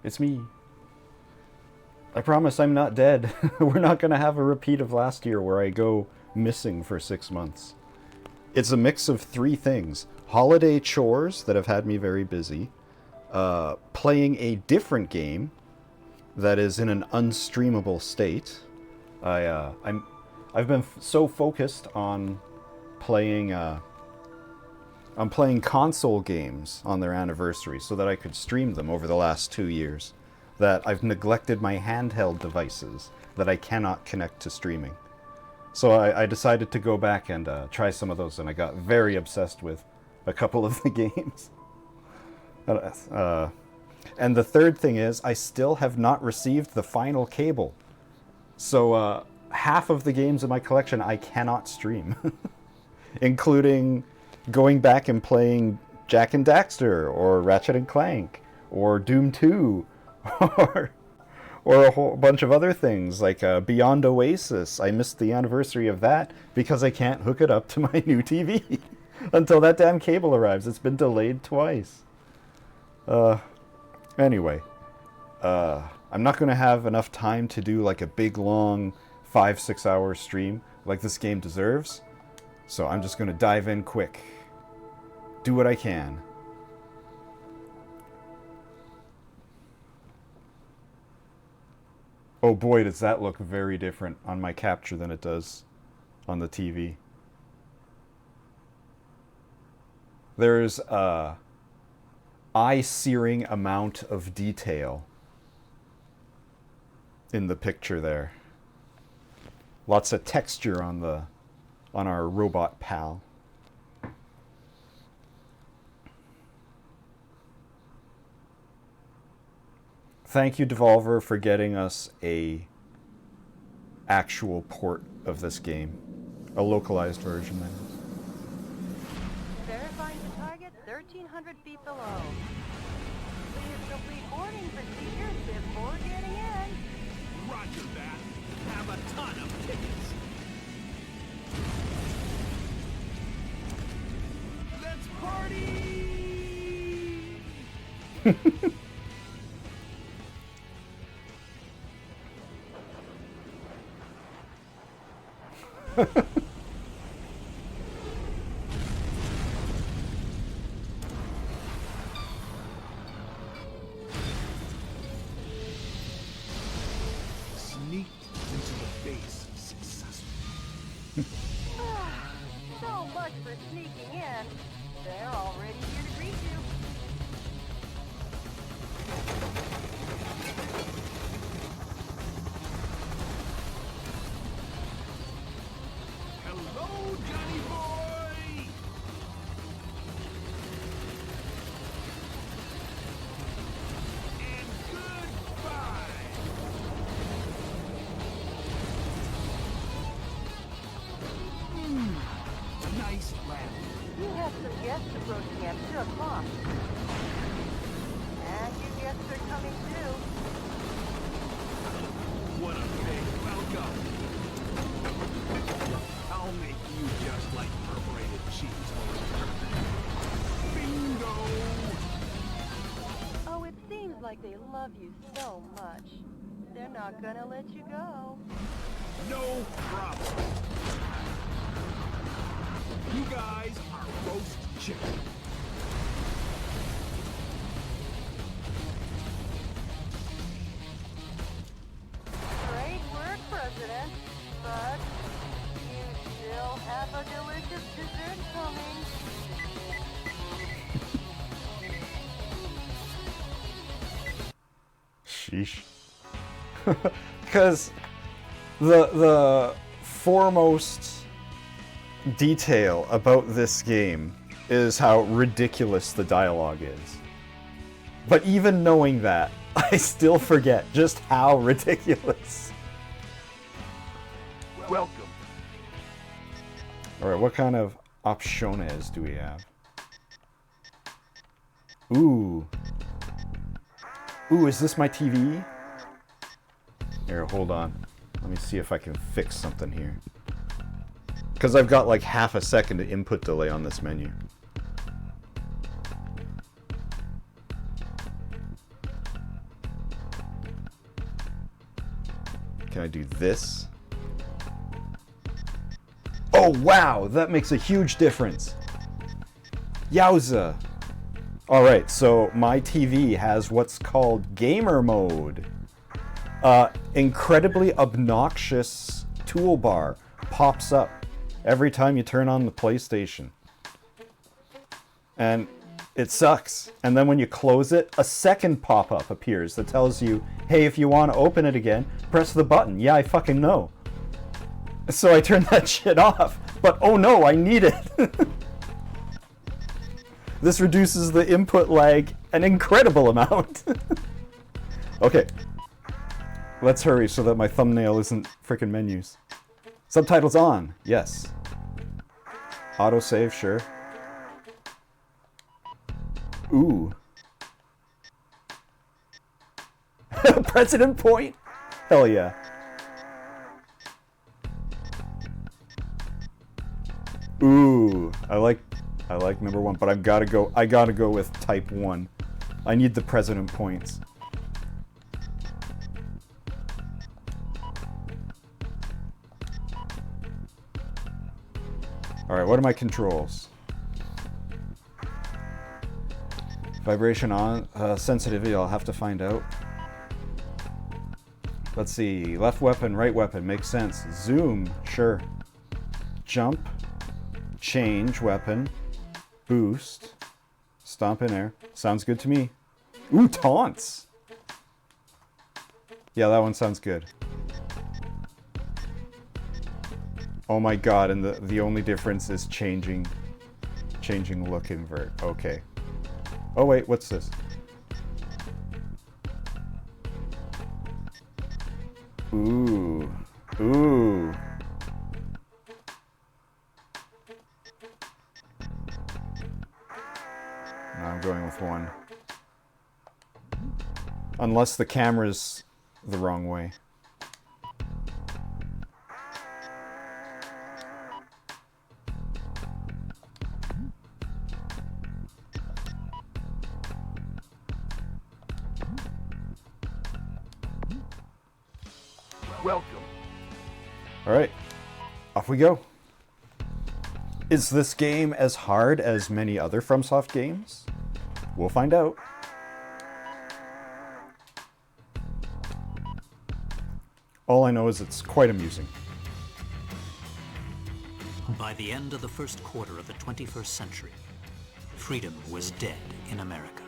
It's me. I promise I'm not dead. We're not going to have a repeat of last year where I go missing for 6 months. It's a mix of three things. Holiday chores that have had me very busy. Playing a different game that is in an unstreamable state. I've been so focused on playing console games on their anniversary so that I could stream them over the last 2 years that I've neglected my handheld devices that I cannot connect to streaming. So I decided to go back and try some of those, and I got very obsessed with a couple of the games. And the third thing is, I still have not received the final cable. So half of the games in my collection I cannot stream, including going back and playing Jak and Daxter, or Ratchet and Clank, or Doom 2, or a whole bunch of other things, like Beyond Oasis. I missed the anniversary of that because I can't hook it up to my new TV until that damn cable arrives. It's been delayed twice. Anyway, I'm not going to have enough time to do like a big long 5-6 hour stream like this game deserves, so I'm just going to dive in quick. Do what I can. Oh boy, does that look very different on my capture than it does on the TV. There's a eye-searing amount of detail in the picture there. Lots of texture on our robot pal. Thank you, Devolver, for getting us a actual port of this game. A localized version, that is. Verifying the target 1,300 feet below. Please complete boarding procedures before getting in. Roger that. Have a ton of tickets. Let's party! Sneaked into the base successfully. So much for sneaking in. They're already here to greet you. Hello, Johnny boy! And goodbye! Nice laugh. You have some guests approaching at 2 o'clock. And your guests are coming too. What a big welcome! I'll make you just like perforated cheese for a bingo! Oh, it seems like they love you so much. They're not gonna let you go. No problem. You guys are roast chicken. Great work, President. But you still have a delicious dessert coming. Sheesh. Because the foremost detail about this game is how ridiculous the dialogue is. But even knowing that, I still forget just how ridiculous. Welcome. Alright, what kind of opciones do we have? Ooh. Ooh, is this my TV? Here, hold on. Let me see if I can fix something here. Because I've got like half a second of input delay on this menu. Can I do this? Oh, wow! That makes a huge difference. Yowza! Alright, so my TV has what's called gamer mode. Incredibly obnoxious toolbar pops up every time you turn on the PlayStation. And it sucks. And then when you close it, a second pop-up appears that tells you, hey, if you want to open it again, press the button. Yeah, I fucking know. So I turned that shit off. But oh no, I need it. This reduces the input lag an incredible amount. Okay. Let's hurry so that my thumbnail isn't frickin' menus. Subtitles on. Yes. Autosave, sure. Ooh. President point? Hell yeah. Ooh, I like number 1, but I gotta go with type 1. I need the president points. Alright, what are my controls? Vibration on, sensitivity, I'll have to find out. Let's see, left weapon, right weapon, makes sense. Zoom, sure. Jump, change weapon, boost, stomp in air. Sounds good to me. Ooh, taunts! Yeah, that one sounds good. Oh my god, and the only difference is changing look invert. Okay. Oh wait, what's this? Ooh. Ooh. No, I'm going with 1. Unless the camera's the wrong way. Welcome. Alright, off we go. Is this game as hard as many other FromSoft games? We'll find out. All I know is it's quite amusing. By the end of the first quarter of the 21st century, freedom was dead in America.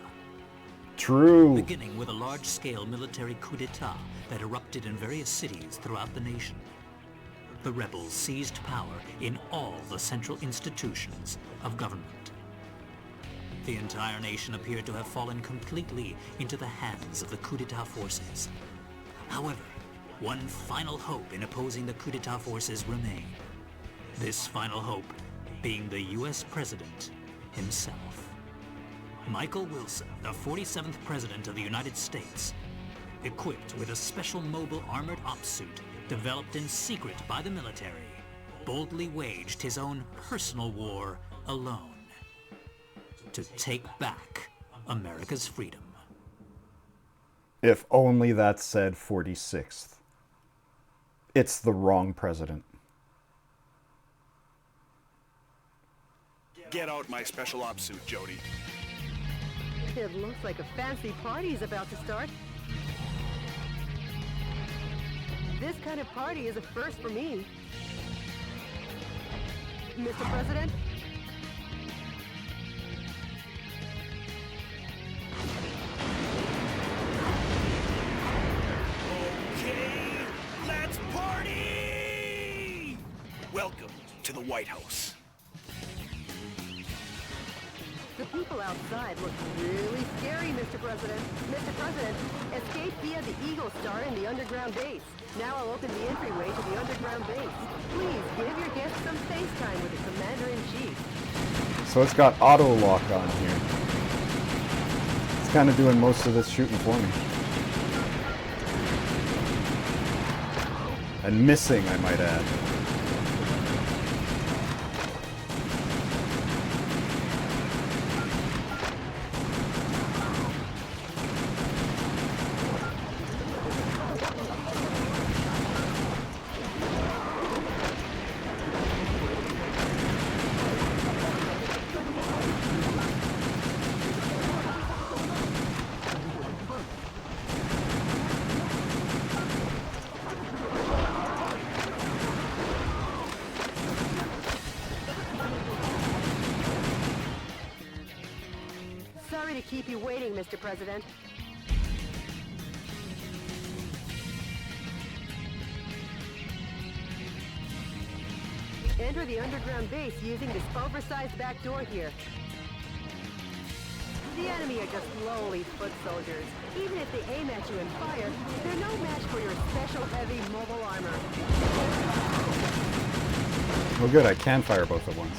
True. Beginning with a large-scale military coup d'etat that erupted in various cities throughout the nation. The rebels seized power in all the central institutions of government. The entire nation appeared to have fallen completely into the hands of the coup d'etat forces. However, one final hope in opposing the coup d'etat forces remained. This final hope being the U.S. President himself. Michael Wilson, the 47th President of the United States, equipped with a special mobile armored ops suit developed in secret by the military, boldly waged his own personal war alone to take back America's freedom. If only that said 46th. It's the wrong president. Get out my special ops suit, Jody. It looks like a fancy party is about to start. This kind of party is a first for me. Mr. President? Okay, let's party! Welcome to the White House. The people outside look really scary, Mr. President. Mr. President, escape via the Eagle Star in the underground base. Now I'll open the entryway to the underground base. Please give your guests some face time with the Commander-in-Chief. So it's got auto lock on here. It's kind of doing most of this shooting for me. And missing, I might add. to keep you waiting, Mr. President. Enter the underground base using this oversized back door here. The enemy are just lowly foot soldiers. Even if they aim at you and fire, they're no match for your special heavy mobile armor. Well, good, I can fire both at once.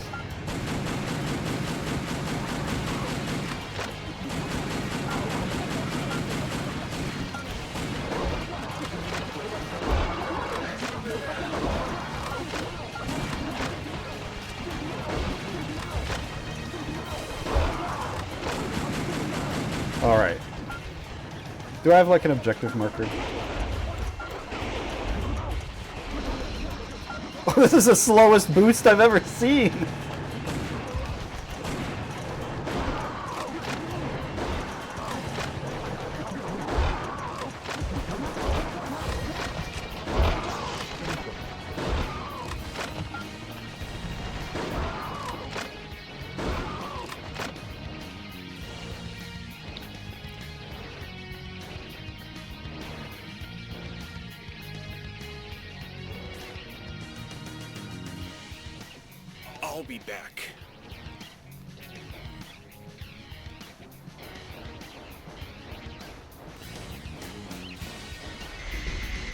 Alright. Do I have like an objective marker? Oh, this is the slowest boost I've ever seen! I'll be back.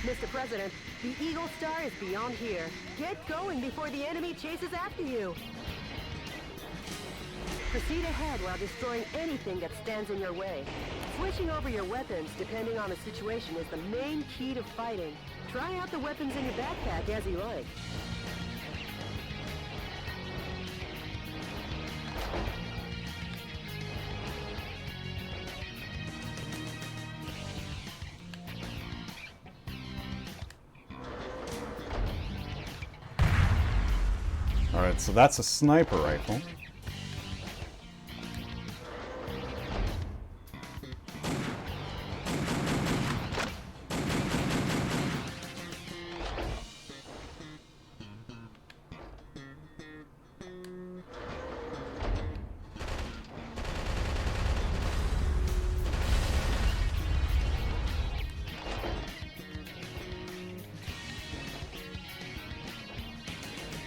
Mr. President, the Eagle Star is beyond here. Get going before the enemy chases after you. Proceed ahead while destroying anything that stands in your way. Switching over your weapons, depending on the situation, is the main key to fighting. Try out the weapons in your backpack as you like. Alright, so that's a sniper rifle.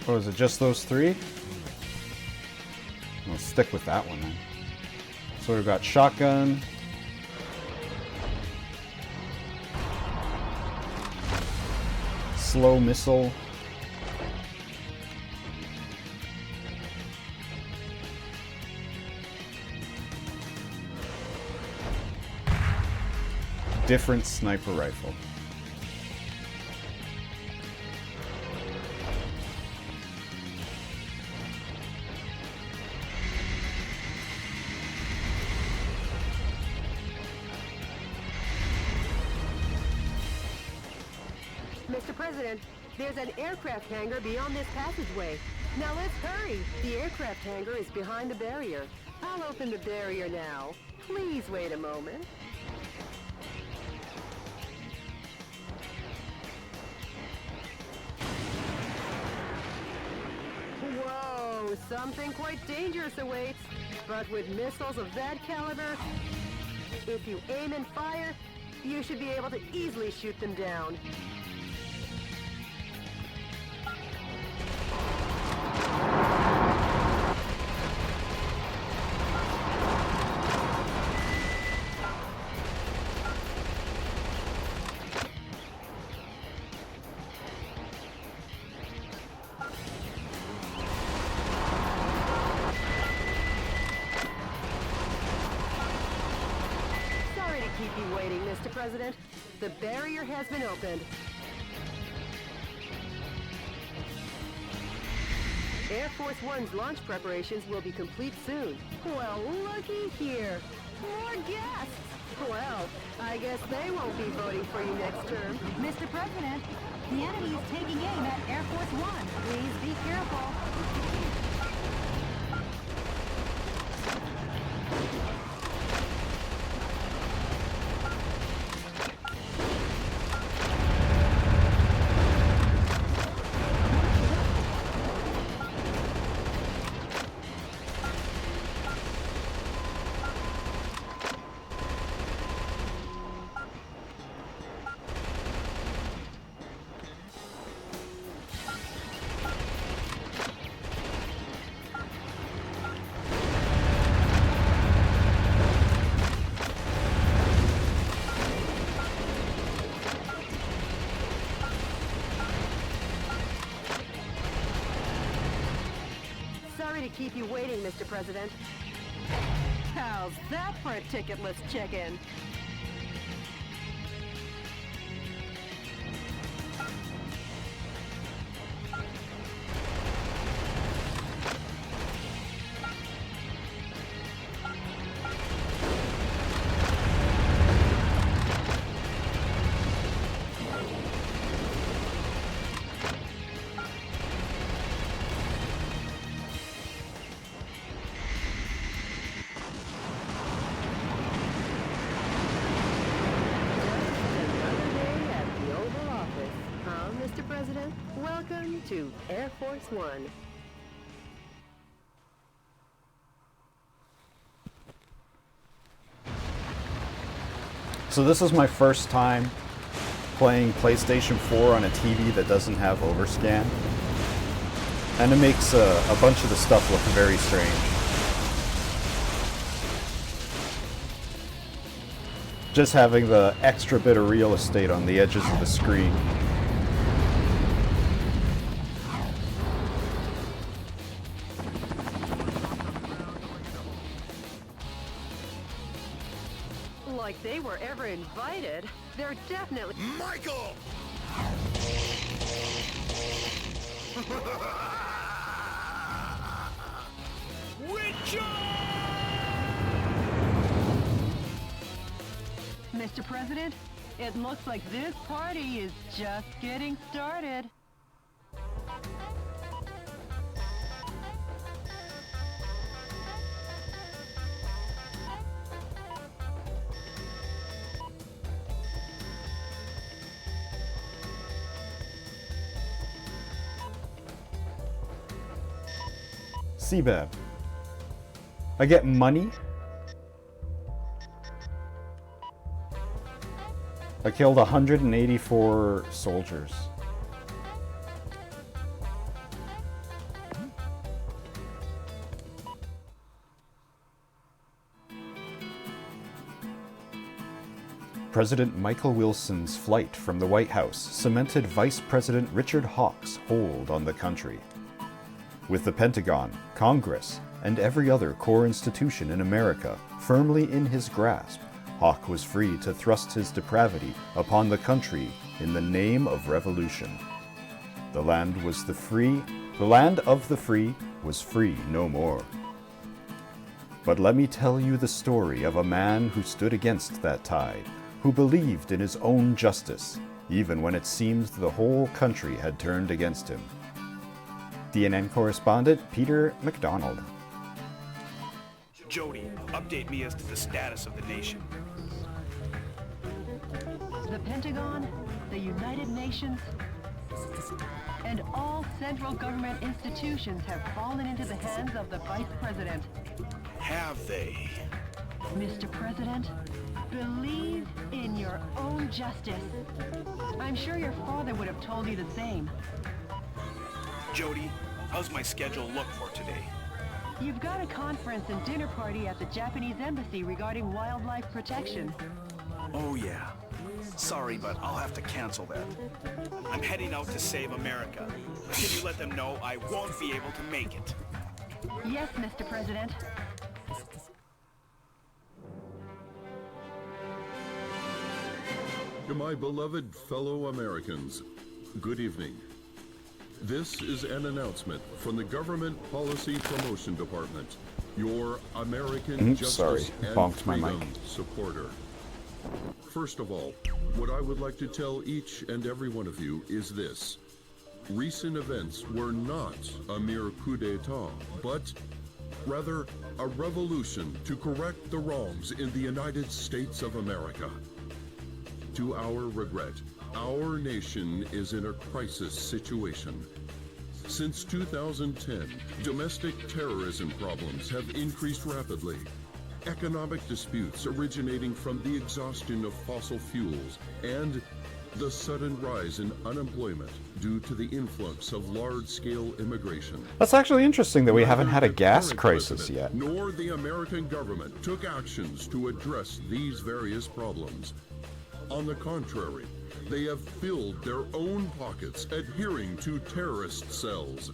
Oh, is it just those three? We'll stick with that one then. So we've got shotgun. Slow missile. Different sniper rifle. Mr. President, there's an aircraft hangar beyond this passageway. Now let's hurry. The aircraft hangar is behind the barrier. I'll open the barrier now. Please wait a moment. Whoa, something quite dangerous awaits. But with missiles of that caliber, if you aim and fire, you should be able to easily shoot them down. Keep you waiting, Mr. President. The barrier has been opened. Air Force One's launch preparations will be complete soon. Well, looky here. More guests. Well, I guess they won't be voting for you next term. Mr. President, the enemy is taking aim at Air Force One. Please be careful. Sorry to keep you waiting, Mr. President. How's that for a ticketless chicken? Mr. President, welcome to Air Force One. So this is my first time playing PlayStation 4 on a TV that doesn't have overscan. And it makes a bunch of the stuff look very strange. Just having the extra bit of real estate on the edges of the screen. Like they were ever invited. They're definitely... Michael! Witcher! Mr. President, it looks like this party is just getting started. CBAB. I get money. I killed 184 soldiers. President Michael Wilson's flight from the White House cemented Vice President Richard Hawke's hold on the country. With the Pentagon, Congress, and every other core institution in America firmly in his grasp, Hawke was free to thrust his depravity upon the country in the name of revolution. The land of the free was free no more. But let me tell you the story of a man who stood against that tide, who believed in his own justice, even when it seemed the whole country had turned against him. DNN correspondent Peter McDonald. Jody, update me as to the status of the nation. The Pentagon, the United Nations, and all central government institutions have fallen into the hands of the Vice President. Have they? Mr. President, believe in your own justice. I'm sure your father would have told you the same. Jody, how's my schedule look for today? You've got a conference and dinner party at the Japanese embassy regarding wildlife protection. Oh yeah. Sorry, but I'll have to cancel that. I'm heading out to save America. Can you let them know I won't be able to make it? Yes, Mr. President. To my beloved fellow Americans, good evening. This is an announcement from the Government Policy Promotion Department, your American justice and bonked my freedom mic. supporter. First of all, what I would like to tell each and every one of you is this. Recent events were not a mere coup d'etat, but rather a revolution to correct the wrongs in the United States of America. To our regret, our nation is in a crisis situation. Since 2010, domestic terrorism problems have increased rapidly. Economic disputes originating from the exhaustion of fossil fuels and the sudden rise in unemployment due to the influx of large-scale immigration. That's actually interesting that we haven't had a Neither the gas current crisis president yet. Nor the American government took actions to address these various problems. On the contrary, they have filled their own pockets adhering to terrorist cells.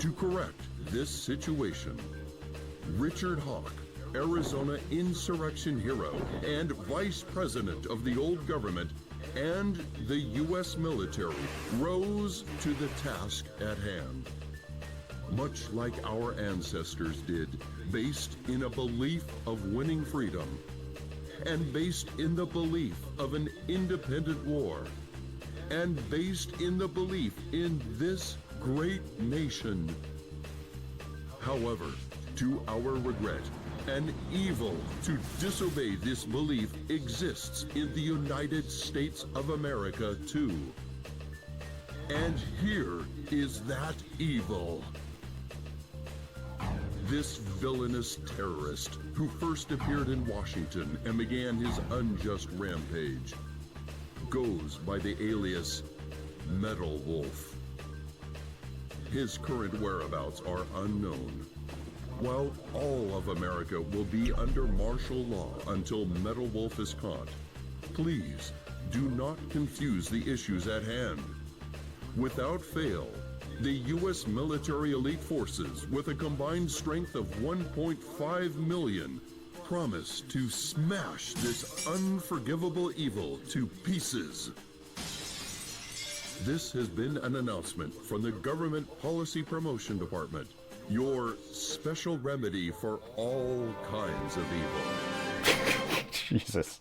To correct this situation, Richard Hawk, Arizona insurrection hero and vice president of the old government and the U.S. military, rose to the task at hand. Much like our ancestors did, based in a belief of winning freedom, and based in the belief of an independent war, and based in the belief in this great nation. However, to our regret, an evil to disobey this belief exists in the United States of America too. And here is that evil. This villainous terrorist who first appeared in Washington and began his unjust rampage goes by the alias Metal Wolf. His current whereabouts are unknown. While all of America will be under martial law until Metal Wolf is caught, please do not confuse the issues at hand. Without fail, the U.S. military elite forces, with a combined strength of 1.5 million, promise to smash this unforgivable evil to pieces. This has been an announcement from the Government Policy Promotion Department, your special remedy for all kinds of evil. Jesus.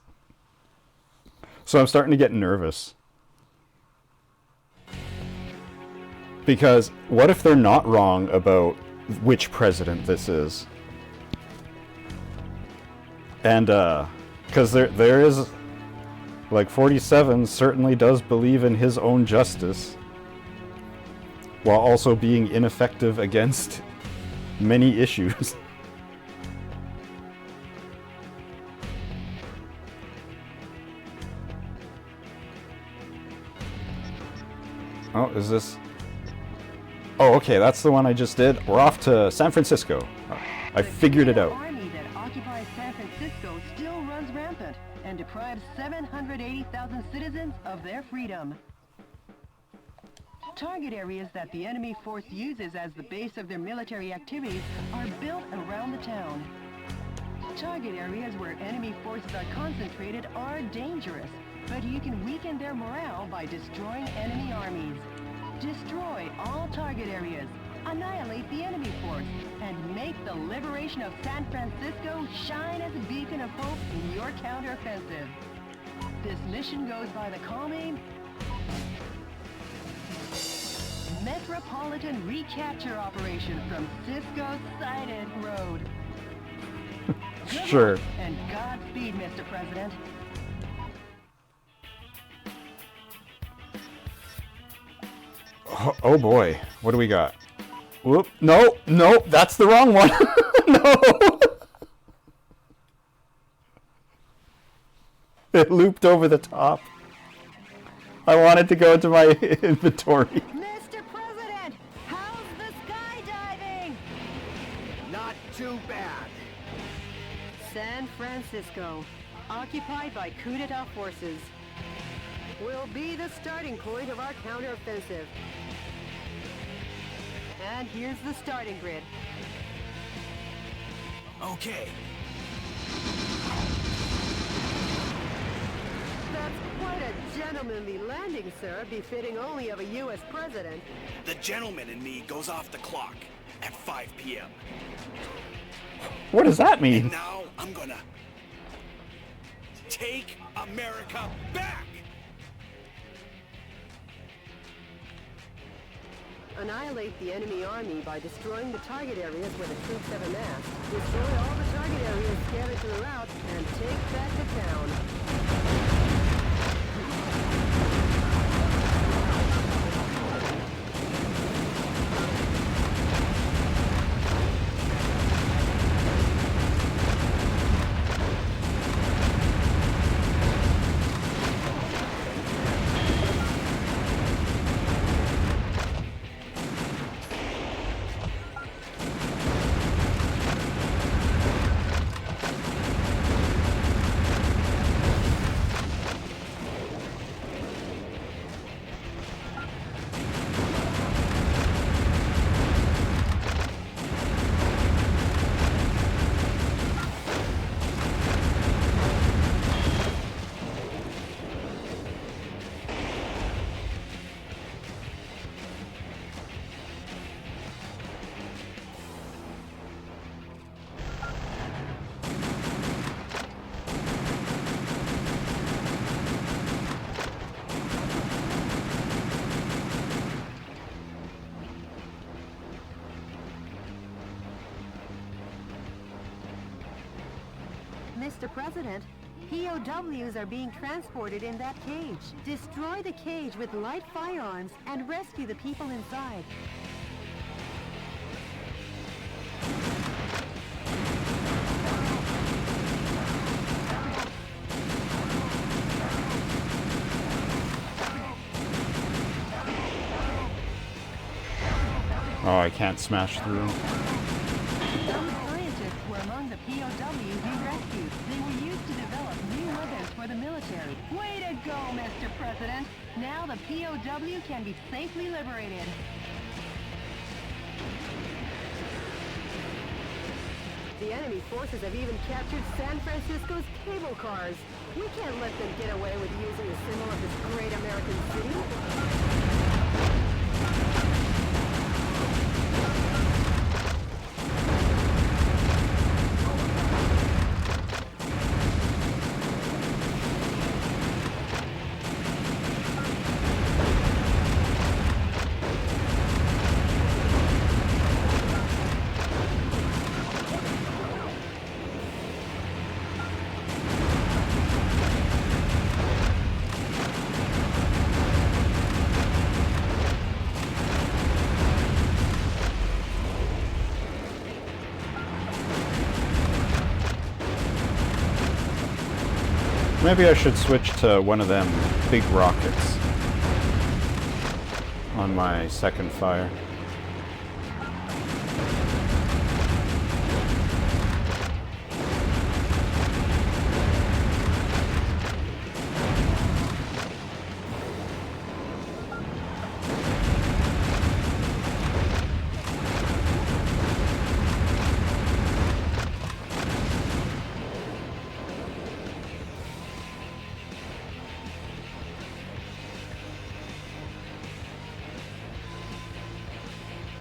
So I'm starting to get nervous. Because what if they're not wrong about which president this is? And, because there is, like, 47 certainly does believe in his own justice, while also being ineffective against many issues. Oh, is this... Oh, okay, that's the one I just did. We're off to San Francisco. I figured it out. The army that occupies San Francisco still runs rampant and deprives 780,000 citizens of their freedom. Target areas that the enemy force uses as the base of their military activities are built around the town. Target areas where enemy forces are concentrated are dangerous, but you can weaken their morale by destroying enemy armies. Destroy all target areas, annihilate the enemy force, and make the liberation of San Francisco shine as a beacon of hope in your counteroffensive. This mission goes by the call name Metropolitan Recapture Operation from Cisco Sided Road. Good Sure. luck and Godspeed, Mr. President. Oh boy, what do we got? Whoop, no, that's the wrong one. No. It looped over the top. I wanted to go to my inventory. Mr. President, how's the skydiving? Not too bad. San Francisco, occupied by coup d'etat forces, will be the starting point of our counteroffensive. And here's the starting grid. Okay, That's quite a gentlemanly landing, sir, befitting only of a U.S. president. the gentleman in me goes off the clock at 5 p.m. What does that mean? Now I'm gonna take America back! Annihilate the enemy army by destroying the target areas where the troops have amassed. Destroy all the target areas scattered throughout, and take back the town. Mr. President, POWs are being transported in that cage. Destroy the cage with light firearms and rescue the people inside. Oh, I can't smash through. Some scientists were among the POWs you rescued. They were used to develop new weapons for the military. Way to go, Mr. President! Now the POW can be safely liberated. The enemy forces have even captured San Francisco's cable cars. We can't let them get away with using the symbol of this great American city. Maybe I should switch to one of them big rockets on my second fire.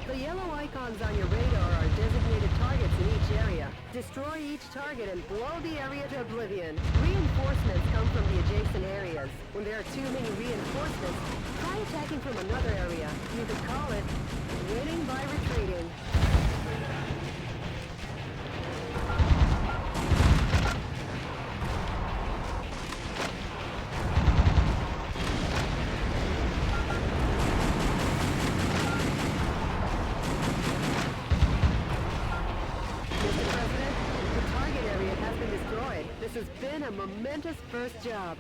The yellow icons on your radar are designated targets in each area. Destroy each target and blow the area to oblivion. Reinforcements come from the adjacent areas. When there are too many reinforcements, try attacking from another area. You could call it winning by retreating. This has been a momentous first job.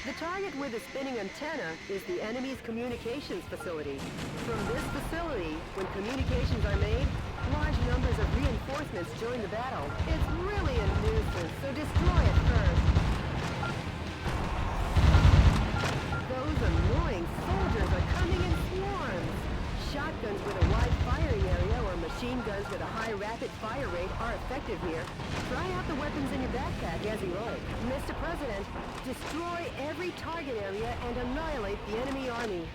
The target with the spinning antenna is the enemy's communications facility. From this facility, when communications are made, large numbers of reinforcements join the battle. It's really a nuisance, so destroy it first. Those annoying soldiers are coming in swarms. Shotguns with a wide firing area or machine guns with a high rapid fire rate are effective here. Try out the weapons in your backpack as you roll. Mr. President, destroy every target area and annihilate the enemy army.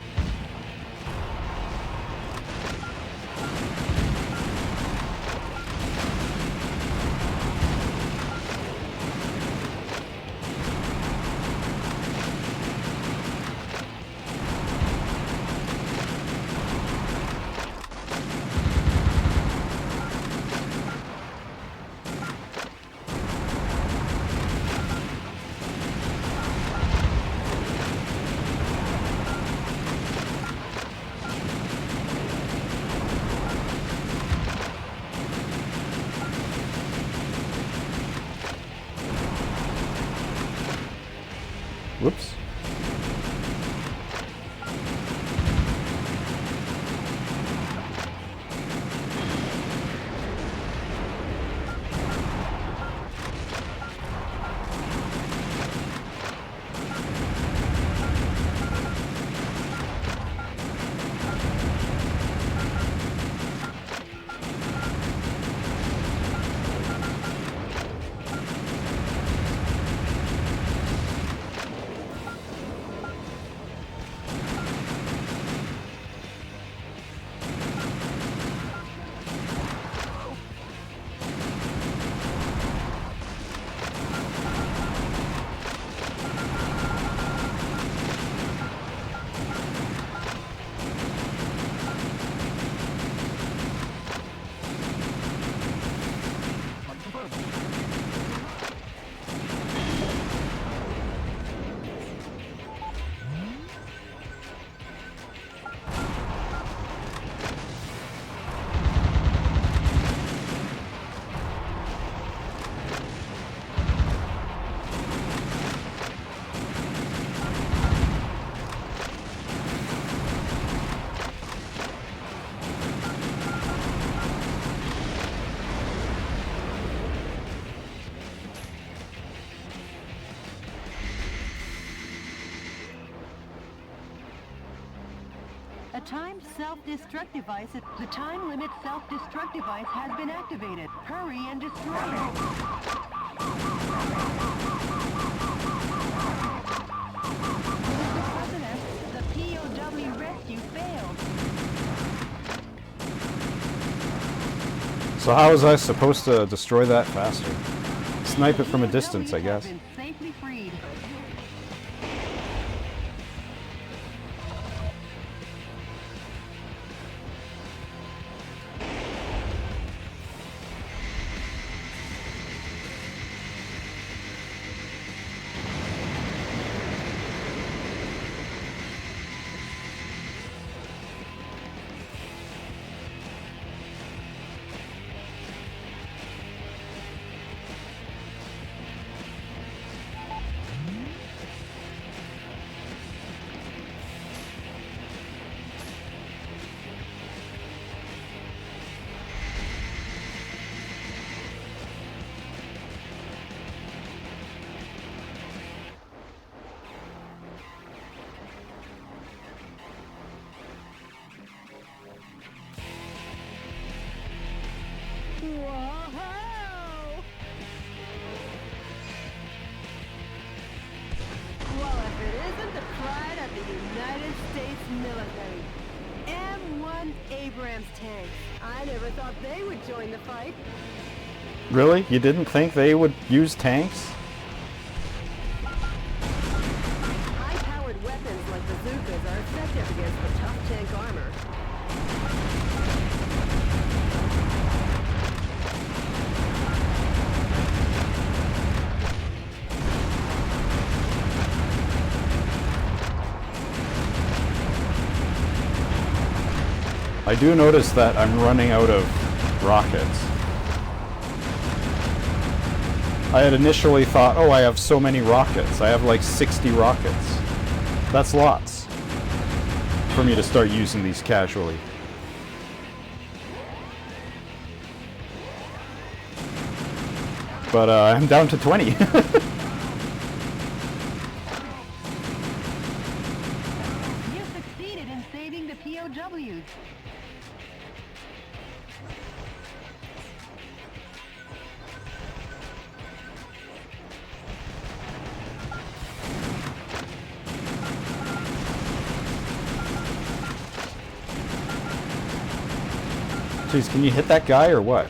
Whoops. timed self-destruct device. The time limit self-destruct device has been activated. Hurry and destroy it. Mr. President, the POW rescue failed. So how was I supposed to destroy that faster? Snipe it from a distance, I guess. Been safely freed. Whoa! Well, if it isn't the pride of the United States military. M1 Abrams tanks. I never thought they would join the fight. Really? You didn't think they would use tanks? High-powered weapons like bazookas are effective against the tough tank armor. I do notice that I'm running out of rockets. I had initially thought, oh, I have so many rockets. I have like 60 rockets. That's lots for me to start using these casually. But I'm down to 20. You succeeded in saving the POWs. Jeez, can you hit that guy or what?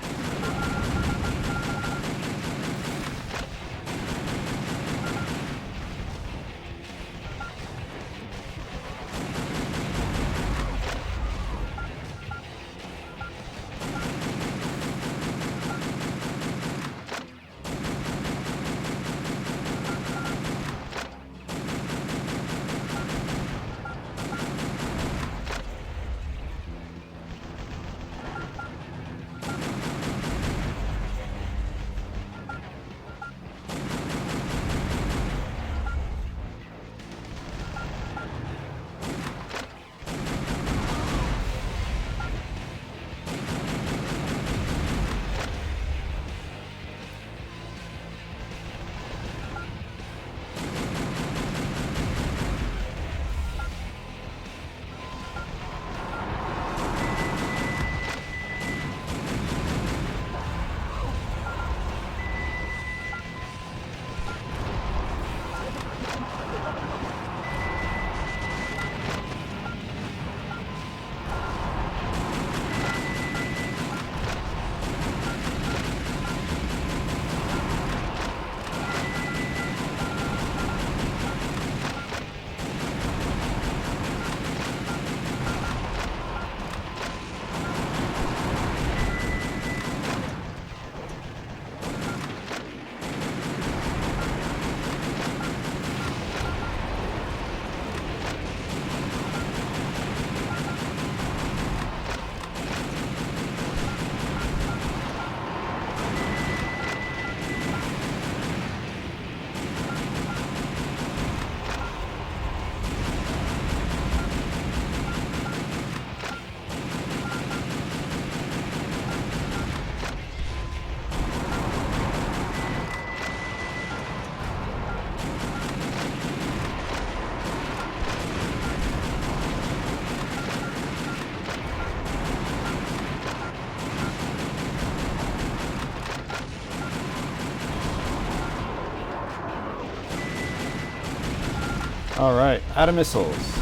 All right, out of missiles. Mr.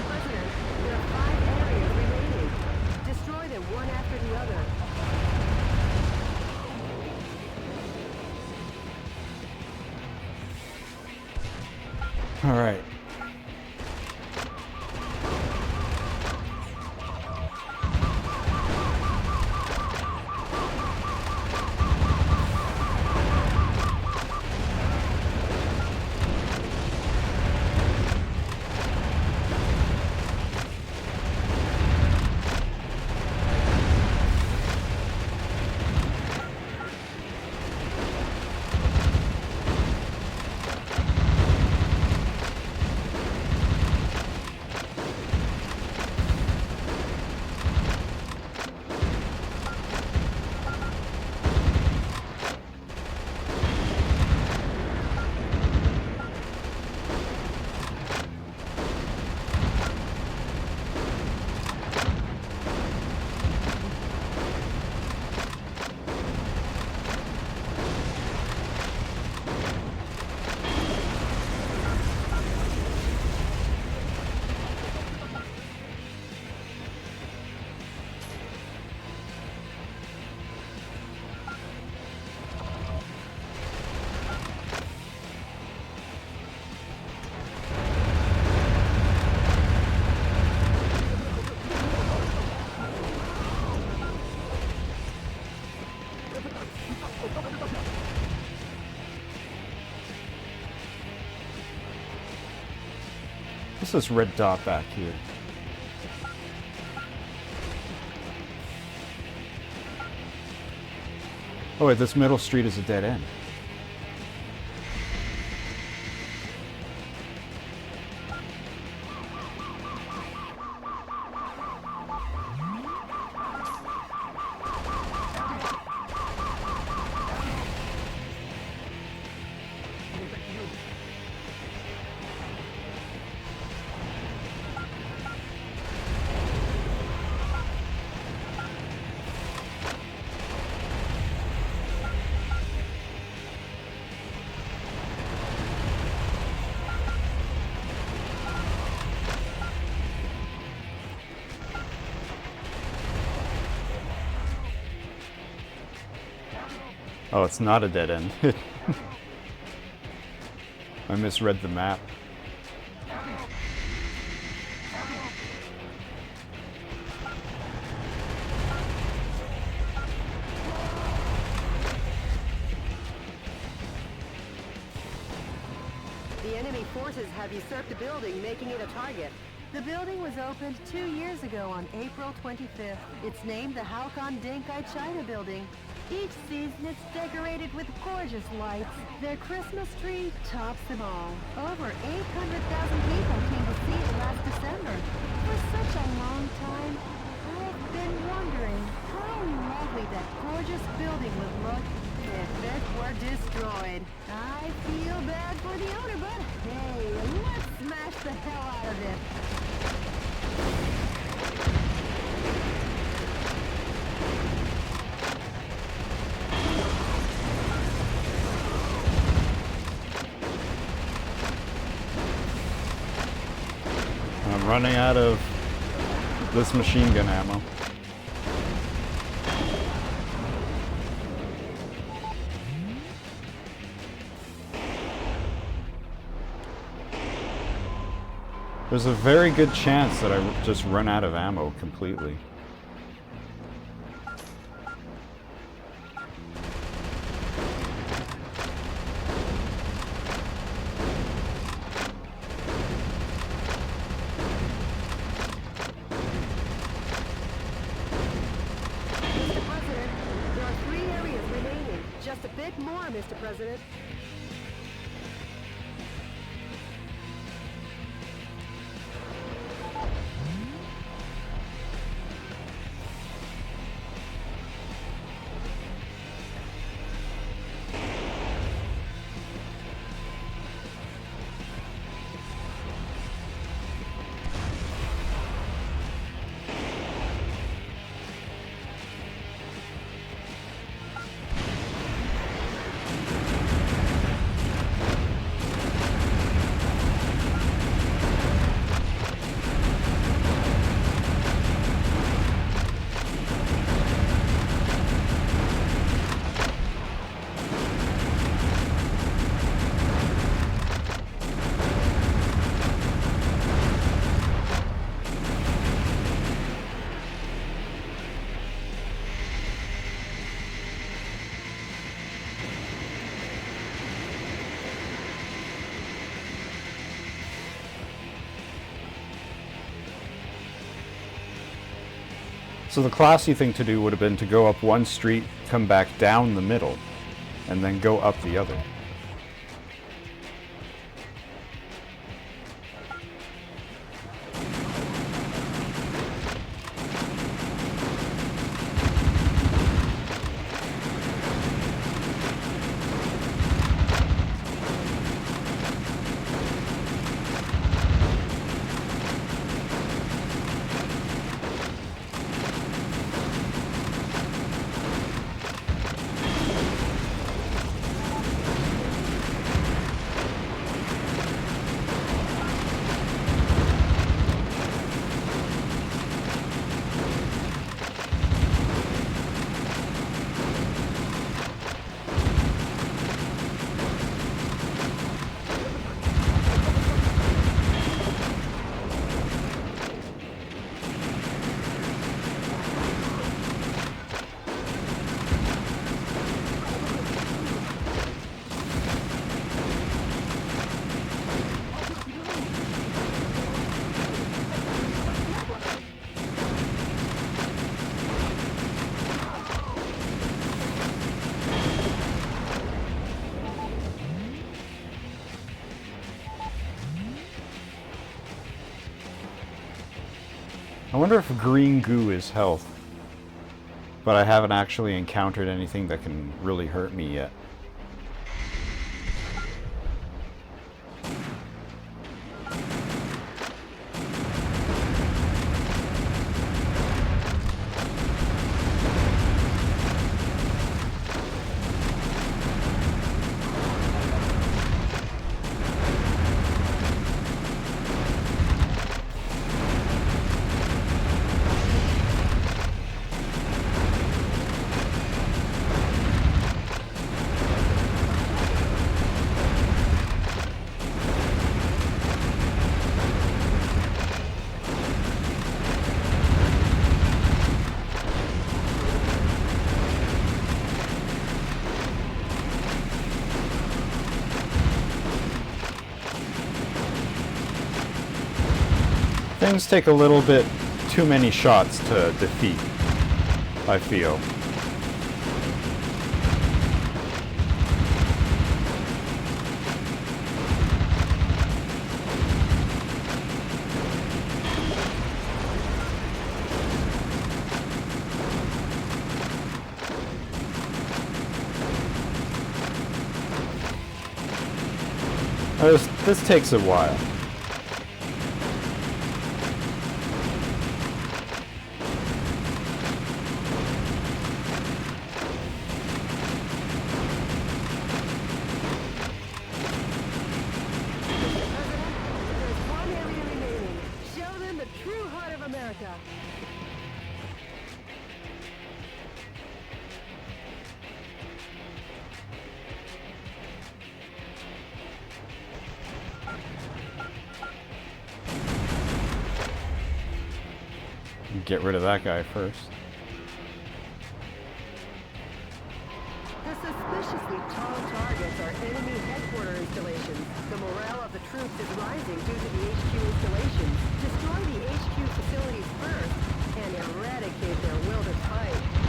President, there are 5 areas remaining. Destroy them one after the other. All right. What's this red dot back here? Oh wait, this middle street is a dead end. Oh, it's not a dead end. I misread the map. The enemy forces have usurped the building, making it a target. The building was opened 2 years ago on April 25th. It's named the Halcon Denkai China Building. Each season it's decorated with gorgeous lights. Their Christmas tree tops them all. Over 800,000 people came to see it last December. For such a long time, I've been wondering how lovely that gorgeous building would look if it were destroyed. I feel bad for the owner, but hey, let's smash the hell out of it. I'm running out of this machine gun ammo. There's a very good chance that I just run out of ammo completely. Mr. President, there are 3 areas remaining. Just a bit more, Mr. President. So the classy thing to do would have been to go up one street, come back down the middle, and then go up the other. I wonder if green goo is health. But I haven't actually encountered anything that can really hurt me yet. Things take a little bit too many shots to defeat, I feel. This takes a while. Get rid of that guy first. The suspiciously tall targets are enemy headquarter installations. The morale of the troops is rising due to the HQ installations. Destroy the HQ facilities first and eradicate their will to fight.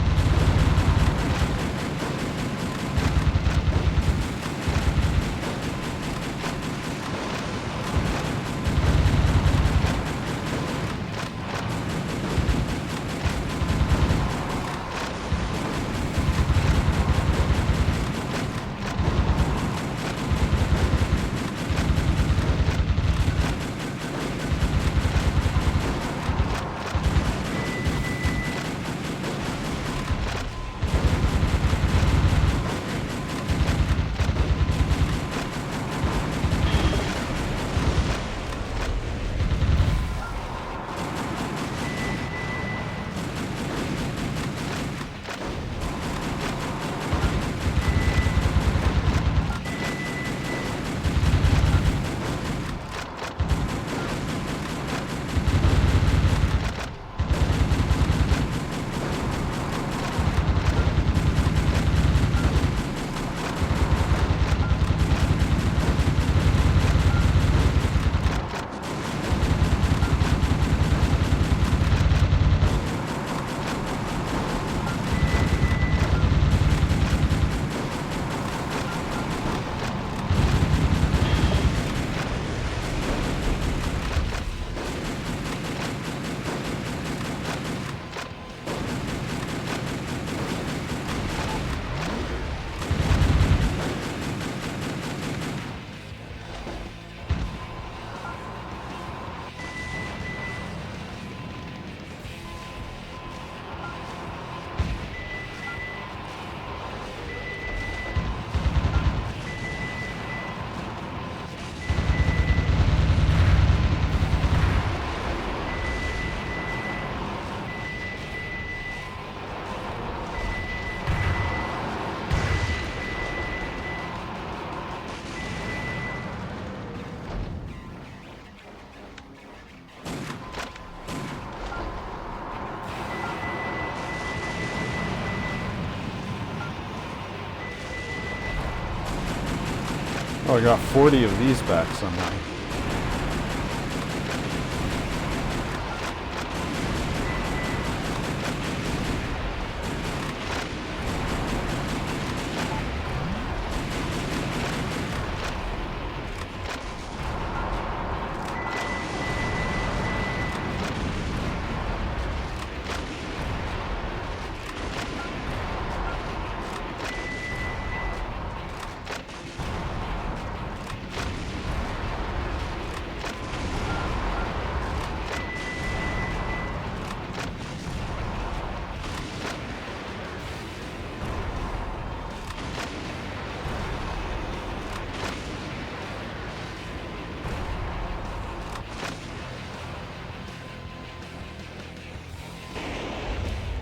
Oh, I got 40 of these back somehow.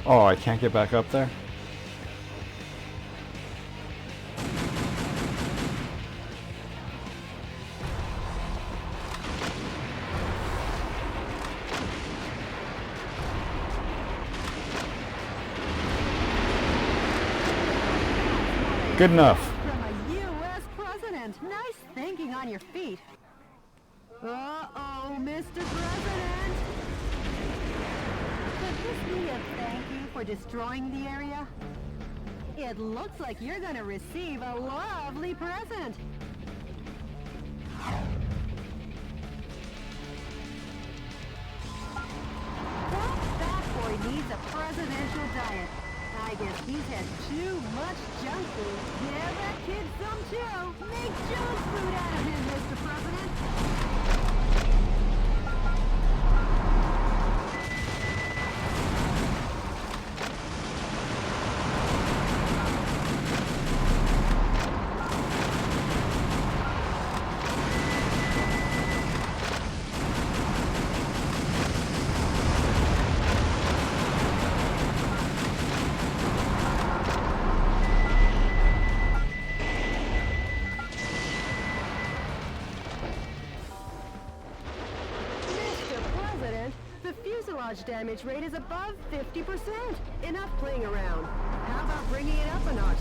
Oh, I can't get back up there? Good enough. From a U.S. president. Nice thinking on your feet. Uh-oh, Mr. President. Could this be a thank you for destroying the area? It looks like you're gonna receive a lovely present. That fat boy needs a presidential diet. I guess he's had too much junk food. Give that kid some too. Make junk food out of him, Mr. President. Damage rate is above 50%. Enough playing around. How about bringing it up a notch?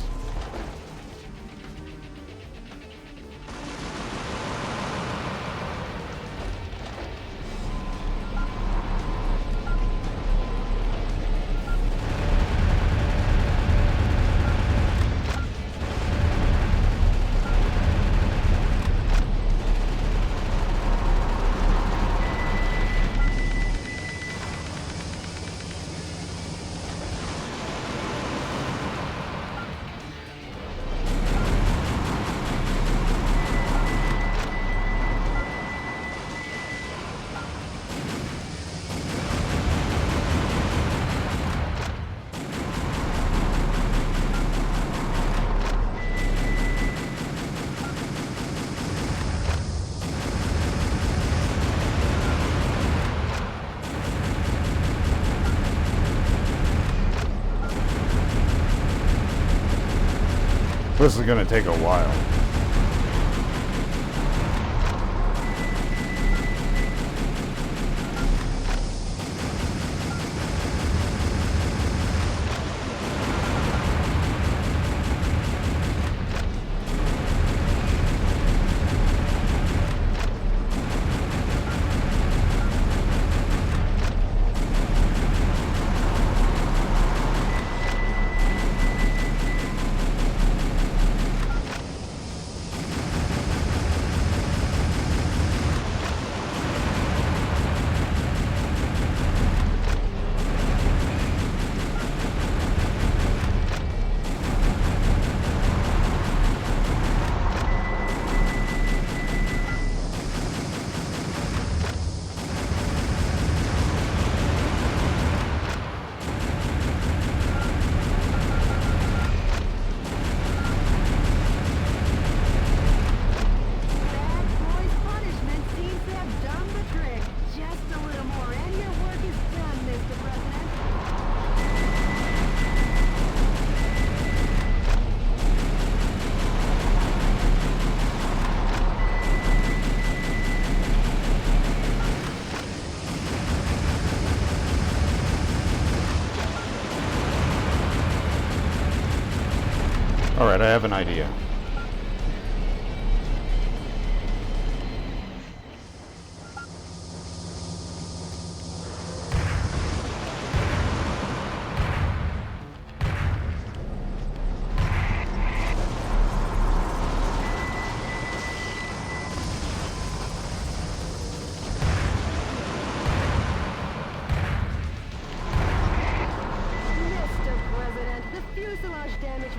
This is gonna take a while. Alright, I have an idea.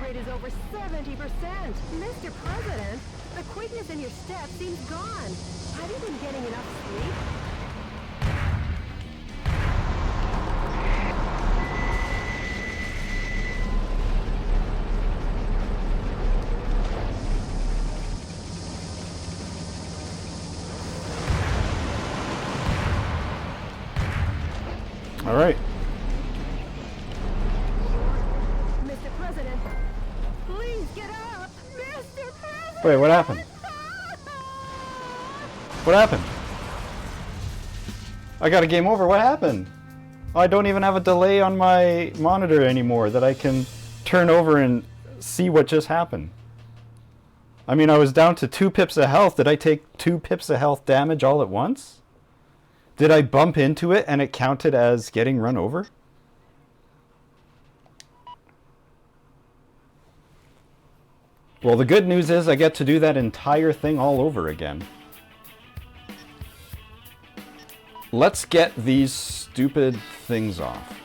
rate is over 70%. Mr. President, the quickness in your step seems gone. Have you been getting enough sleep? All right. Mr. President, please get up! Mr. President! Wait, what happened? What happened? I got a game over. What happened? I don't even have a delay on my monitor anymore that I can turn over and see what just happened. I mean, I was down to 2 pips of health. Did I take 2 pips of health damage all at once? Did I bump into it and it counted as getting run over? Well, the good news is I get to do that entire thing all over again. Let's get these stupid things off.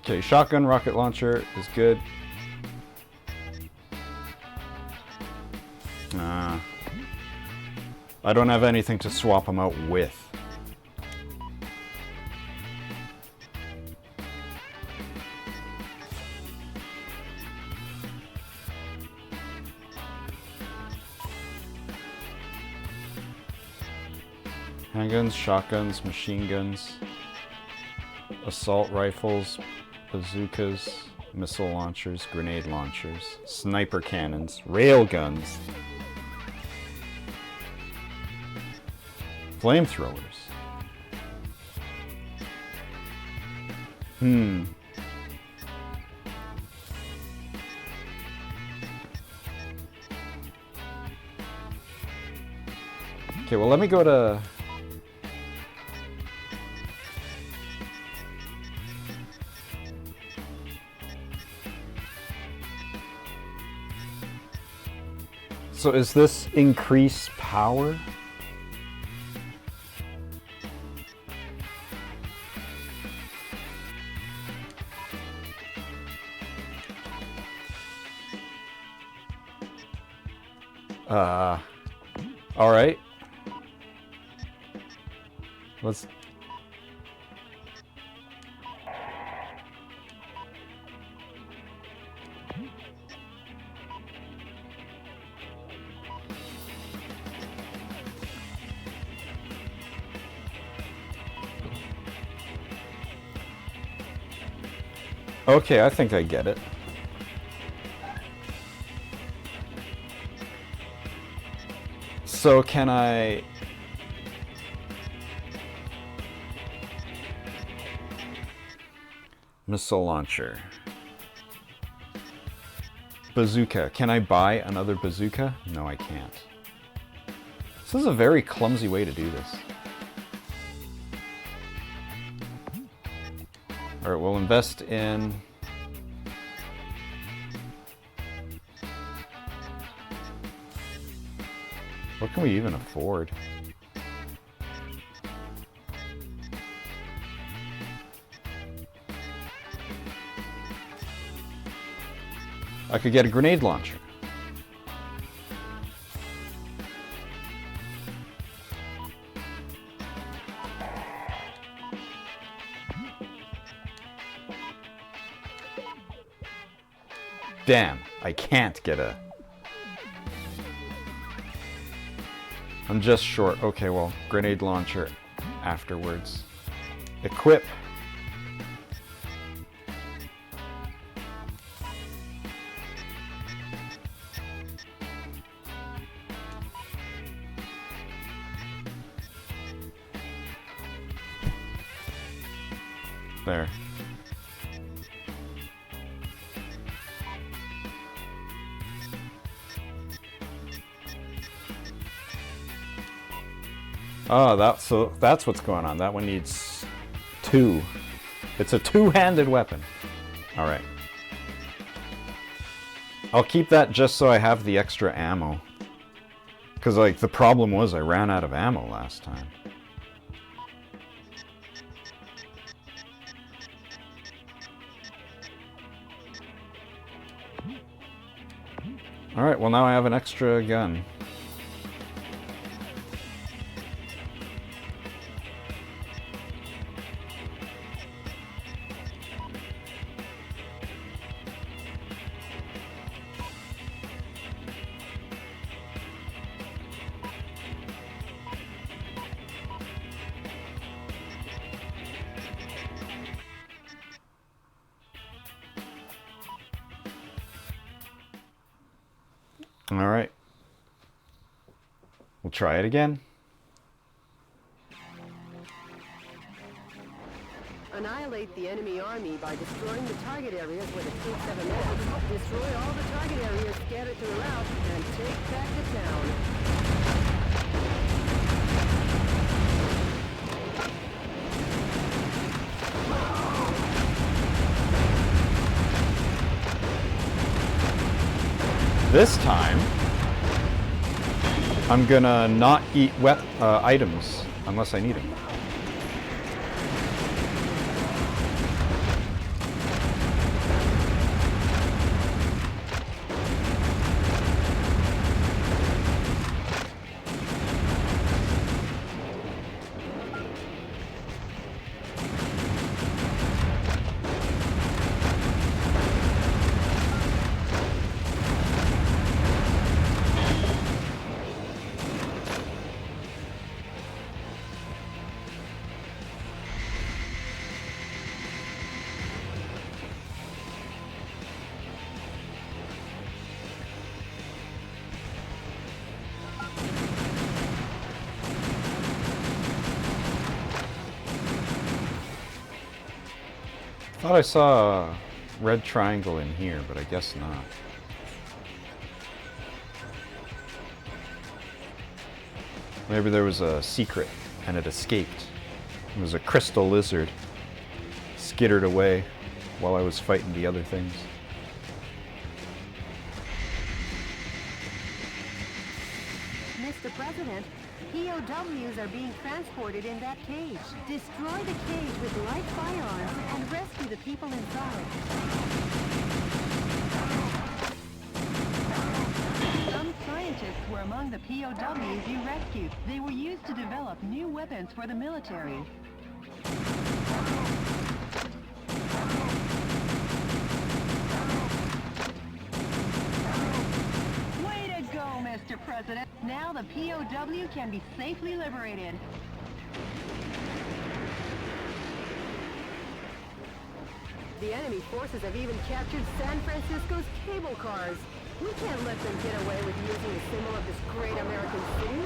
Okay, shotgun rocket launcher is good. I don't have anything to swap them out with. Handguns, shotguns, machine guns, assault rifles, bazookas, missile launchers, grenade launchers, sniper cannons, rail guns, flamethrowers. Okay, well, let me go to... So is this increase power? All right. Let's... Okay, I think I get it. So can I... Missile launcher. Bazooka. Can I buy another bazooka? No, I can't. This is a very clumsy way to do this. Alright, we'll invest in... What can we even afford? I could get a grenade launcher. Damn, I can't get a... I'm just short. Okay, well, grenade launcher afterwards. Equip. There. Oh, that's what's going on. That one needs 2. It's a 2-handed weapon. All right. I'll keep that just so I have the extra ammo. Because, like, the problem was I ran out of ammo last time. Alright, well now I have an extra gun. Alright. We'll try it again. Annihilate the enemy army by destroying the target areas where the troops have emerged. Destroy all the target areas scattered throughout and take back the town. This time, I'm gonna not eat items unless I need them. Thought I saw a red triangle in here, but I guess not. Maybe there was a secret and it escaped. It was a crystal lizard. Skittered away while I was fighting the other things. Mr. President, POWs are being transported in that cage. Destroy the cage with light firearms and rescue the people inside. Some scientists were among the POWs you rescued. They were used to develop new weapons for the military. Way to go, Mr. President. Now the POW can be safely liberated. The enemy forces have even captured San Francisco's cable cars. We can't let them get away with using the symbol of this great American city.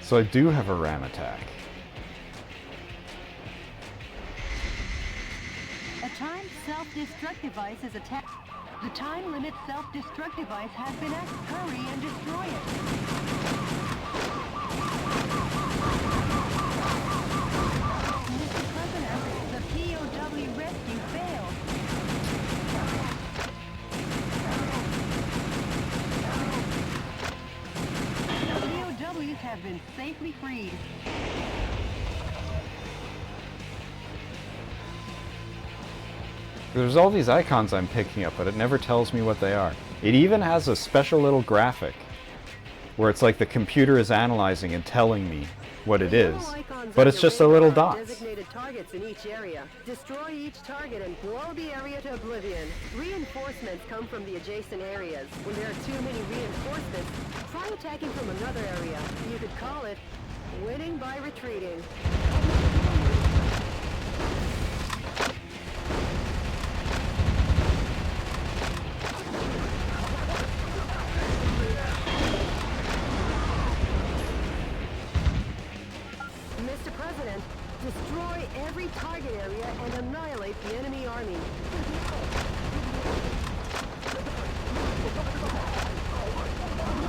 So I do have a ram attack. A timed self-destruct device is attacked. The time limit self-destruct device has been activated. Hurry and destroy it. Mr. President, the POW rescue failed. POWs have been safely freed. There's all these icons I'm picking up, but it never tells me what they are. It even has a special little graphic where it's like the computer is analyzing and telling me what it is, but it's just a little dot. Designated targets in each area. Destroy each target and blow the area to oblivion. Reinforcements come from the adjacent areas. When there are too many reinforcements, try attacking from another area. You could call it winning by retreating. Mr. President, destroy every target area and annihilate the enemy army.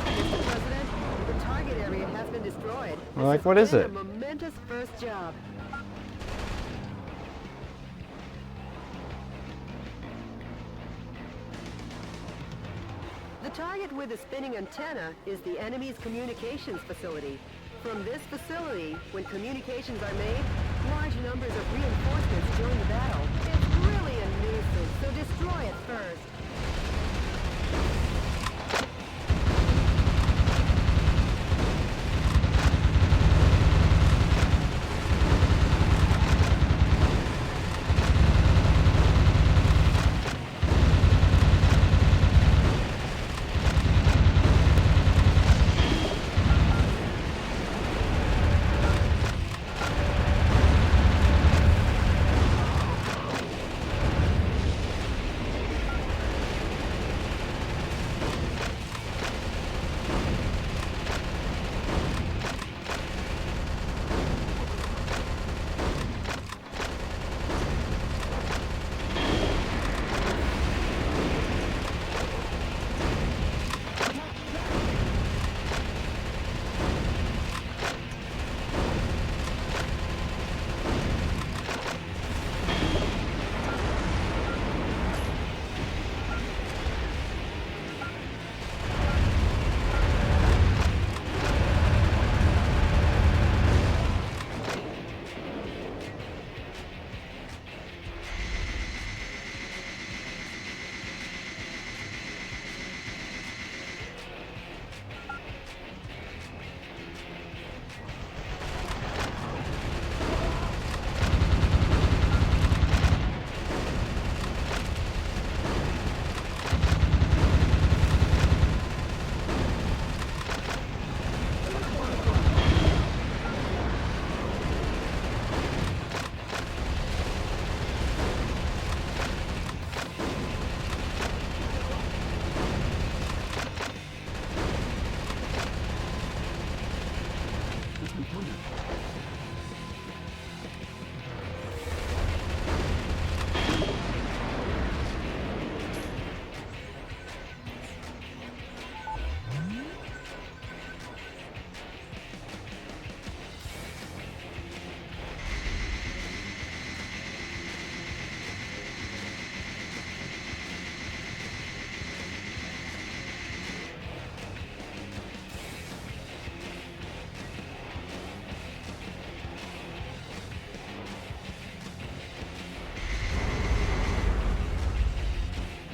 Mr. President, the target area has been destroyed. Well, like, This what has is been it? A momentous first job. The target with the spinning antenna is the enemy's communications facility. From this facility, when communications are made, large numbers of reinforcements join the battle. It's really a nuisance, so destroy it first.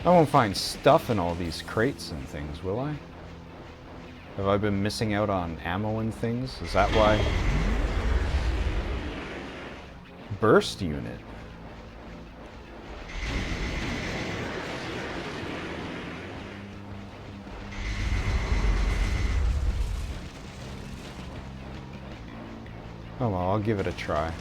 I won't find stuff in all these crates and things, will I? Have I been missing out on ammo and things? Is that why? Burst unit. Oh well, I'll give it a try.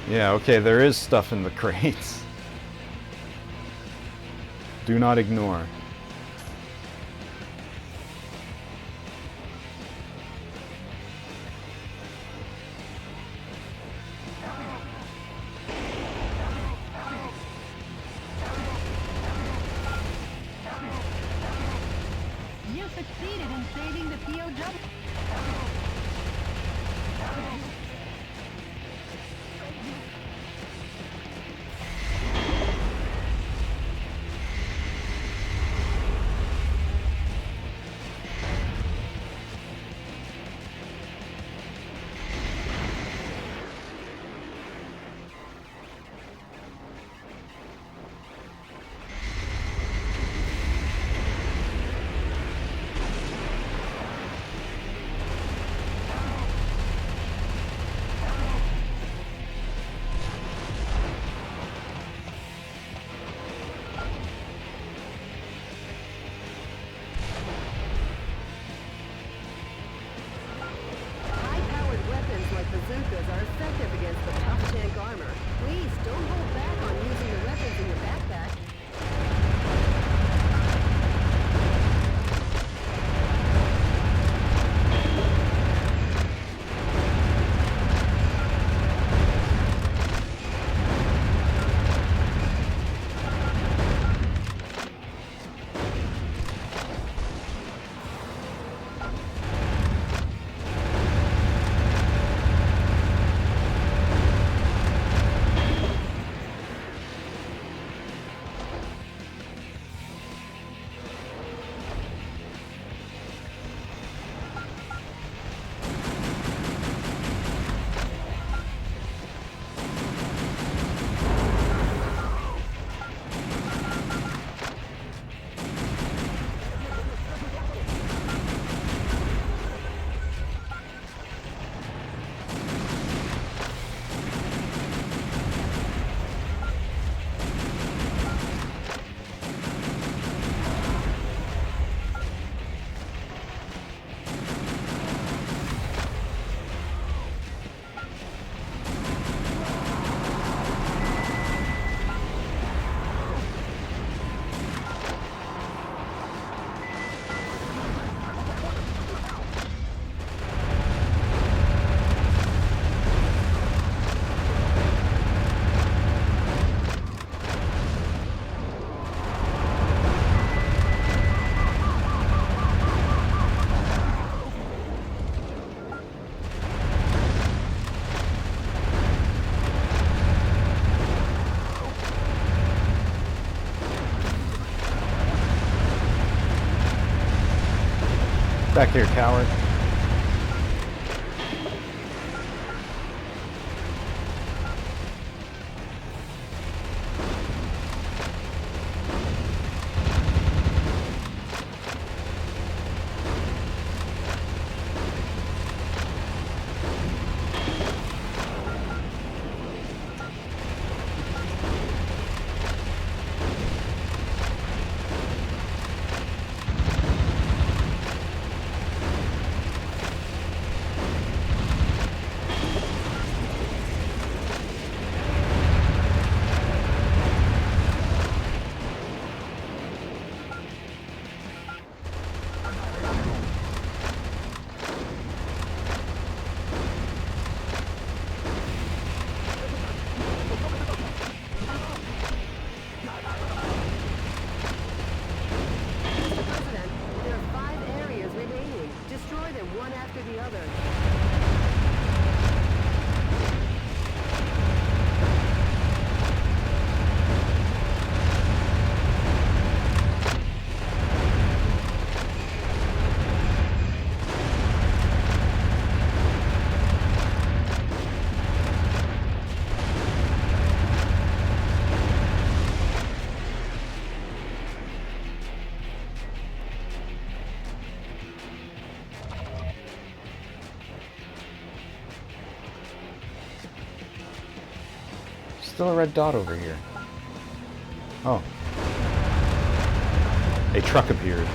Yeah, okay, there is stuff in the crates. Do not ignore. You succeeded in saving the POW. Back here, coward. Still a red dot over here. Oh. A truck appeared.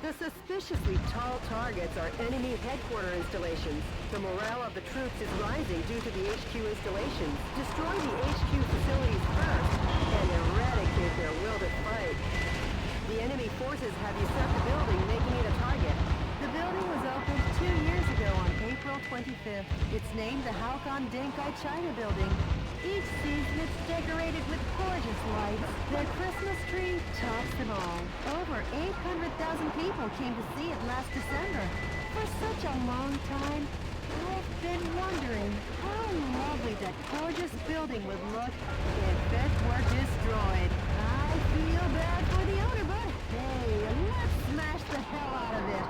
The suspiciously tall targets are enemy headquarter installations. The morale of the troops is rising due to the HQ installations. Destroy the HQ facilities first and eradicate their will to fight. The enemy forces have usurped the building, making it a target. The building was opened 2 years ago on April 25th. It's named the Halcon Denkai China Building. Each season it's decorated with gorgeous lights. Their Christmas tree tops them all. Over 800,000 people came to see it last December. For such a long time, I've been wondering how lovely that gorgeous building would look if it were destroyed. I feel bad for the owner, but hey, let's smash the hell out of it.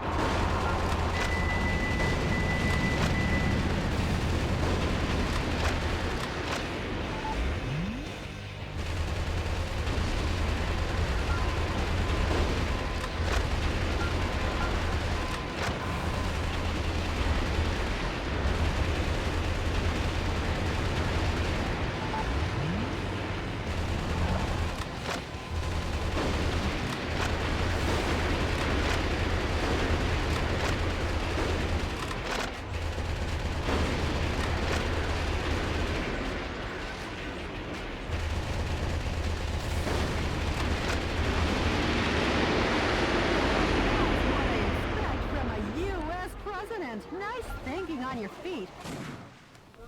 President! Nice thinking on your feet.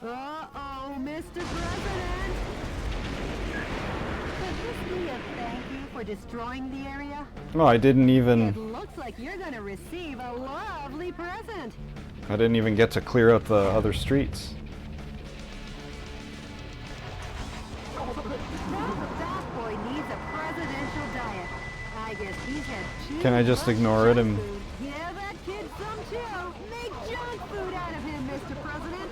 Uh-oh, Mr. President! Could this be a thank you for destroying the area? No, I didn't It even... looks like you're gonna receive a lovely present. I didn't even get to clear out the other streets. That boy needs a presidential diet. I guess he's had too Can I just much ignore it junk and... food. Give that kid some too. Make junk food out of him, Mr. President.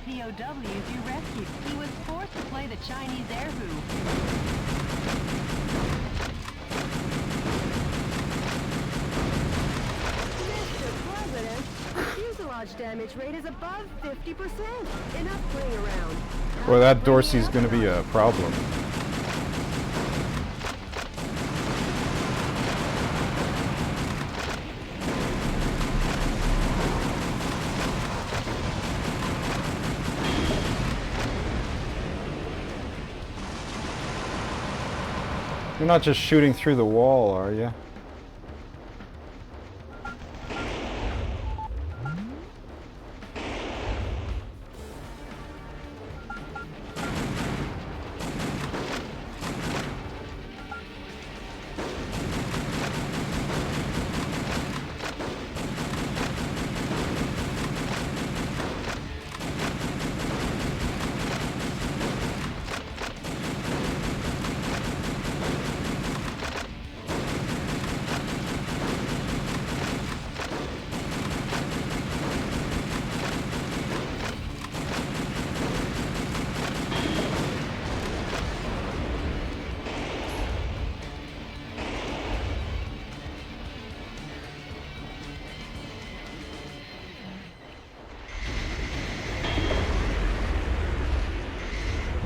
POWs you rescued. He was forced to play the Chinese air hoop. Mr. President, the fuselage damage rate is above 50%. Enough playing around. Well, that Dorsey's gonna be a problem. You're not just shooting through the wall, are you?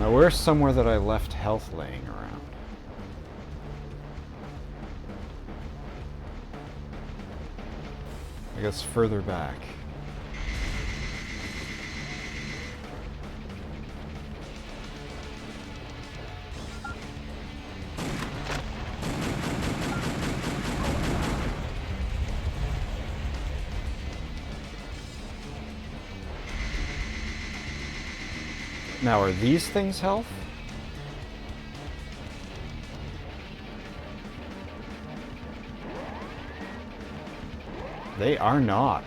Now, where's somewhere that I left health laying around? I guess further back. Now, are these things health? They are not.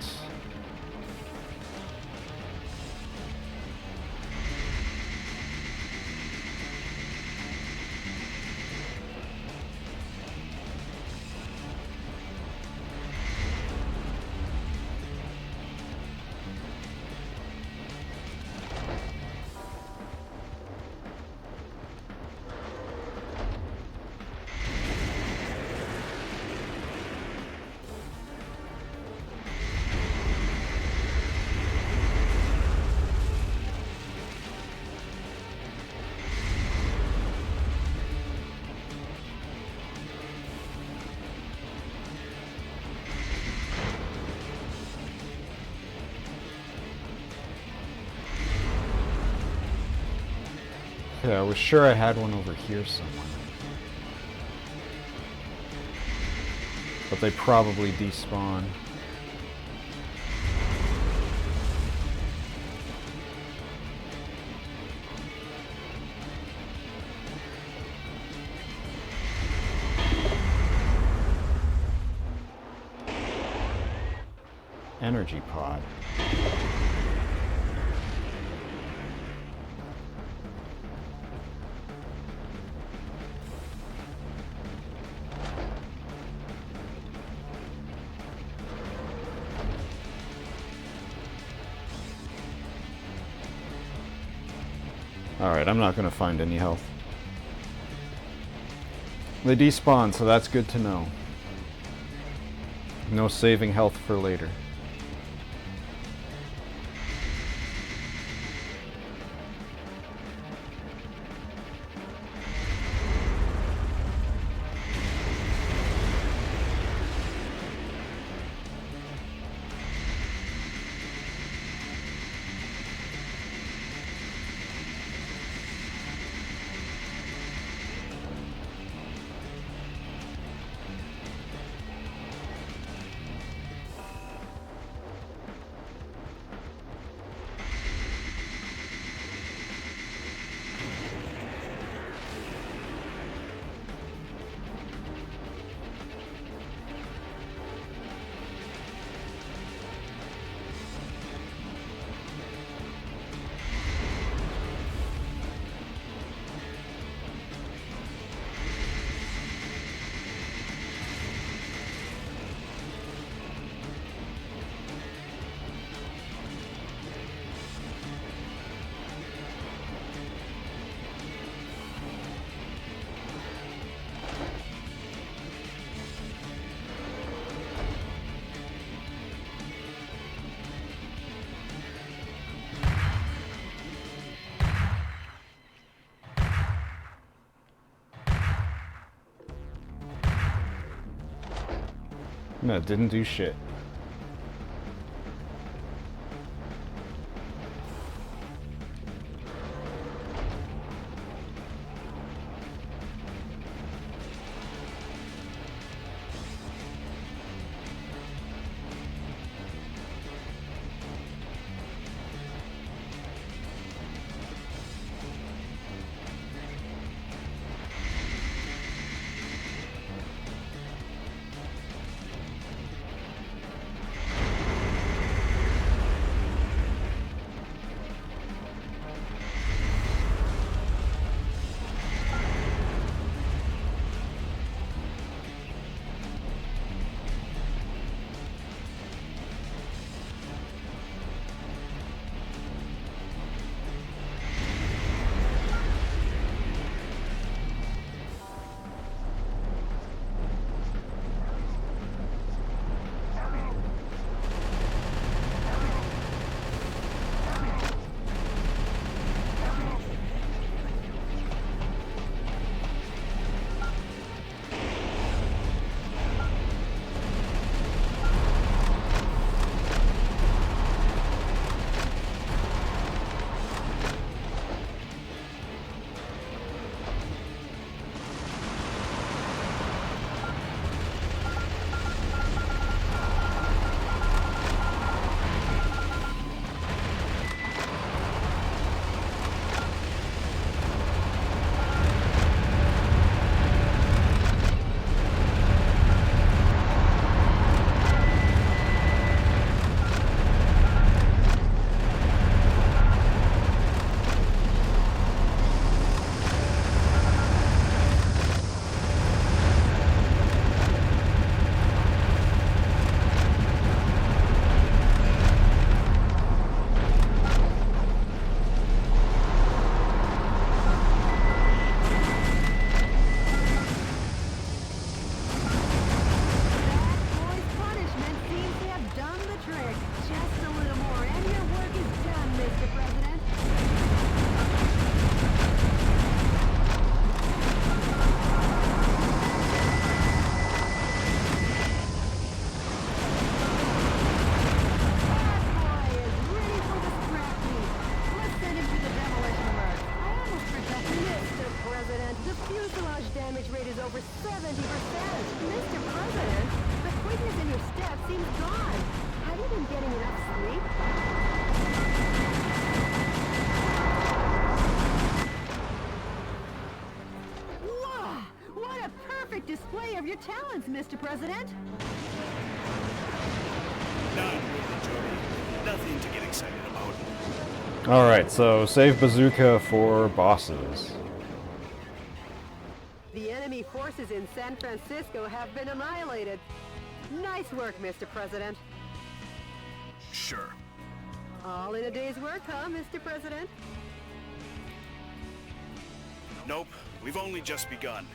Yeah, I was sure I had one over here somewhere. But they probably despawn. Energy pod. Alright, I'm not going to find any health. They despawn, so that's good to know. No saving health for later. No, it didn't do shit. plans, Mr. President? None, really, Jody. Nothing to get excited about. Alright, so save Bazooka for bosses. The enemy forces in San Francisco have been annihilated. Nice work, Mr. President. Sure. All in a day's work, huh, Mr. President? Nope, we've only just begun.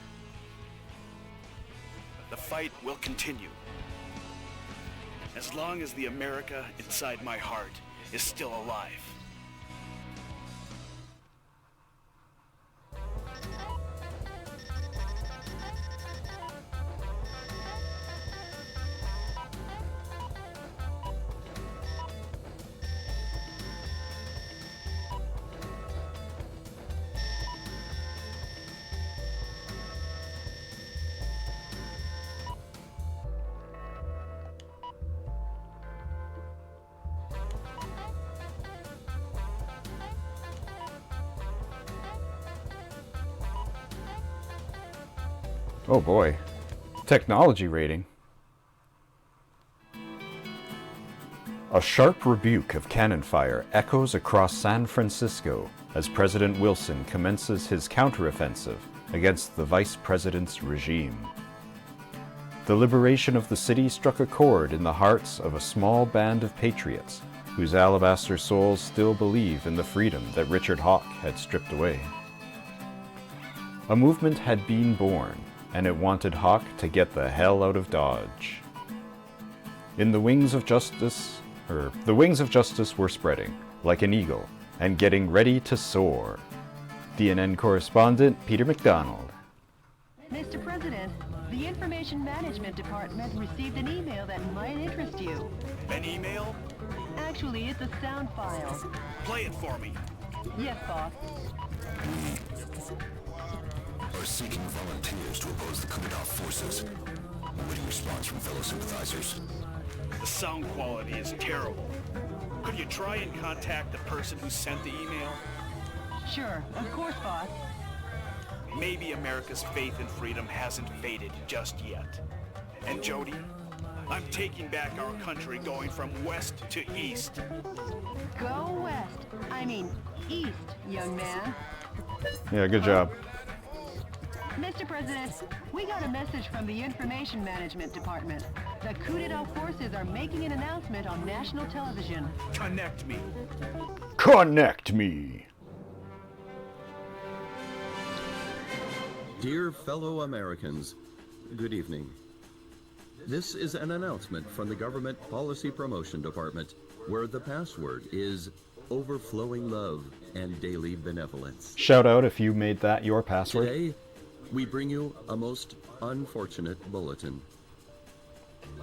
The fight will continue. As long as the America inside my heart is still alive. Oh boy. Technology rating. A sharp rebuke of cannon fire echoes across San Francisco as President Wilson commences his counteroffensive against the Vice President's regime. The liberation of the city struck a chord in the hearts of a small band of patriots whose alabaster souls still believe in the freedom that Richard Hawk had stripped away. A movement had been born, and it wanted Hawk to get the hell out of Dodge. The wings of justice were spreading, like an eagle, and getting ready to soar. DNN correspondent Peter McDonald. Mr. President, the Information Management Department received an email that might interest you. An email? Actually, it's a sound file. Play it for me. Yes, boss. Are seeking volunteers to oppose the coup d'etat forces. Awaiting response from fellow sympathizers. The sound quality is terrible. Could you try and contact the person who sent the email? Sure, of course, boss. Maybe America's faith in freedom hasn't faded just yet. And Jody, I'm taking back our country, going from west to east. Go west. I mean, east, young man. Yeah, good job. Mr. President, we got a message from the Information Management Department. The coup d'etat forces are making an announcement on national television. Connect me. Connect me! Dear fellow Americans, good evening. This is an announcement from the Government Policy Promotion Department, where the password is overflowing love and daily benevolence. Shout out if you made that your password. Today, we bring you a most unfortunate bulletin.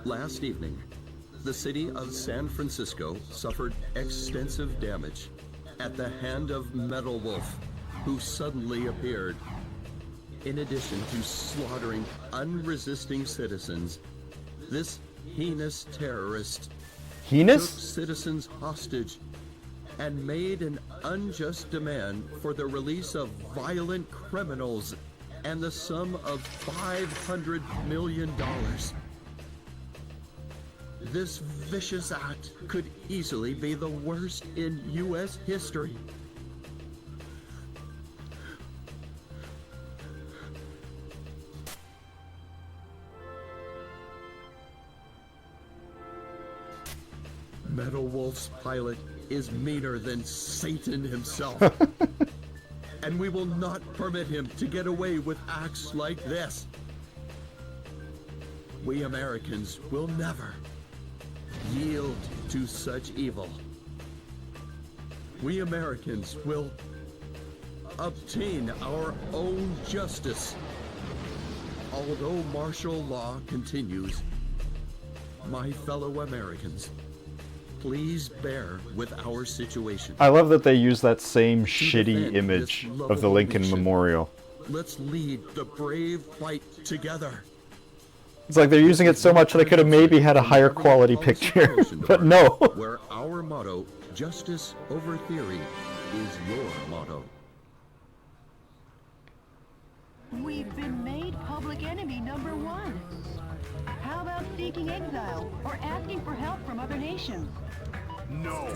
Last evening, the city of San Francisco suffered extensive damage at the hand of Metal Wolf, who suddenly appeared. In addition to slaughtering unresisting citizens, this heinous terrorist took Heinous? citizens hostage and made an unjust demand for the release of violent criminals and the sum of $500 million. This vicious act could easily be the worst in U.S. history. Metal Wolf's pilot is meaner than Satan himself. And we will not permit him to get away with acts like this. We Americans will never yield to such evil. We Americans will obtain our own justice. Although martial law continues, my fellow Americans, please bear with our situation. I love that they use that same To shitty defend image this of the lovable Lincoln nation, Memorial. Let's lead the brave fight together. It's like they're using it so much they could have maybe had a higher quality picture, but no. Where our motto, justice over theory, is your motto. We've been made public enemy #1. How about seeking exile or asking for help from other nations? No.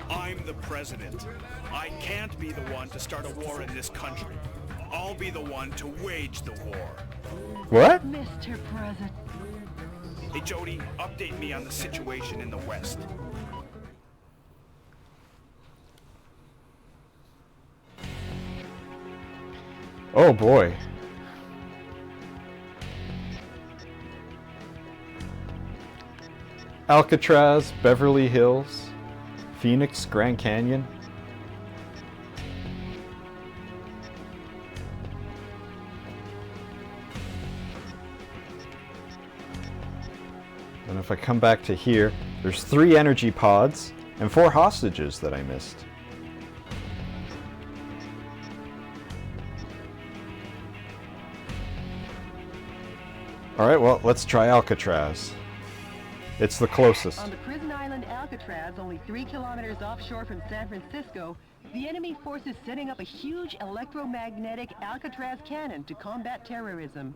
I'm the president. I can't be the one to start a war in this country. I'll be the one to wage the war. What? Mr. President. Hey, Jody, update me on the situation in the West. Oh boy. Alcatraz, Beverly Hills, Phoenix, Grand Canyon. And if I come back to here, there's 3 energy pods and 4 hostages that I missed. Alright, well, let's try Alcatraz. It's the closest. On the prison island Alcatraz, only 3 kilometers offshore from San Francisco, the enemy force is setting up a huge electromagnetic Alcatraz cannon to combat terrorism.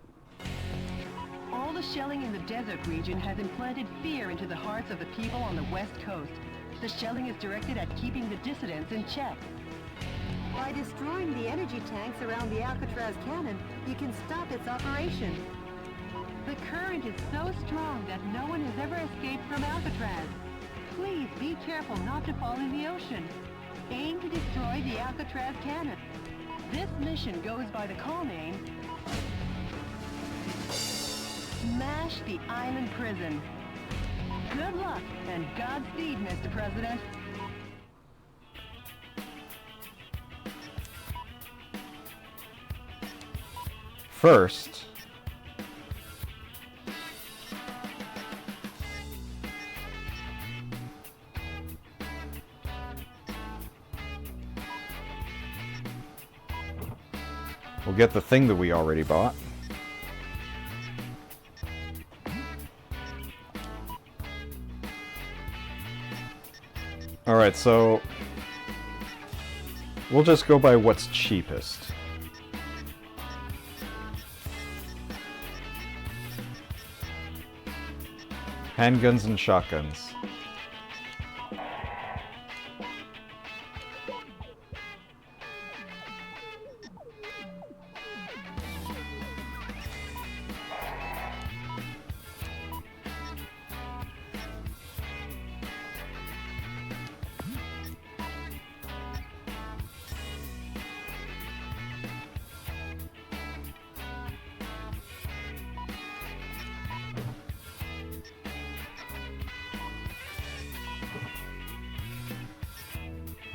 All the shelling in the desert region has implanted fear into the hearts of the people on the west coast. The shelling is directed at keeping the dissidents in check. By destroying the energy tanks around the Alcatraz cannon, you can stop its operation. The current is so strong that no one has ever escaped from Alcatraz. Please be careful not to fall in the ocean. Aim to destroy the Alcatraz cannon. This mission goes by the call name Smash the Island Prison. Good luck and Godspeed, Mr. President. First, we'll get the thing that we already bought. Alright, so we'll just go by what's cheapest. Handguns and shotguns.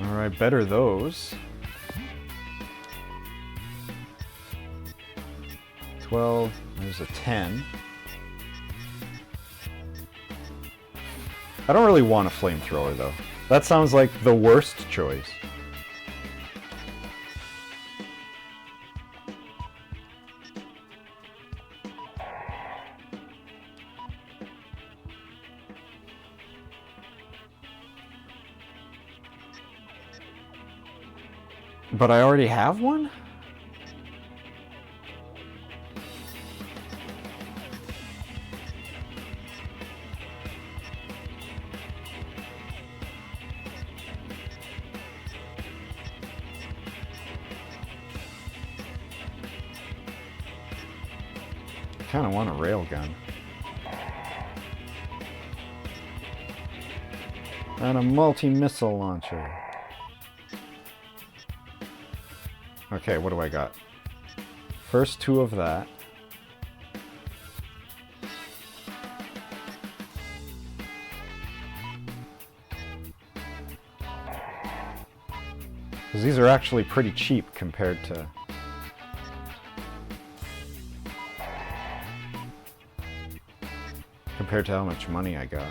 Alright, better those. 12, there's a 10. I don't really want a flamethrower though. That sounds like the worst choice. But I already have one? I kind of want a railgun. And a multi-missile launcher. Okay, what do I got? First 2 of that. Because these are actually pretty cheap compared to... how much money I got.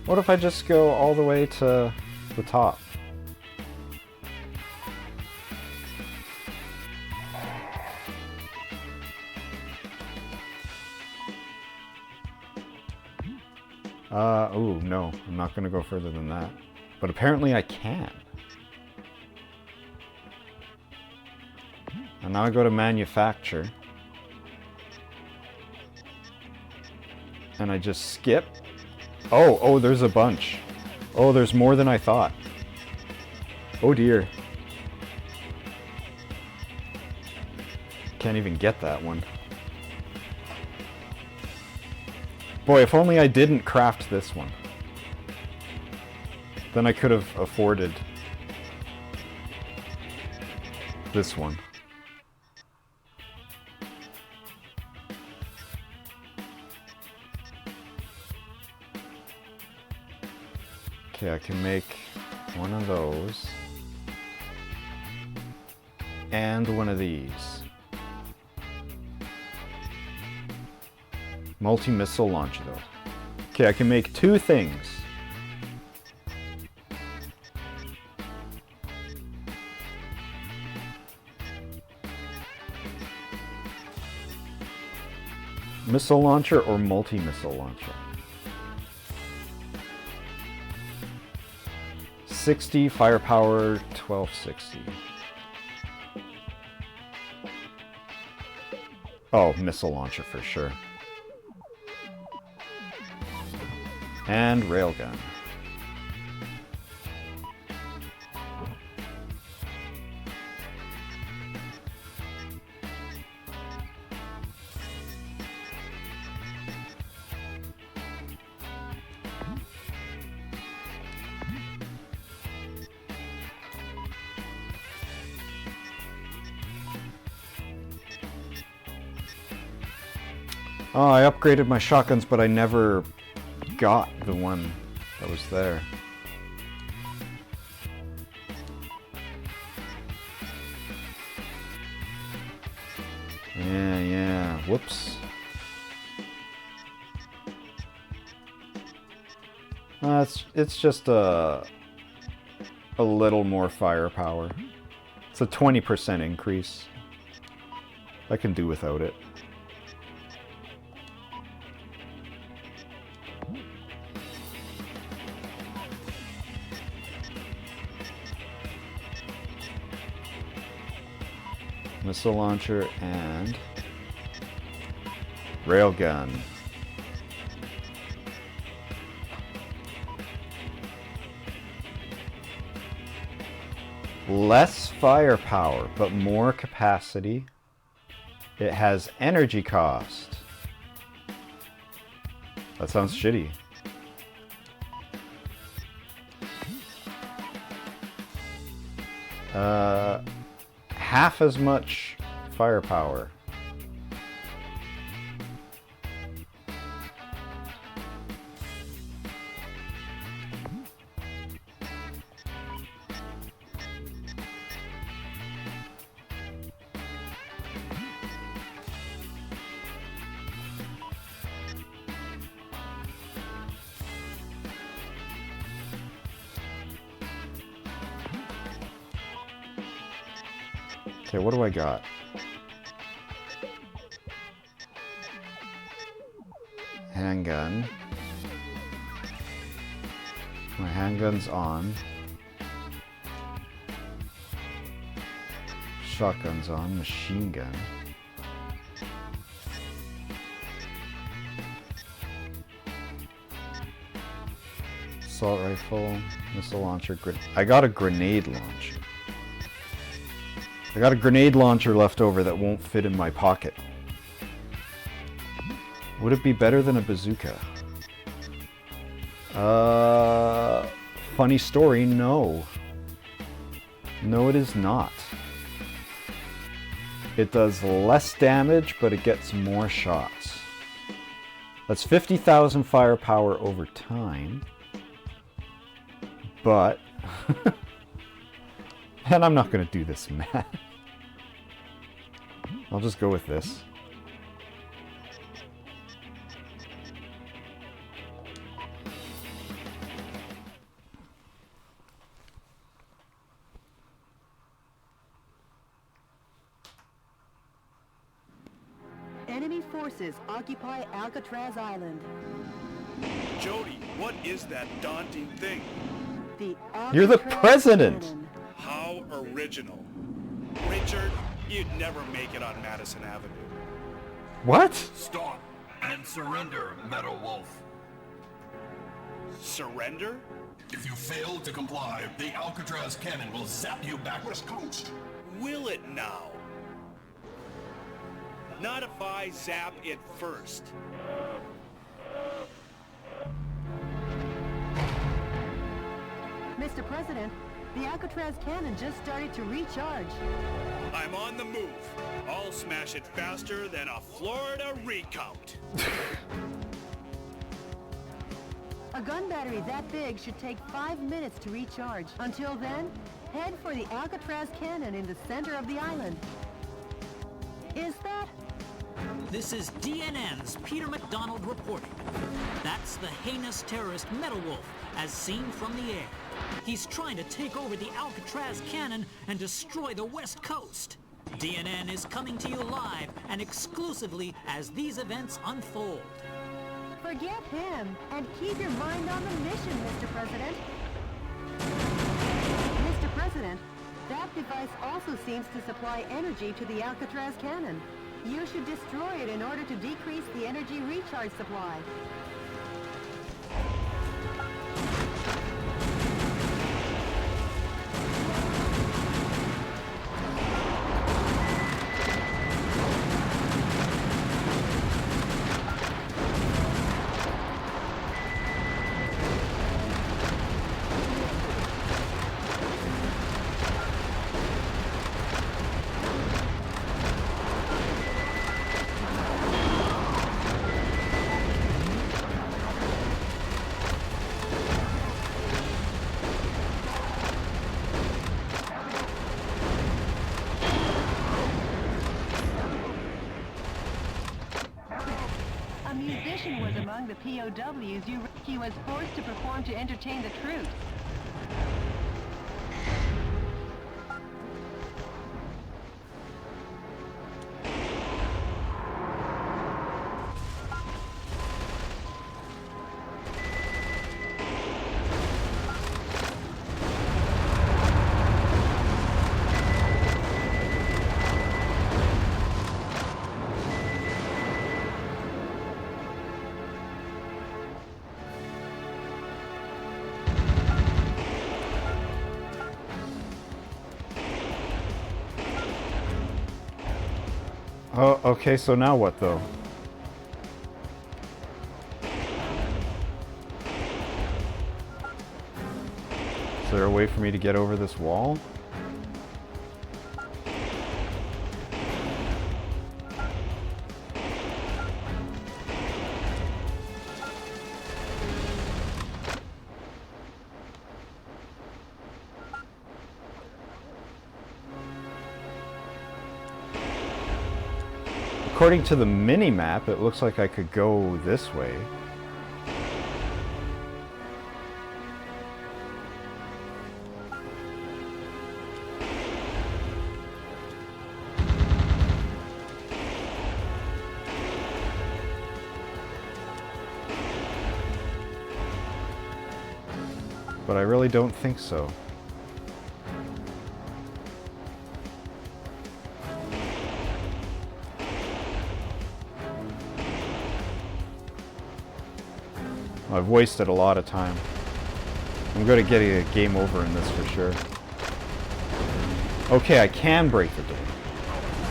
What if I just go all the way to the top? Oh no, I'm not gonna go further than that. But apparently I can. And now I go to manufacture. And I just skip. Oh, there's a bunch. Oh, there's more than I thought. Oh dear. Can't even get that one. Boy, if only I didn't craft this one. Then I could have afforded this one. Okay, I can make one of those. And one of these. Multi-missile launcher though. Okay, I can make two things. Missile launcher or multi-missile launcher? 60 firepower, 1260. Oh, missile launcher for sure. And railgun. Oh, I upgraded my shotguns, but I never got the one that was there. Yeah. Whoops. It's just a little more firepower. It's a 20% increase. I can do without it. Missile launcher and railgun. Less firepower, but more capacity. It has energy cost. That sounds shitty. Half as much firepower. Okay, what do I got? Handgun. My handgun's on. Shotgun's on. Machine gun. Assault rifle. Missile launcher. I got a grenade launcher. I got a grenade launcher left over that won't fit in my pocket. Would it be better than a bazooka? Funny story, no. No, it is not. It does less damage, but it gets more shots. That's 50,000 firepower over time. But... and I'm not going to do this math. I'll just go with this. Enemy forces occupy Alcatraz Island. Jody, what is that daunting thing? The You're the Alcatraz president. Cannon. How original. Richard, you'd never make it on Madison Avenue. What? Stop and surrender, Meadow Wolf. Surrender? If you fail to comply, the Alcatraz cannon will zap you back west coast. Will it now? Not if I zap it first. Mr. President, the Alcatraz cannon just started to recharge. I'm on the move. I'll smash it faster than a Florida recount. A gun battery that big should take 5 minutes to recharge. Until then, head for the Alcatraz cannon in the center of the island. Is that? This is DNN's Peter McDonald reporting. That's the heinous terrorist Meadow Wolf, as seen from the air. He's trying to take over the Alcatraz cannon and destroy the West Coast. DNN is coming to you live and exclusively as these events unfold. Forget him and keep your mind on the mission, Mr. President. Mr. President, that device also seems to supply energy to the Alcatraz cannon. You should destroy it in order to decrease the energy recharge supply. A musician was among the POWs he was forced to perform to entertain the troops. Oh, okay, so now what though? Is there a way for me to get over this wall? According to the mini-map, it looks like I could go this way. But I really don't think so. I've wasted a lot of time. I'm going to get a game over in this for sure. Okay, I can break the door.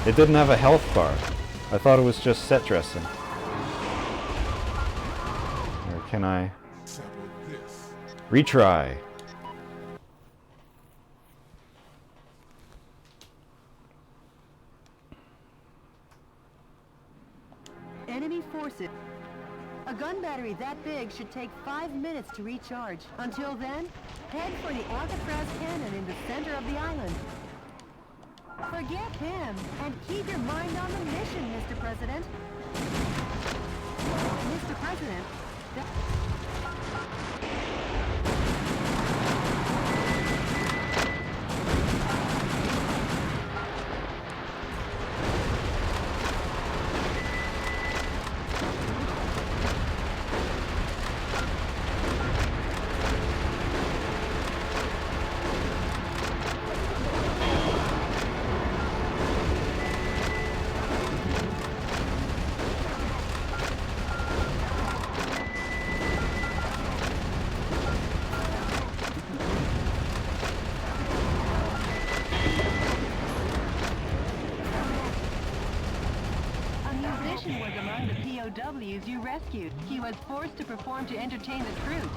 It didn't have a health bar. I thought it was just set dressing. Or can I retry? Enemy forces. A gun battery that big should take 5 minutes to recharge. Until then, head for the Alcatraz cannon in the center of the island. Forget him and keep your mind on the mission, Mr. President. Mr. President, POWs you rescued. He was forced to perform to entertain the troops.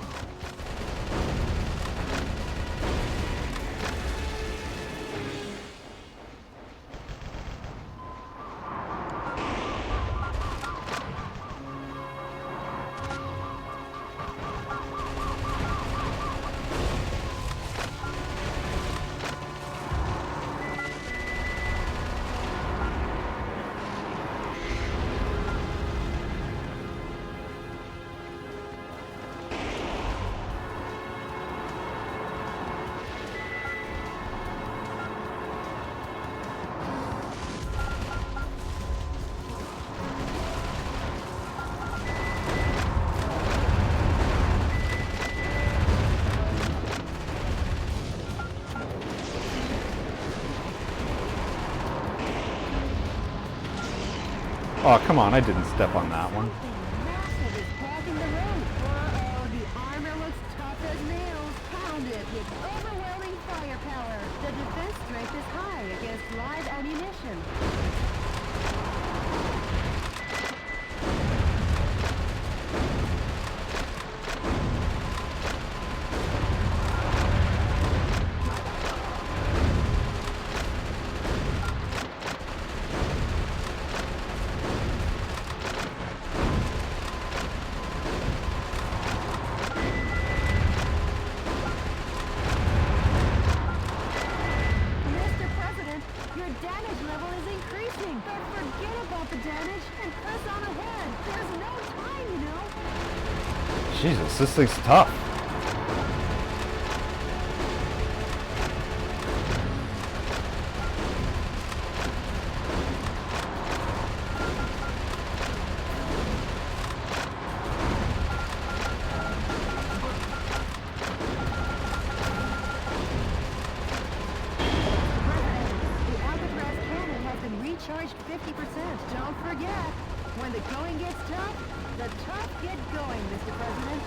Oh, come on, I didn't step on that one. Massive is blocking the road. Uh-oh, the armor looks tough as nails, pounded with overwhelming firepower. The defense strength is high against live ammunition. Mr. President, your damage level is increasing. But forget about the damage and press on ahead. There's no time, you know. Jesus, this thing's tough. The Alcatraz cannon has been recharged 50%. Don't forget, when the going gets tough, the tough get going, Mr. President.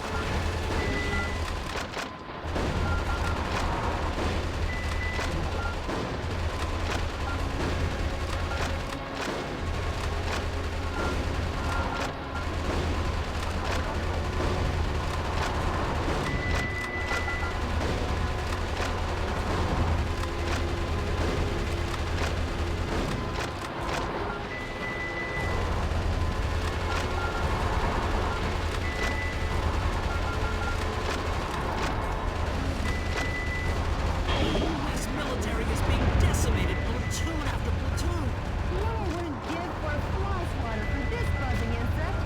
This military is being decimated platoon after platoon. Noah wouldn't give for a fly swatter for this buzzing insect.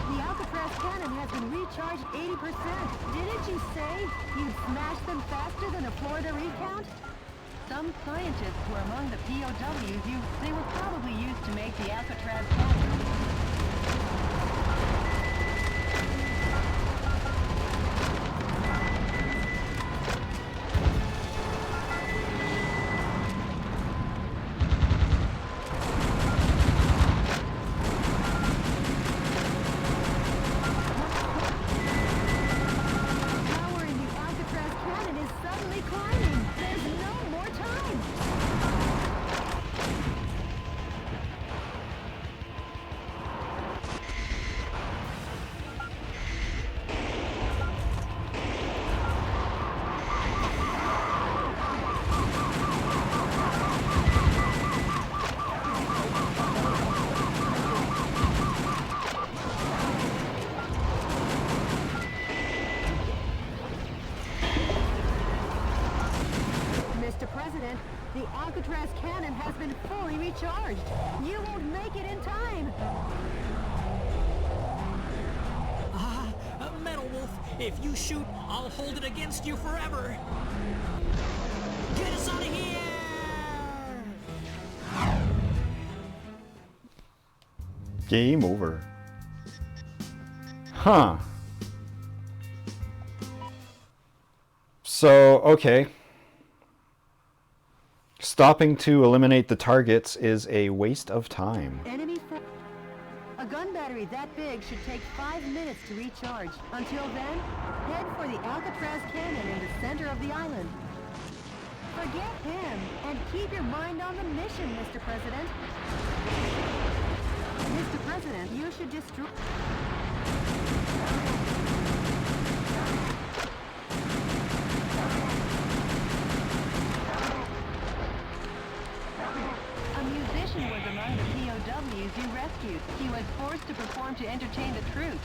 The Alcatraz cannon has been recharged 80%. Didn't you say you'd smash them faster than a Florida recount? Some scientists were among the POWs they were probably used to make the Alcatraz cannon. Power in the Alcatraz cannon is suddenly climbing. There's no more time. The Alcatraz cannon has been fully recharged. You won't make it in time. Metal Wolf, if you shoot, I'll hold it against you forever. Get us out of here! Game over. Huh. So, okay. Stopping to eliminate the targets is a waste of time. Enemy for a gun battery that big should take 5 minutes to recharge. Until then, head for the Alcatraz cannon in the center of the island. Forget him and keep your mind on the mission, Mr. President. Mr. President, you should destroy... A musician was among the POWs you rescued. He was forced to perform to entertain the troops.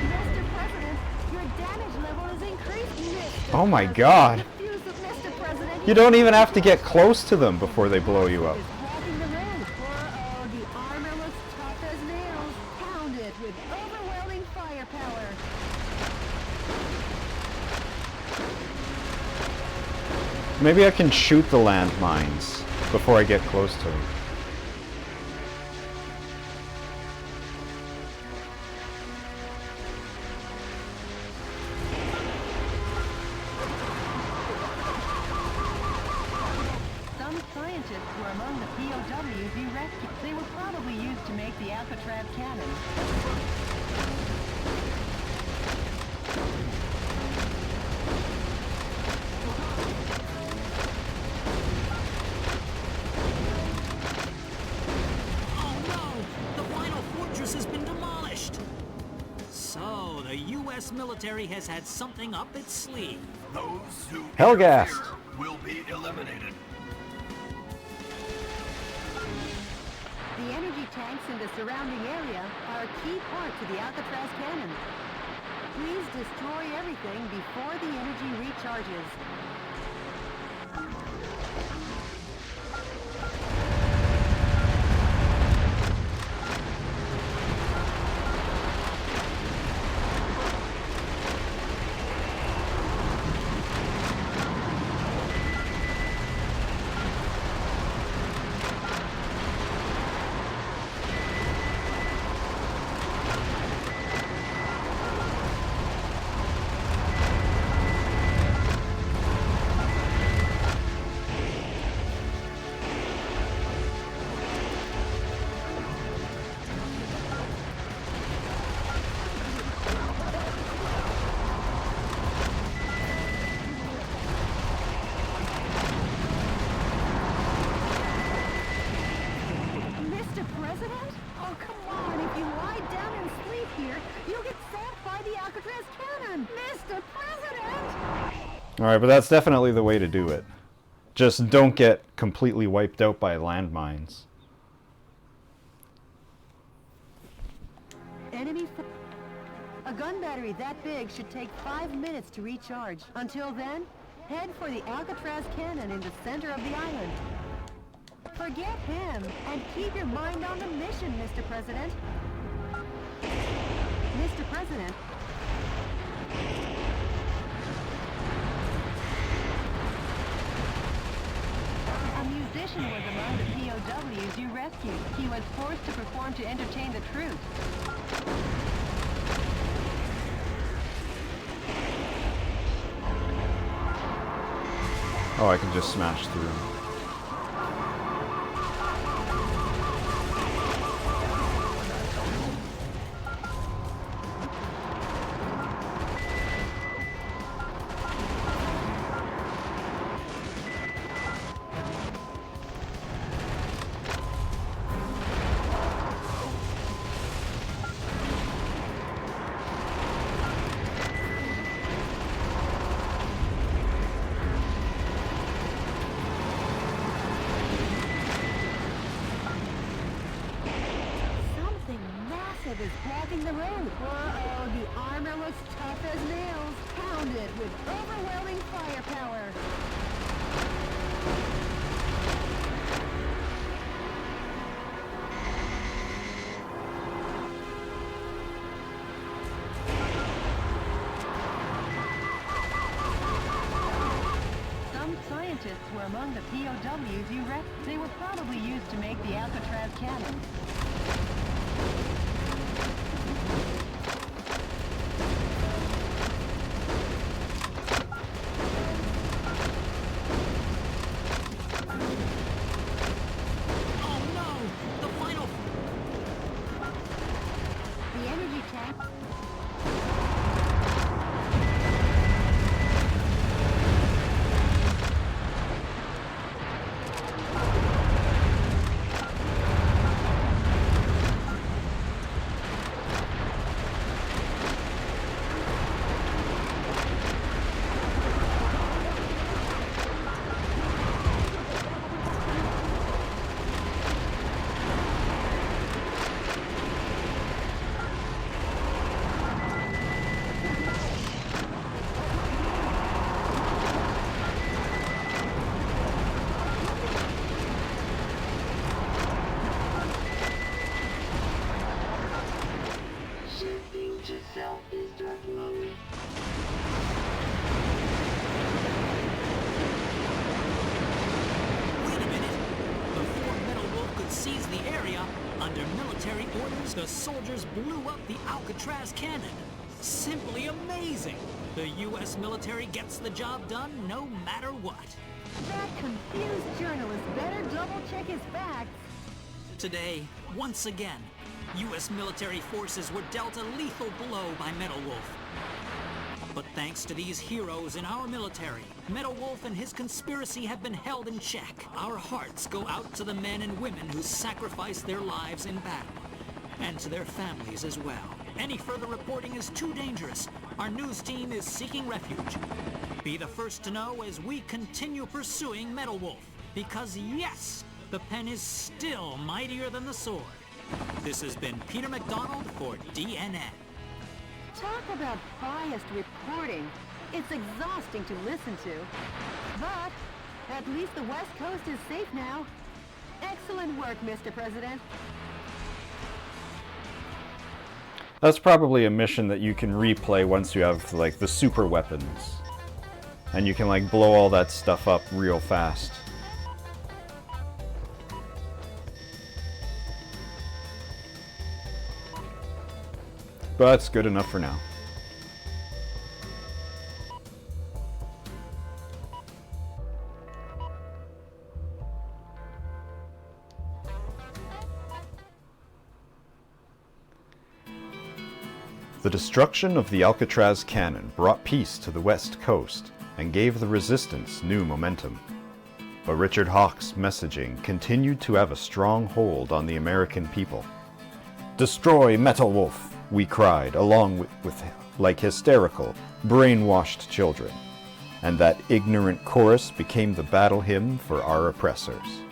Mr. President, your damage level is increased, Mr. Oh my President. God. Defuse it, Mr. President. You don't even have to get close to them before they blow you up. Is walking the ring. Whoa, the armor looks tough as nails. Pound it with overwhelming firepower. Maybe I can shoot the landmines before I get close to them. Some scientists were among the POWs you rescued. They were probably used to make the Alcatraz cannon. Oh no! The final fortress has been demolished! So, the U.S. military has had something up its sleeve. Those who Hellgast. interfere will be eliminated. The energy tanks in the surrounding area are a key part to the Alcatraz cannon. Please destroy everything before the energy recharges. Mr. President? Oh, come on. If you lie down and sleep here, you'll get zapped by the Alcatraz cannon. Mr. President! Alright, but that's definitely the way to do it. Just don't get completely wiped out by landmines. Enemy for... A gun battery that big should take 5 minutes to recharge. Until then, head for the Alcatraz cannon in the center of the island. Forget him and keep your mind on the mission, Mr. President. Mr. President. A musician was among the POWs you rescued. He was forced to perform to entertain the troops. Oh, I can just smash through. locomotive is blocking the road. Uh-oh, the armor looks tough as nails, pounded with overwhelming firepower. Some scientists were among the POWs you wrecked. They were probably used to make the Alcatraz cannon. Oh no! The final... The energy tank. Wait a minute! Before Metal Wolf could seize the area, under military orders, the soldiers blew up the Alcatraz cannon. Simply amazing! The U.S. military gets the job done no matter what. That confused journalist better double-check his facts. Today, once again, U.S. military forces were dealt a lethal blow by Metal Wolf. But thanks to these heroes in our military, Metal Wolf and his conspiracy have been held in check. Our hearts go out to the men and women who sacrificed their lives in battle, and to their families as well. Any further reporting is too dangerous. Our news team is seeking refuge. Be the first to know as we continue pursuing Metal Wolf, because yes, the pen is still mightier than the sword. This has been Peter McDonald for DNN. Talk about biased reporting. It's exhausting to listen to. But at least the West Coast is safe now. Excellent work, Mr. President. That's probably a mission that you can replay once you have, like, the super weapons. And you can, like, blow all that stuff up real fast. But it's good enough for now. The destruction of the Alcatraz cannon brought peace to the West Coast and gave the resistance new momentum. But Richard Hawk's messaging continued to have a strong hold on the American people. "Destroy Metal Wolf," we cried, along with like hysterical, brainwashed children. And that ignorant chorus became the battle hymn for our oppressors.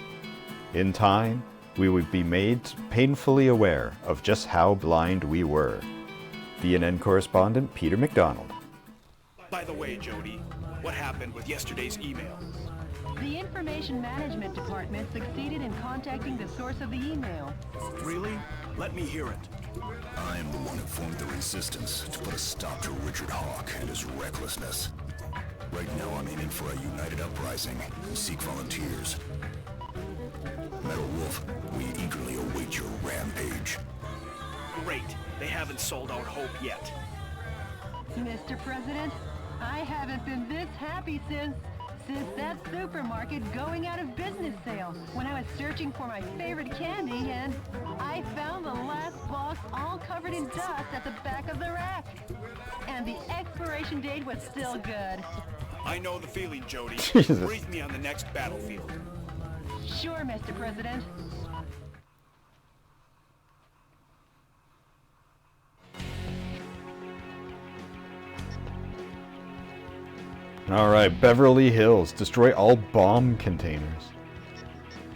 In time, we would be made painfully aware of just how blind we were. DNN correspondent Peter McDonald. By the way, Jody, what happened with yesterday's email? The Information Management Department succeeded in contacting the source of the email. Really? Let me hear it. I am the one who formed the resistance to put a stop to Richard Hawk and his recklessness. Right now I'm aiming for a united uprising and seek volunteers. Metal Wolf, we eagerly await your rampage. Great. They haven't sold out Hope yet. Mr. President, I haven't been this happy since that supermarket going out of business sale, when I was searching for my favorite candy and I found the last box all covered in dust at the back of the rack. And the expiration date was still good. I know the feeling, Jody. Jesus. Brief me on the next battlefield. Sure, Mr. President. Alright, Beverly Hills. Destroy all bomb containers.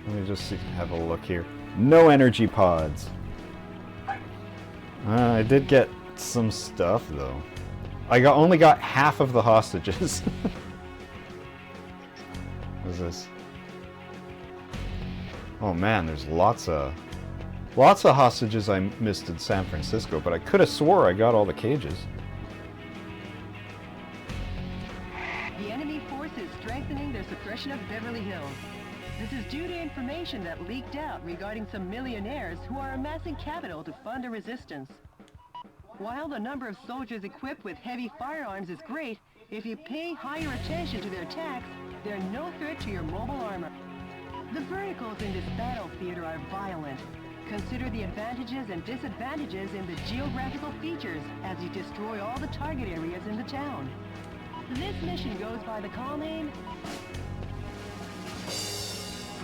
Let me just have a look here. No energy pods. I did get some stuff though. Only got half of the hostages. What is this? Oh man, there's lots of hostages I missed in San Francisco, but I could have swore I got all the cages. The enemy force is strengthening their suppression of Beverly Hills. This is due to information that leaked out regarding some millionaires who are amassing capital to fund a resistance. While the number of soldiers equipped with heavy firearms is great, if you pay higher attention to their attacks, they're no threat to your mobile armor. The verticals in this battle theater are violent. Consider the advantages and disadvantages in the geographical features as you destroy all the target areas in the town. This mission goes by the call name...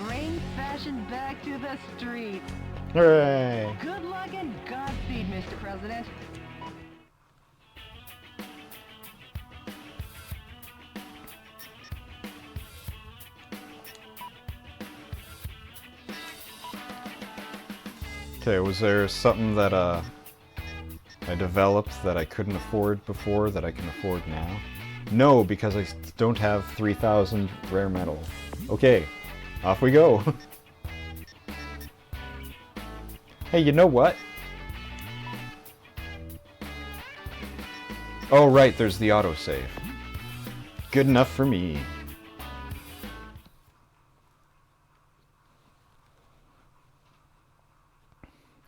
Bring fashion back to the streets. Hooray! Good luck and Godspeed, Mr. President. Okay, was there something that I developed that I couldn't afford before that I can afford now? No, because I don't have 3,000 rare metal. Okay, off we go. Hey, you know what? Oh right, there's the autosave. Good enough for me.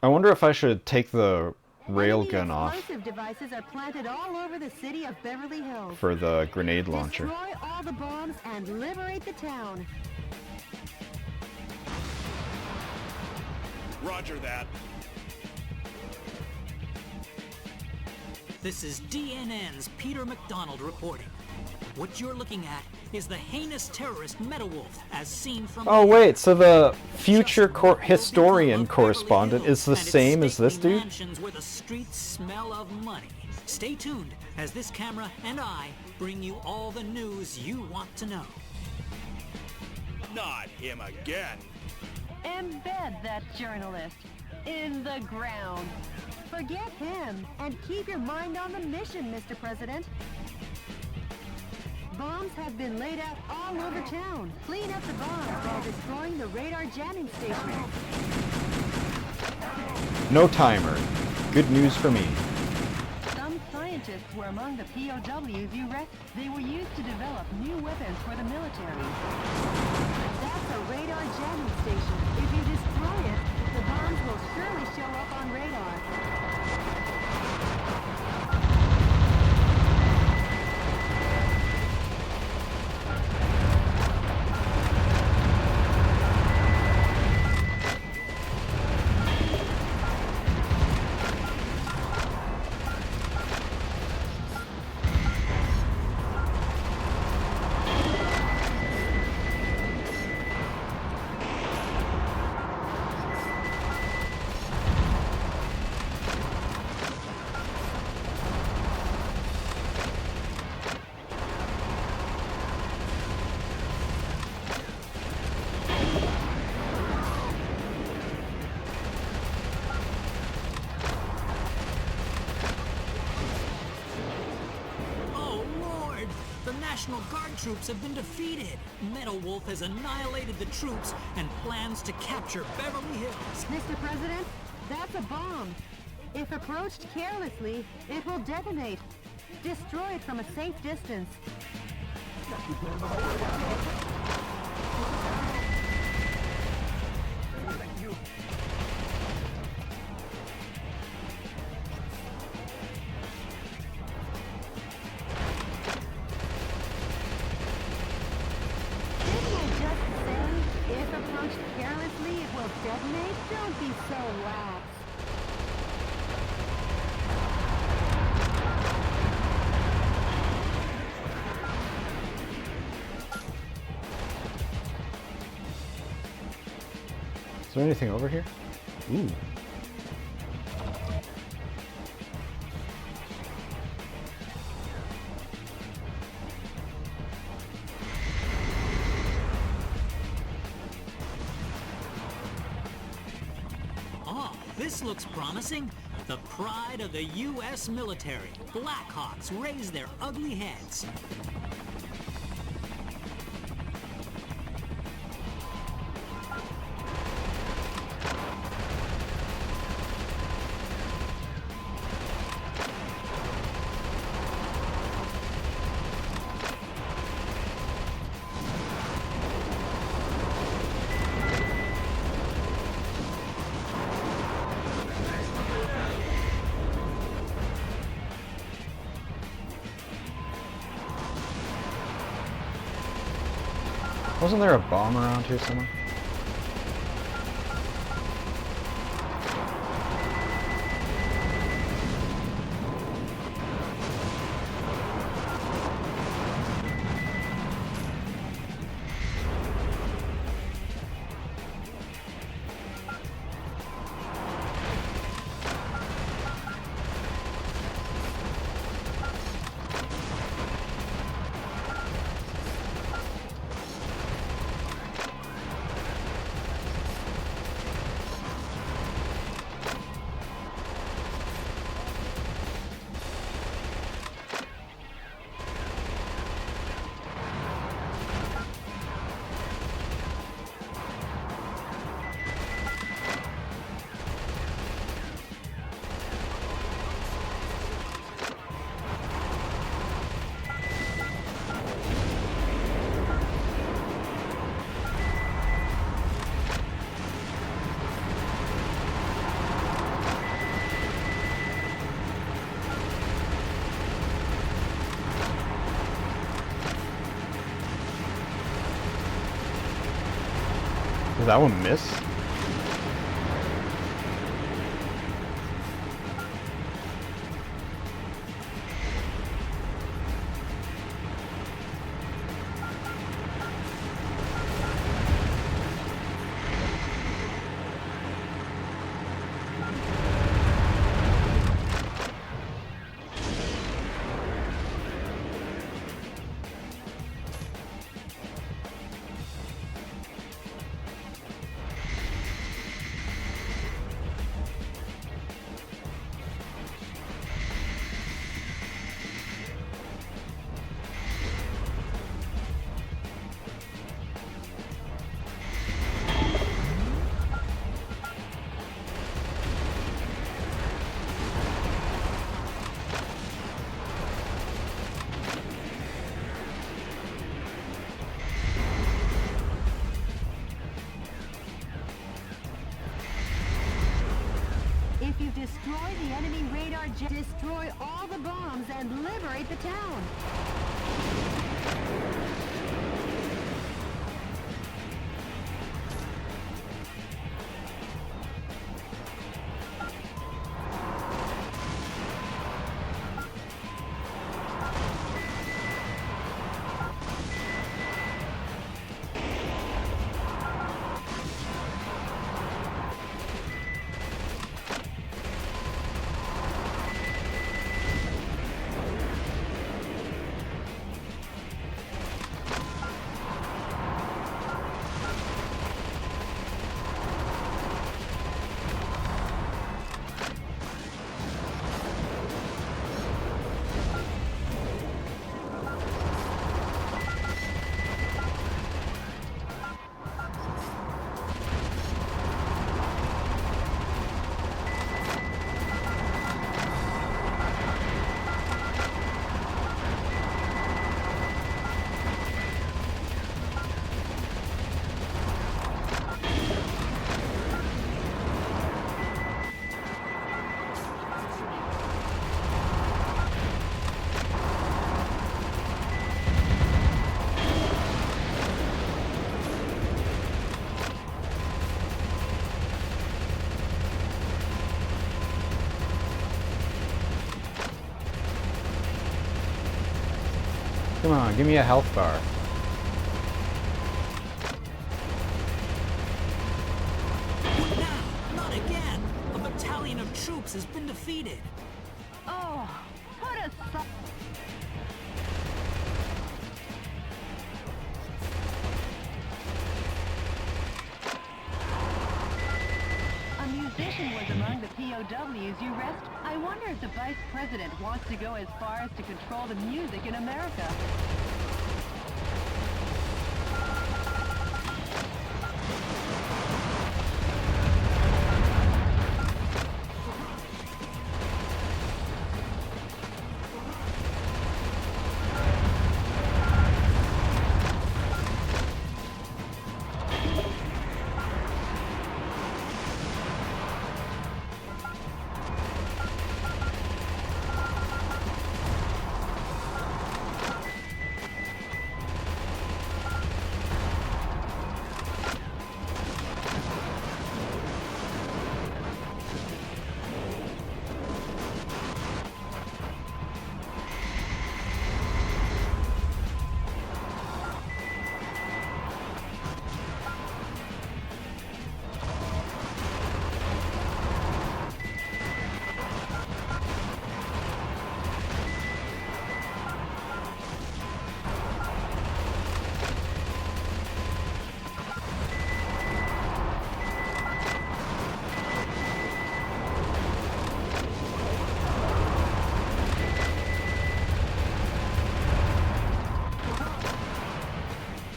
I wonder if I should take the railgun off Explosive devices are planted all over the city of Beverly Hills. for the grenade launcher. Destroy all the bombs and liberate the town. Roger that. This is DNN's Peter McDonald reporting. What you're looking at is the heinous terrorist Metal Wolf, as seen from... Oh wait, so the future historian correspondent is the same as this dude? Mansions where the streets smell of money. Stay tuned as this camera and I bring you all the news you want to know. Not him again. Embed that journalist in the ground. Forget him and keep your mind on the mission, Mr. President. Bombs have been laid out all over town. Clean up the bombs while destroying the radar jamming station. No timer. Good news for me. Some scientists were among the POWs you rescued. They were used to develop new weapons for the military. That's a radar jamming station. If you destroy it, the bombs will surely show up on radar. National Guard troops have been defeated. Metal Wolf has annihilated the troops and plans to capture Beverly Hills. Mr. President, that's a bomb. If approached carelessly, it will detonate. Destroy it from a safe distance. If approached carelessly, it will detonate. Don't be so lax. Is there anything over here? Ooh. This looks promising. The pride of the U.S. military. Blackhawks raise their ugly heads. Wasn't there a bomb around here somewhere? Did that one miss? If you destroy the enemy radar jet, destroy all the bombs and liberate the town. Come on, give me a health bar. Now, not again! A battalion of troops has been defeated. Oh, put a A musician was among POWs you rest. I wonder if the vice president wants to go as far as to control the music in America.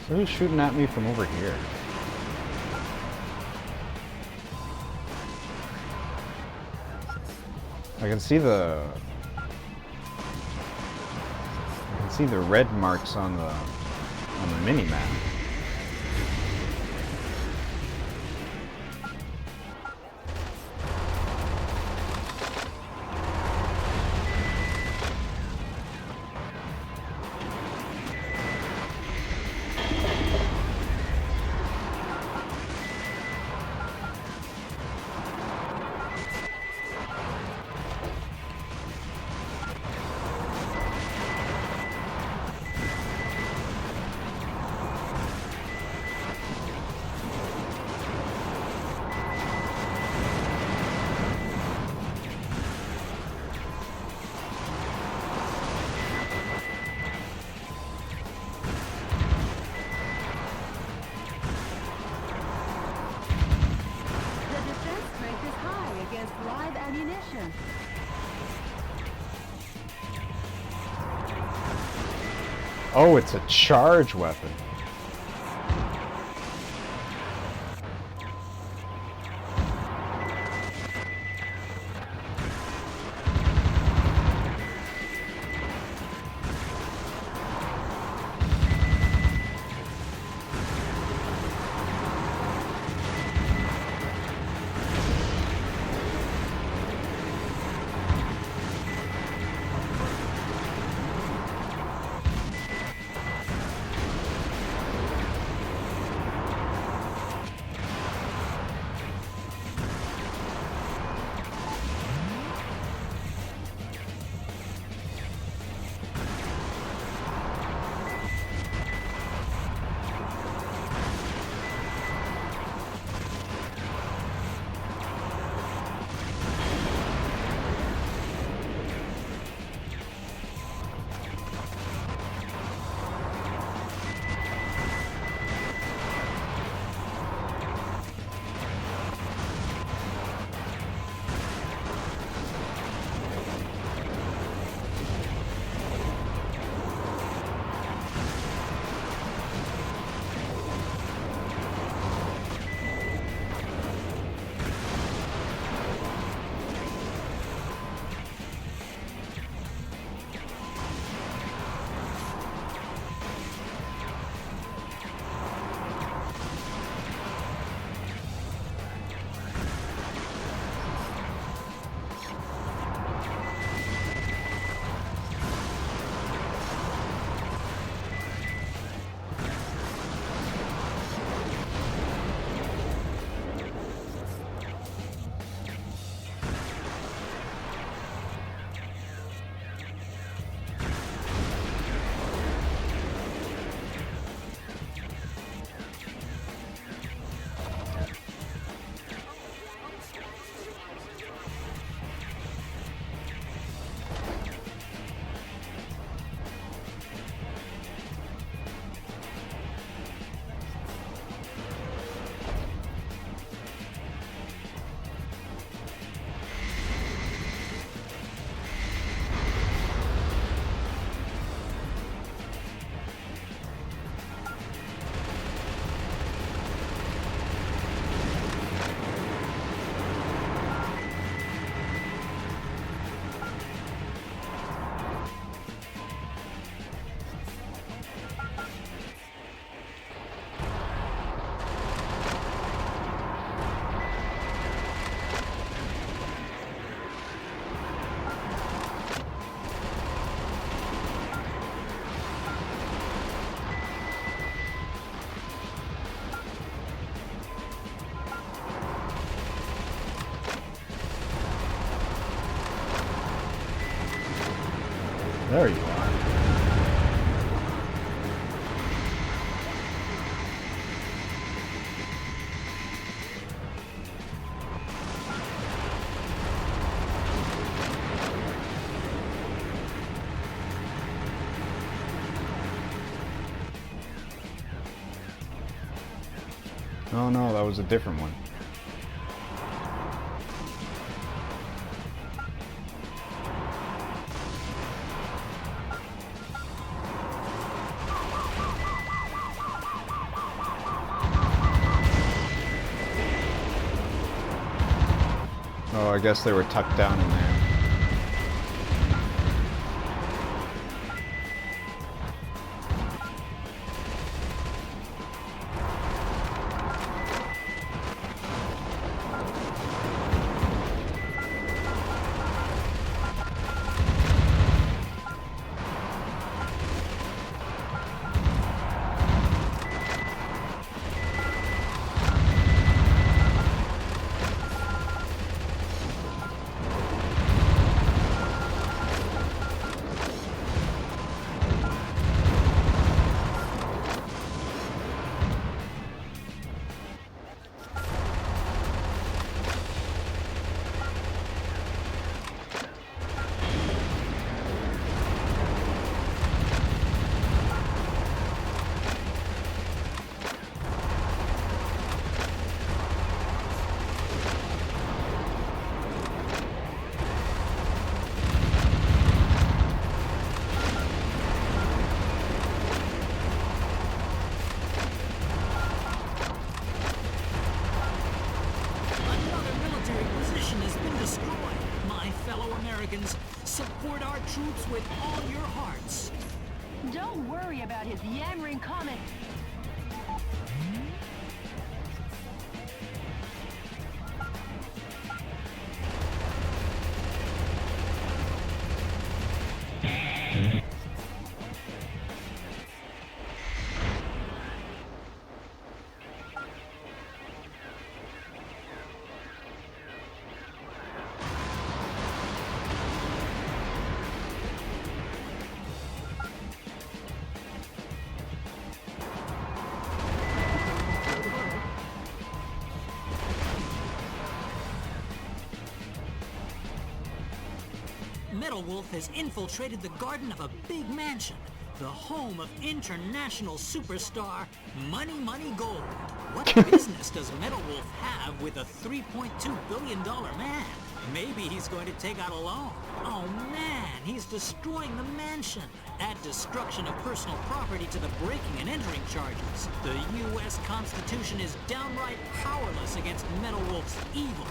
So who's shooting at me from over here? I can see the red marks on the mini map. Live ammunition. Oh, it's a charge weapon. There you are. Oh no, that was a different one. Oh, I guess they were tucked down in there. Another military position has been destroyed. My fellow Americans, support our troops with all your hearts. Don't worry about his yammering comment. Metal Wolf has infiltrated the garden of a big mansion, the home of international superstar Money Money Gold. What business does Metal Wolf have with a $3.2 billion man? Maybe he's going to take out a loan. Oh man, he's destroying the mansion. Add destruction of personal property to the breaking and entering charges. The U.S. Constitution is downright powerless against Metal Wolf's evil.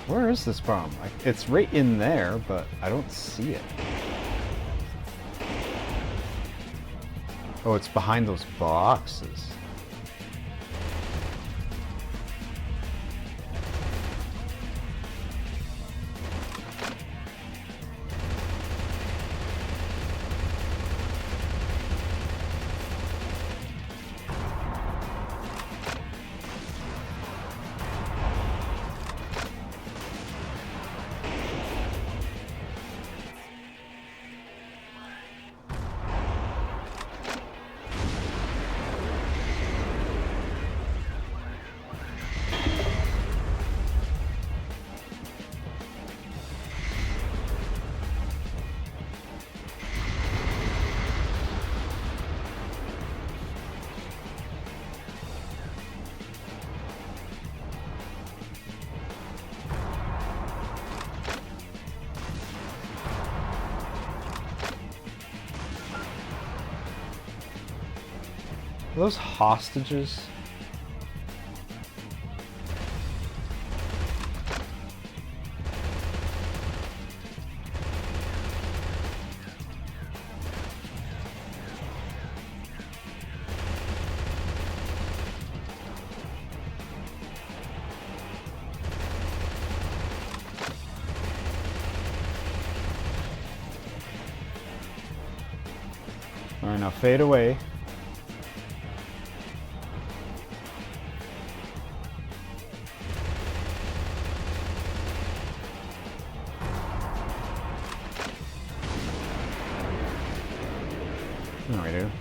Where is this bomb? It's right in there, but I don't see it. Oh, it's behind those boxes. Are those hostages? Alright, now fade away. Alright, dude.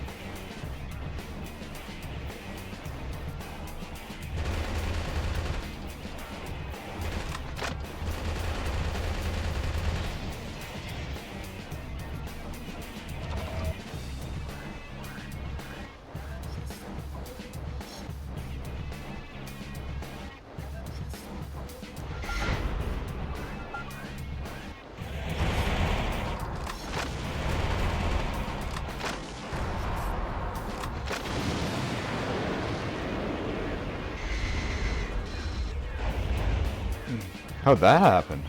How'd that happen?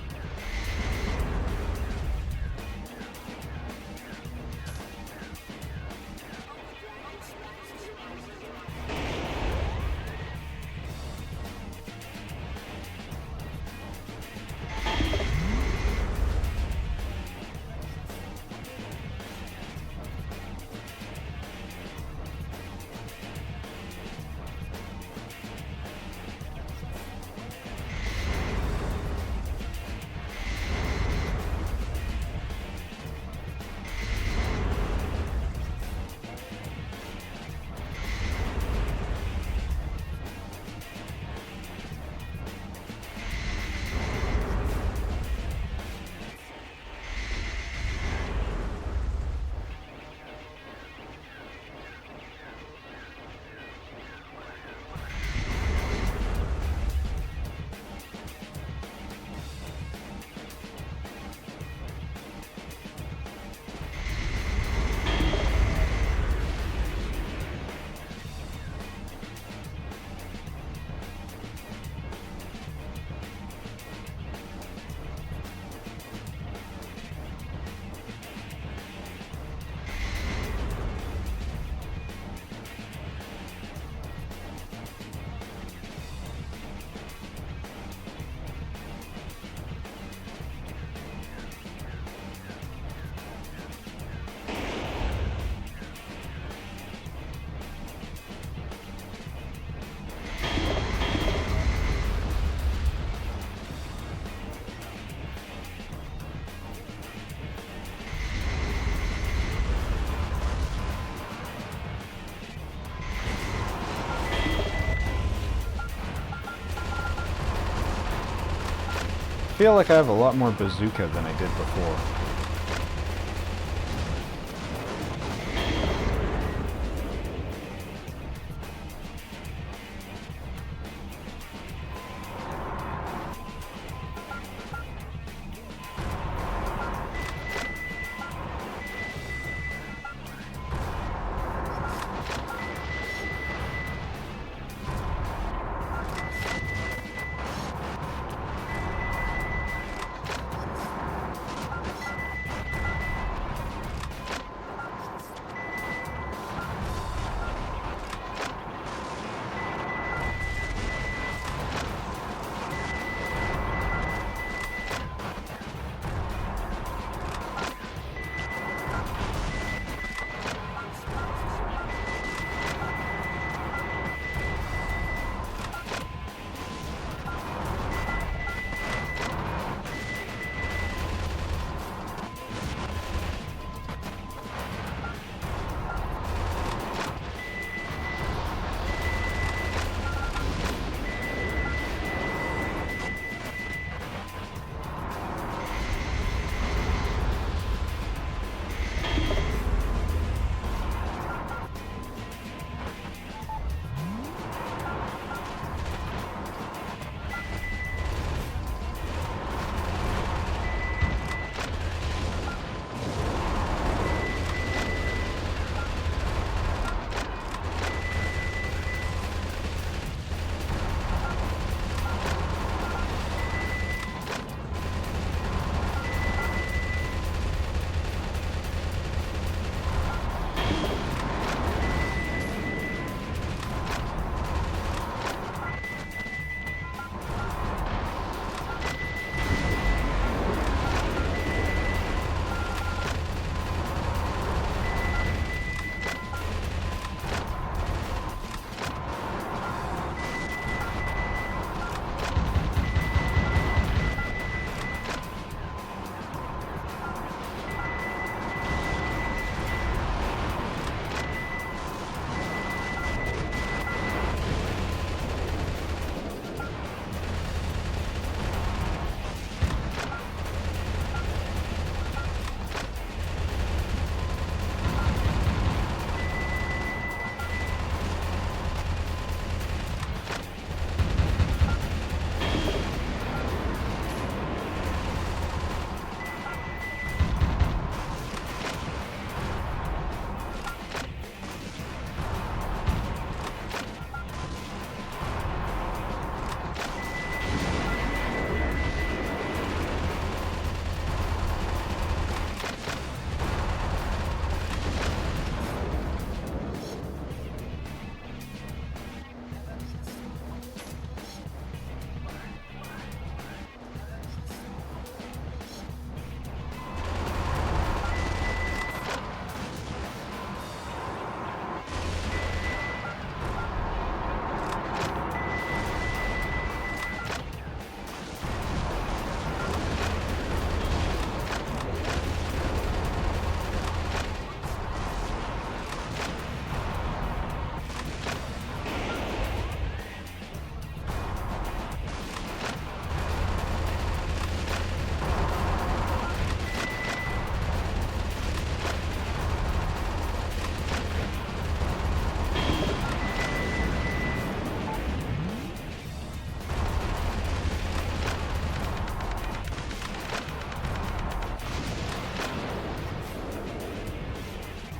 I feel like I have a lot more bazooka than I did before.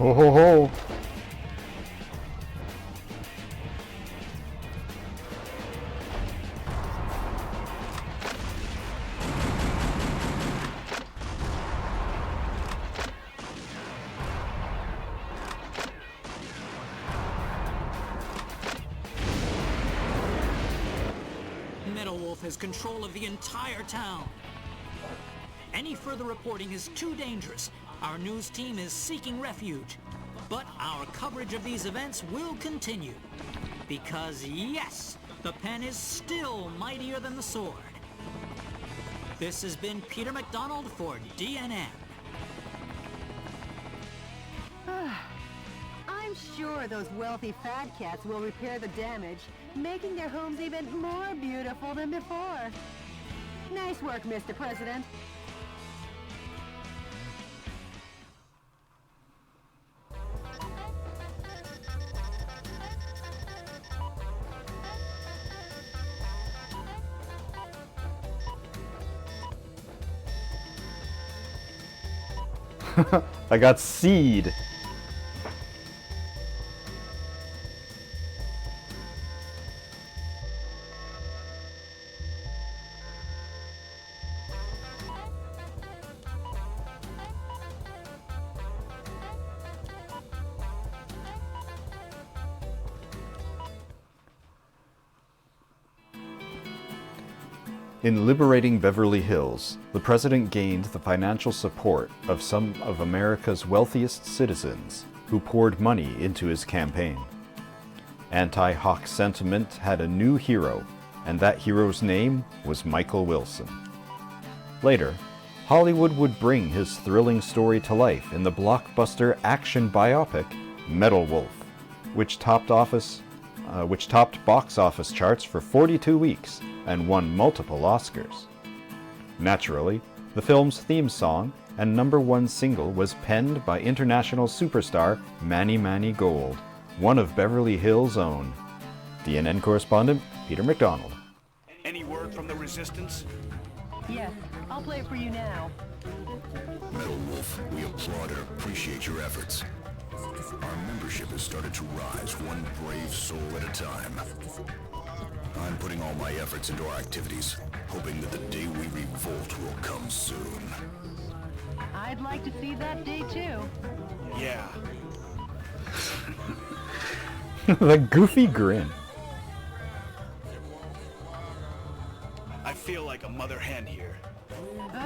Ho ho ho! Metal Wolf has control of the entire town. Any further reporting is too dangerous. Our news team is seeking refuge. But our coverage of these events will continue. Because yes, the pen is still mightier than the sword. This has been Peter McDonald for DNN. I'm sure those wealthy fat cats will repair the damage, making their homes even more beautiful than before. Nice work, Mr. President. I got seed. In liberating Beverly Hills, the president gained the financial support of some of America's wealthiest citizens who poured money into his campaign. Anti-Hawk sentiment had a new hero, and that hero's name was Michael Wilson. Later, Hollywood would bring his thrilling story to life in the blockbuster action biopic Metal Wolf, which topped box office charts for 42 weeks and won multiple Oscars. Naturally, the film's theme song and #1 single was penned by international superstar Manny Gold, one of Beverly Hills' own. DNN correspondent Peter McDonald. Any word from the Resistance? Yes, I'll play it for you now. Metal Wolf, we applaud and appreciate your efforts. Our membership has started to rise one brave soul at a time. I'm putting all my efforts into our activities, hoping that the day we revolt will come soon. I'd like to see that day too. Yeah. The goofy grin. I feel like a mother hen here.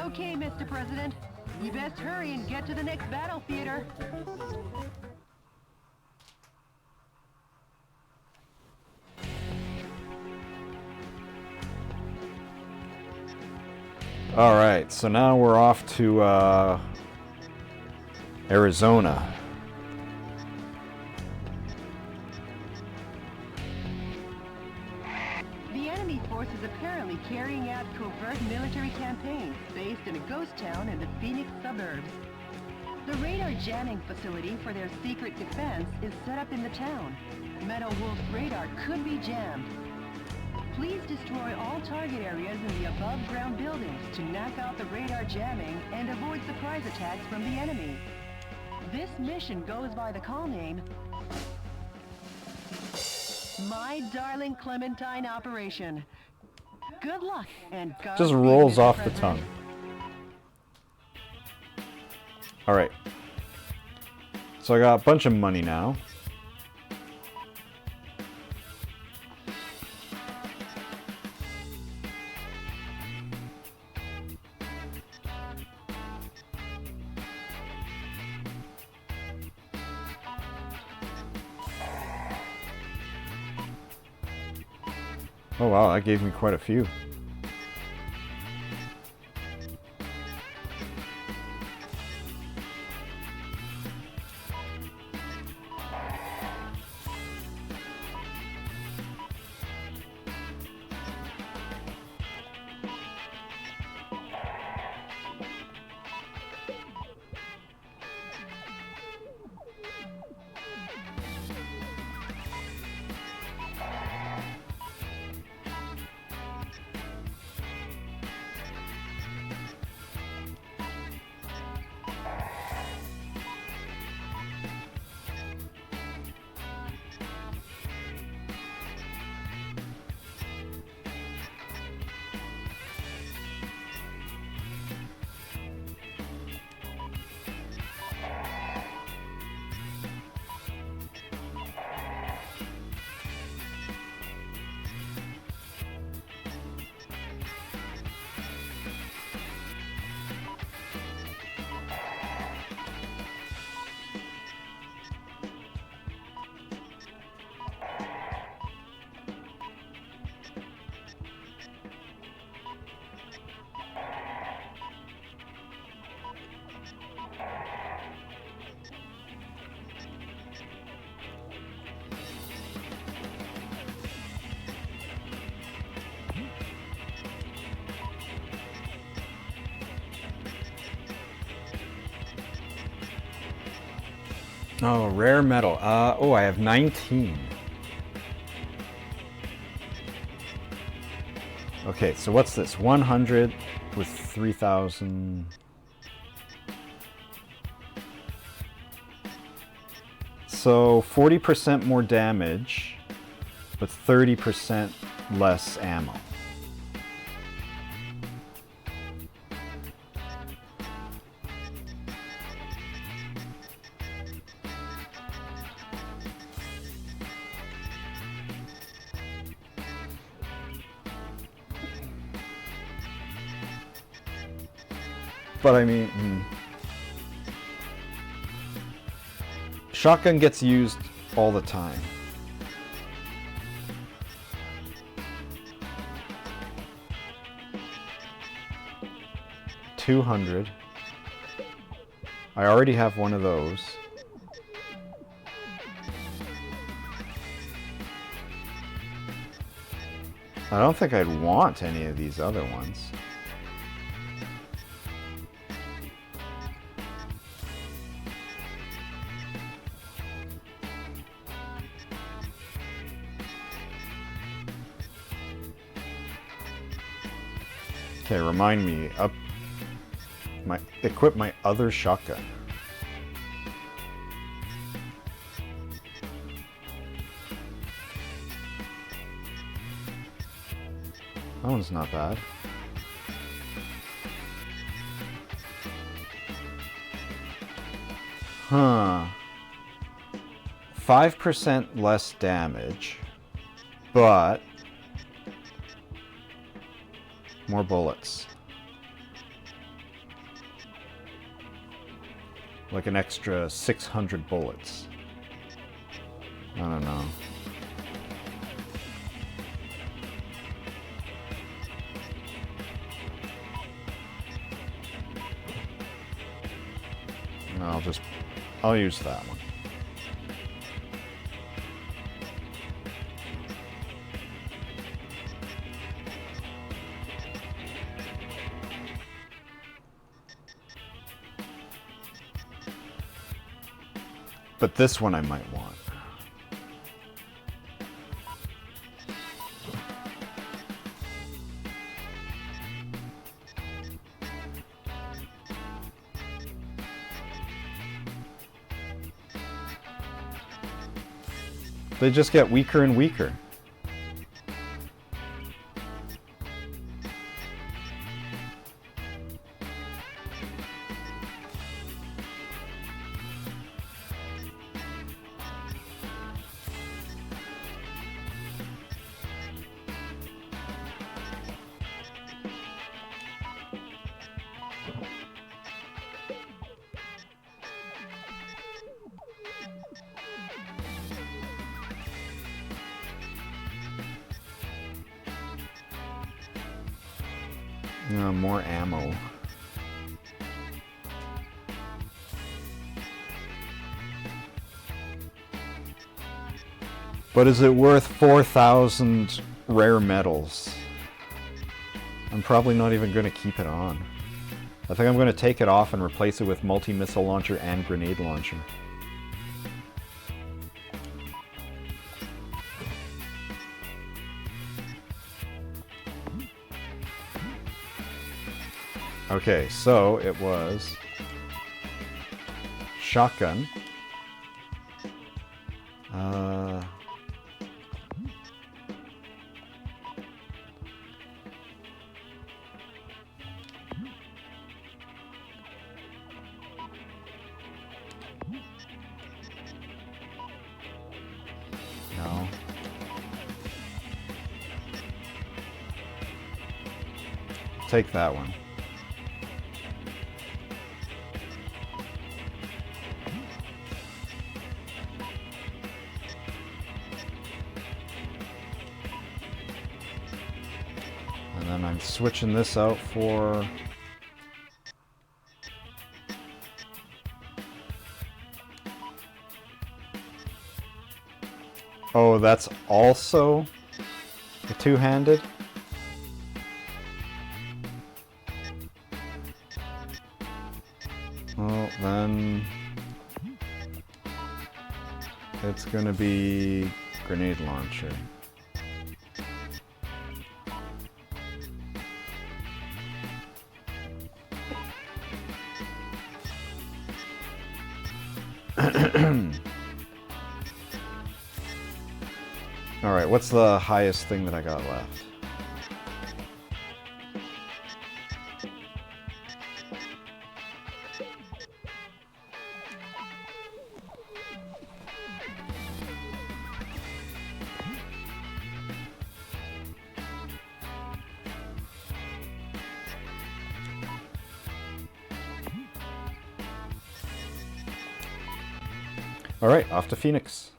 Okay, Mr. President. You best hurry and get to the next battle theater. Alright, so now we're off to Arizona. The enemy force is apparently carrying out covert military campaigns based in a ghost town in the Phoenix suburbs. The radar jamming facility for their secret defense is set up in the town. Metal Wolf's radar could be jammed. Please destroy all target areas in the above-ground buildings to knock out the radar jamming and avoid surprise attacks from the enemy. This mission goes by the call name My Darling Clementine Operation. Good luck and God Just speed, rolls Mr. off the President. tongue. Alright. So I got a bunch of money now. Oh wow, that gave me quite a few. Oh, rare metal. Oh, I have 19. Okay, so what's this? 100 with 3,000. So 40% more damage, but 30% less ammo. But I mean, shotgun gets used all the time. $200. I already have one of those. I don't think I'd want any of these other ones. Okay, remind me, equip my other shotgun. That one's not bad. Huh. 5% less damage, but more bullets. Like an extra 600 bullets. I don't know. I'll use that one. But this one I might want. They just get weaker and weaker. More ammo. But is it worth 4,000 rare metals? I'm probably not even going to keep it on. I think I'm going to take it off and replace it with multi-missile launcher and grenade launcher. Okay, so it was shotgun. No. Take that one. And then I'm switching this out for oh, that's also a two-handed? Well, then It's gonna be grenade launcher. Alright, what's the highest thing that I got left? Alright, off to Phoenix.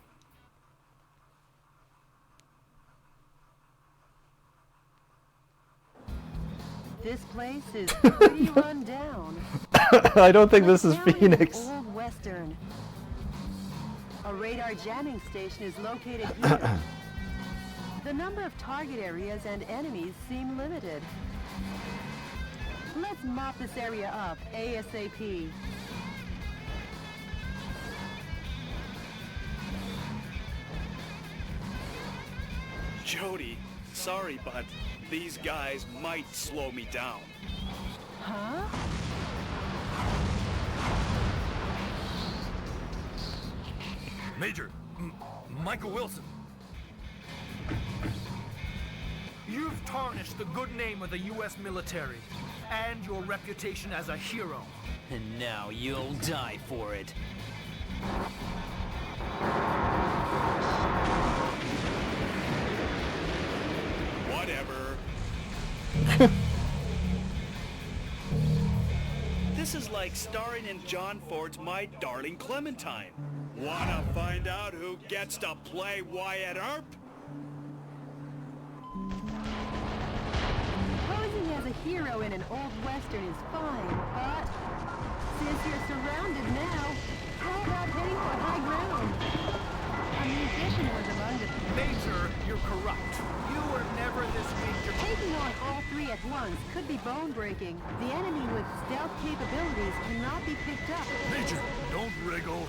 This place is pretty run down. I don't think this is Let's now Phoenix. enter Old Western. A radar jamming station is located here. The number of target areas and enemies seem limited. Let's mop this area up ASAP. Jody, sorry, but these guys might slow me down. Huh? Major, Michael Wilson. You've tarnished the good name of the U.S. military and your reputation as a hero. And now you'll die for it. Whatever. This is like starring in John Ford's My Darling Clementine. Wanna find out who gets to play Wyatt Earp? Posing as a hero in an old western is fine, but since you're surrounded now, how about heading for high ground? A musician was among the... Major, you're corrupt. You were never this weak. Taking on all three at once could be bone-breaking. The enemy with stealth capabilities cannot be picked up. Major, don't wriggle.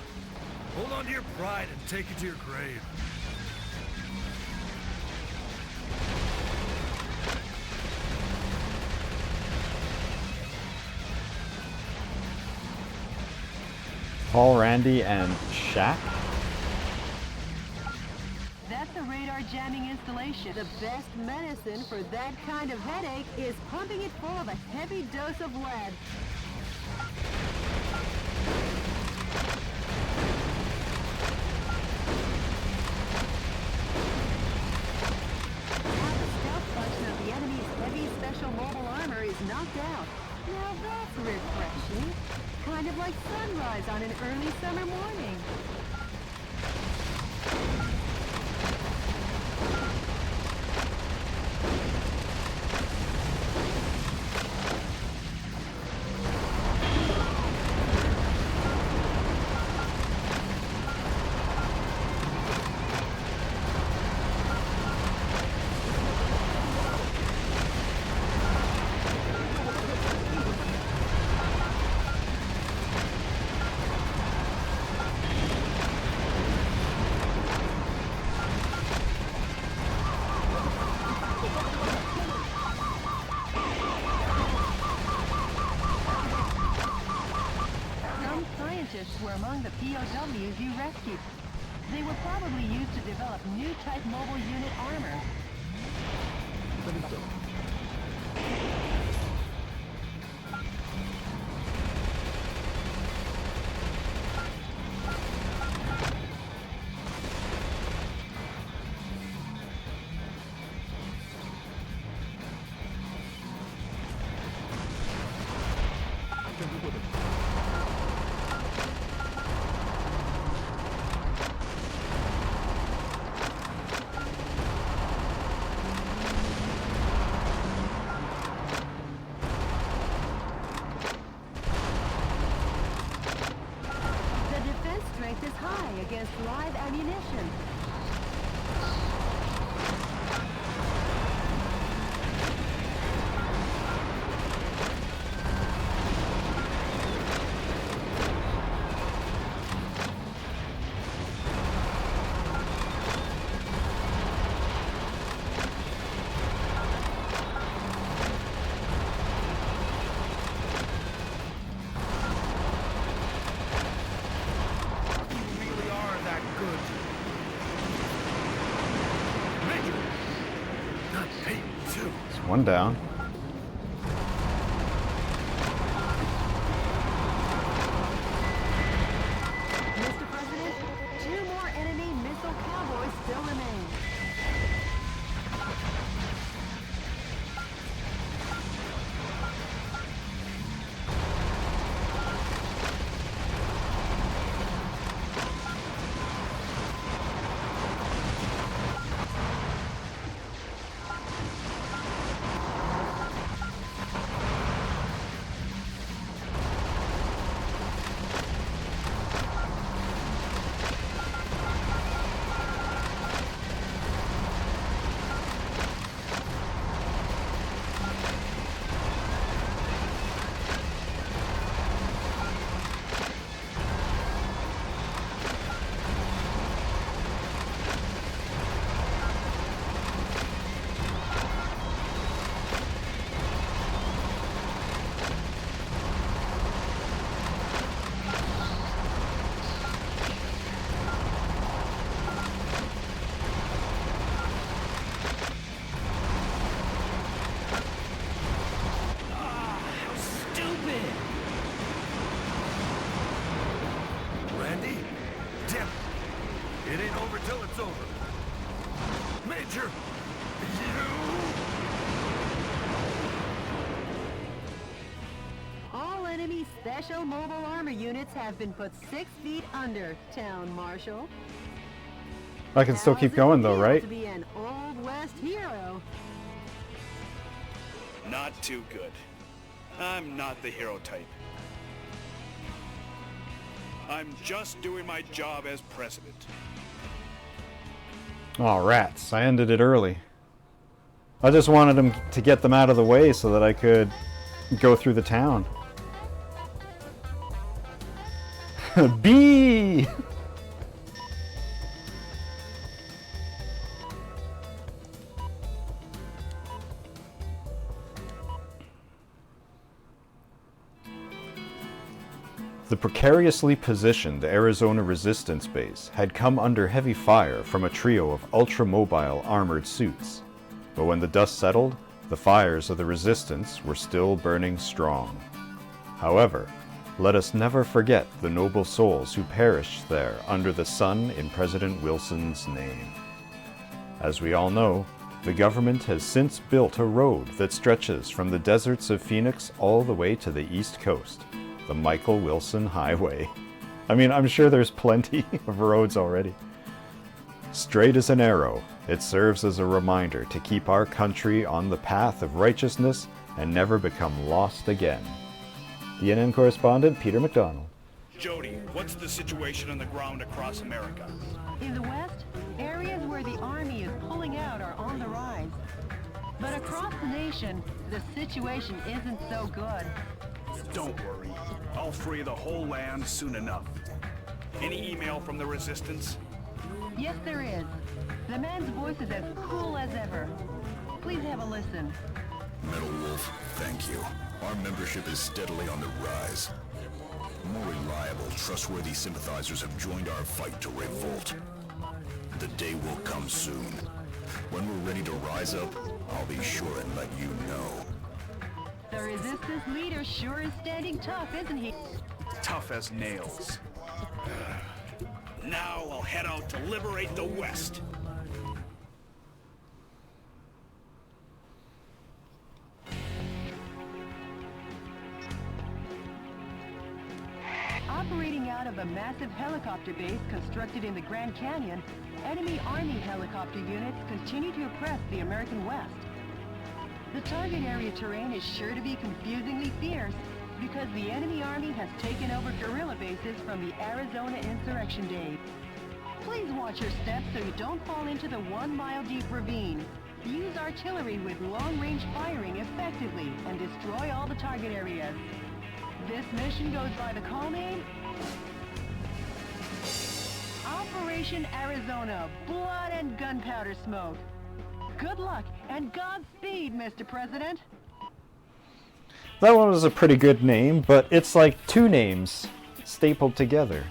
Hold on to your pride and take it to your grave. Paul, Randy, and Shaq? That's a radar jamming installation. The best medicine for that kind of headache is pumping it full of a heavy dose of lead. Now the stealth function of the enemy's heavy special mobile armor is knocked out. Now that's refreshing. Kind of like sunrise on an early summer morning. Some scientists were among the POWs you rescued. They were probably used to develop new type mobile unit armor. two. It's one down. Mr. President, 2 more enemy missile cowboys still remain. Stupid! Randy? Damn it. It ain't over till it's over. Major! All enemy special mobile armor units have been put 6 feet under, Town Marshal. I can still keep going though, right? To be an Old West hero. Not too good. I'm not the hero type. I'm just doing my job as president. Oh, rats. I ended it early. I just wanted them to get them out of the way so that I could go through the town. B! The precariously positioned Arizona Resistance Base had come under heavy fire from a trio of ultra-mobile armored suits. But when the dust settled, the fires of the Resistance were still burning strong. However, let us never forget the noble souls who perished there under the sun in President Wilson's name. As we all know, the government has since built a road that stretches from the deserts of Phoenix all the way to the East Coast. The Michael Wilson Highway. I mean, I'm sure there's plenty of roads already. Straight as an arrow, it serves as a reminder to keep our country on the path of righteousness and never become lost again. DNN correspondent Peter McDonald. Jody, what's the situation on the ground across America? In the West, areas where the Army is pulling out are on the rise. But across the nation, the situation isn't so good. Don't worry. I'll free the whole land soon enough. Any email from the Resistance? Yes, there is. The man's voice is as cool as ever. Please have a listen. Metal Wolf, thank you. Our membership is steadily on the rise. More reliable, trustworthy sympathizers have joined our fight to revolt. The day will come soon. When we're ready to rise up, I'll be sure and let you know. The Resistance leader sure is standing tough, isn't he? Tough as nails. Now I'll head out to liberate the West. Operating out of a massive helicopter base constructed in the Grand Canyon, enemy Army helicopter units continue to oppress the American West. The target area terrain is sure to be confusingly fierce because the enemy army has taken over guerrilla bases from the Arizona insurrection days. Please watch your steps so you don't fall into the 1-mile-deep ravine. Use artillery with long-range firing effectively and destroy all the target areas. This mission goes by the call name Operation Arizona, Blood and Gunpowder Smoke. Good luck and Godspeed, Mr. President. That one was a pretty good name, but it's like two names stapled together.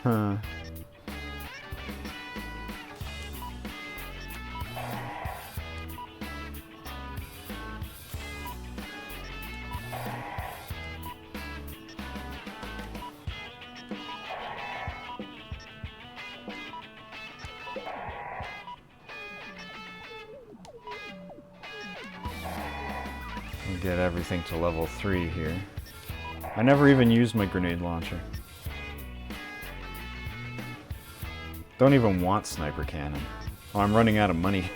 Huh. Get everything to level 3 here. I never even used my grenade launcher. Don't even want sniper cannon. Oh, I'm running out of money.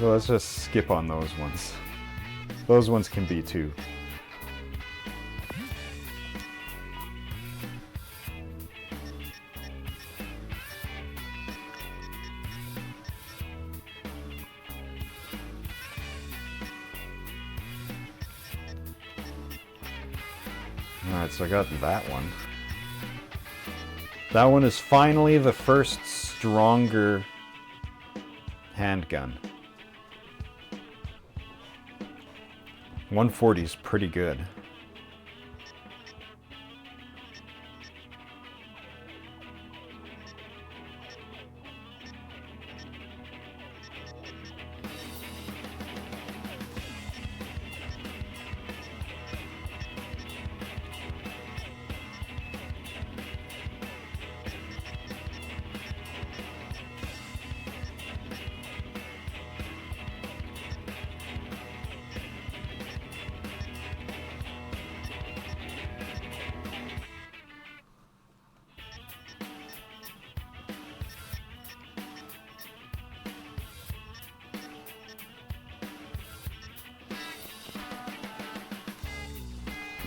Well, let's just skip on those ones. Those ones can be too. Alright, so I got that one. That one is finally the first stronger handgun. 140 is pretty good.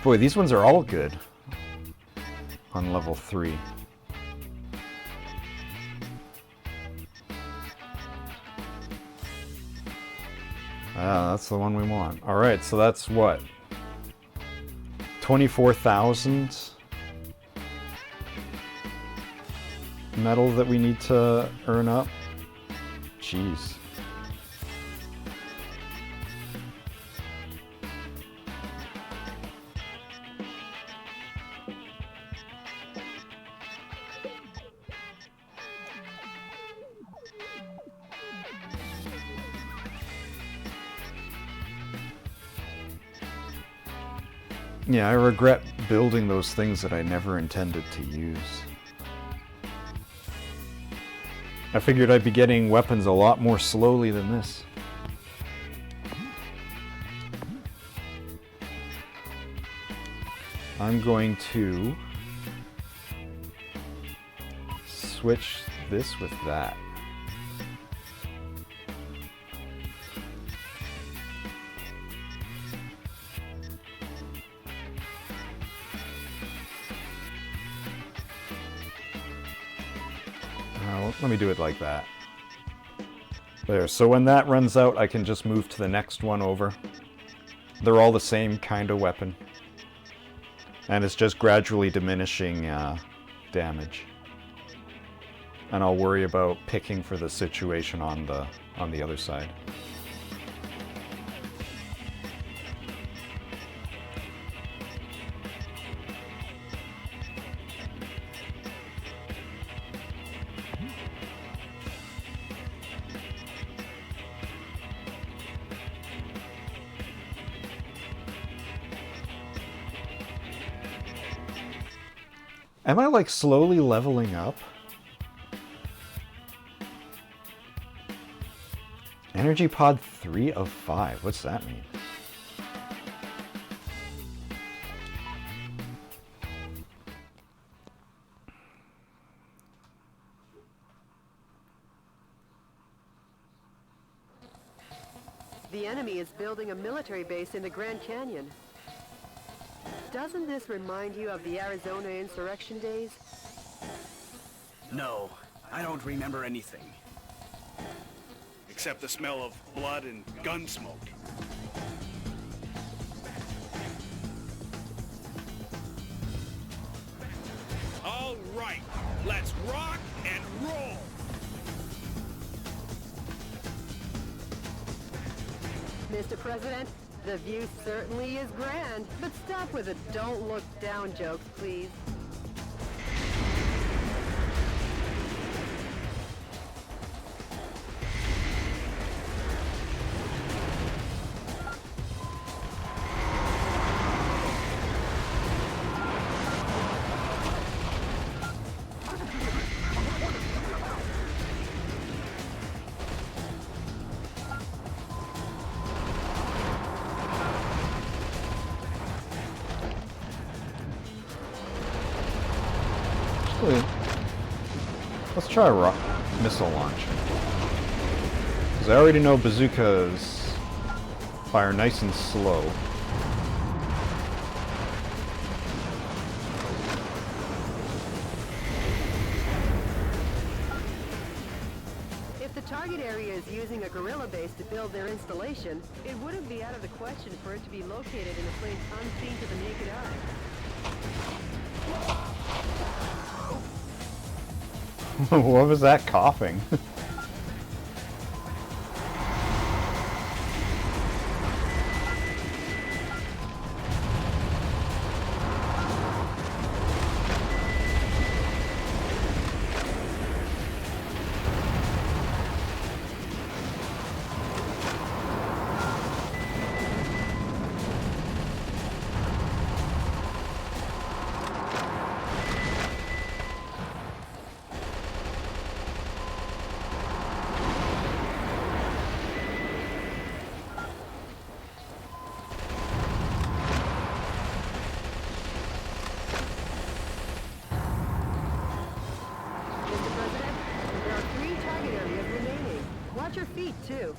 Boy, these ones are all good on level 3. Ah, that's the one we want. Alright, so that's what? 24,000 metal that we need to earn up? Jeez. Yeah, I regret building those things that I never intended to use. I figured I'd be getting weapons a lot more slowly than this. I'm going to switch this with that. Let me do it like that. There, so when that runs out, I can just move to the next one over. They're all the same kind of weapon. And it's just gradually diminishing damage. And I'll worry about picking for the situation on the other side. Am I like slowly leveling up? Energy pod 3 of 5. What's that mean? The enemy is building a military base in the Grand Canyon. Doesn't this remind you of the Arizona insurrection days? No, I don't remember anything. Except the smell of blood and gun smoke. All right, let's rock and roll! Mr. President, The view certainly is grand, but stop with the don't look down jokes, please. Actually, let's try missile launch. Because I already know bazookas fire nice and slow. If the target area is using a guerrilla base to build their installation, it wouldn't be out of the question for it to be located in a place unseen to the naked eye. What was that coughing? Watch your feet, too.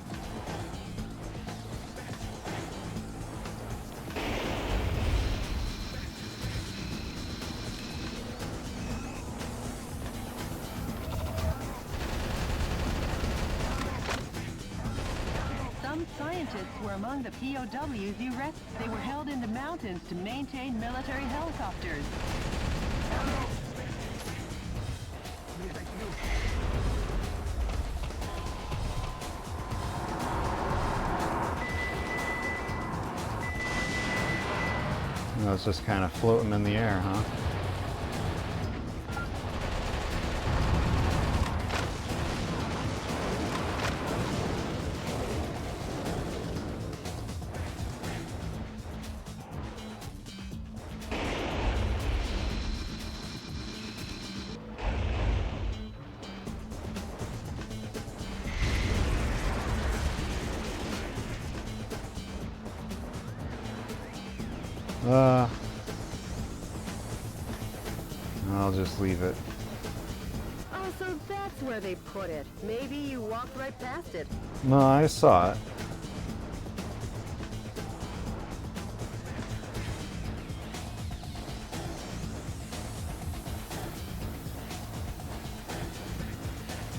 Some scientists were among the POWs you arrested. They were held in the mountains to maintain military helicopters. It's just kind of floating in the air, huh? I'll just leave it. Oh, so that's where they put it. Maybe you walked right past it. No, I saw it.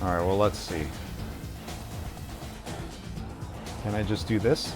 Alright, well, let's see. Can I just do this?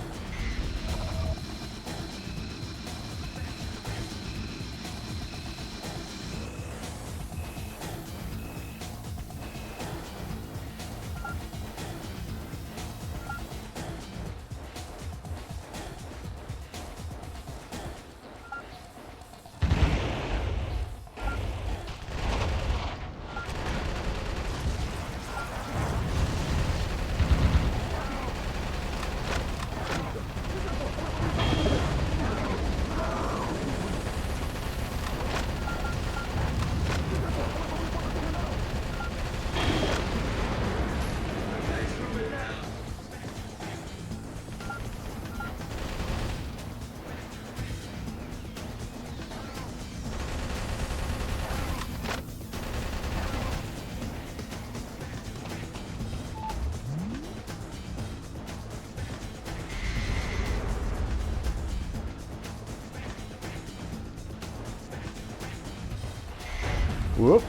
Whoop.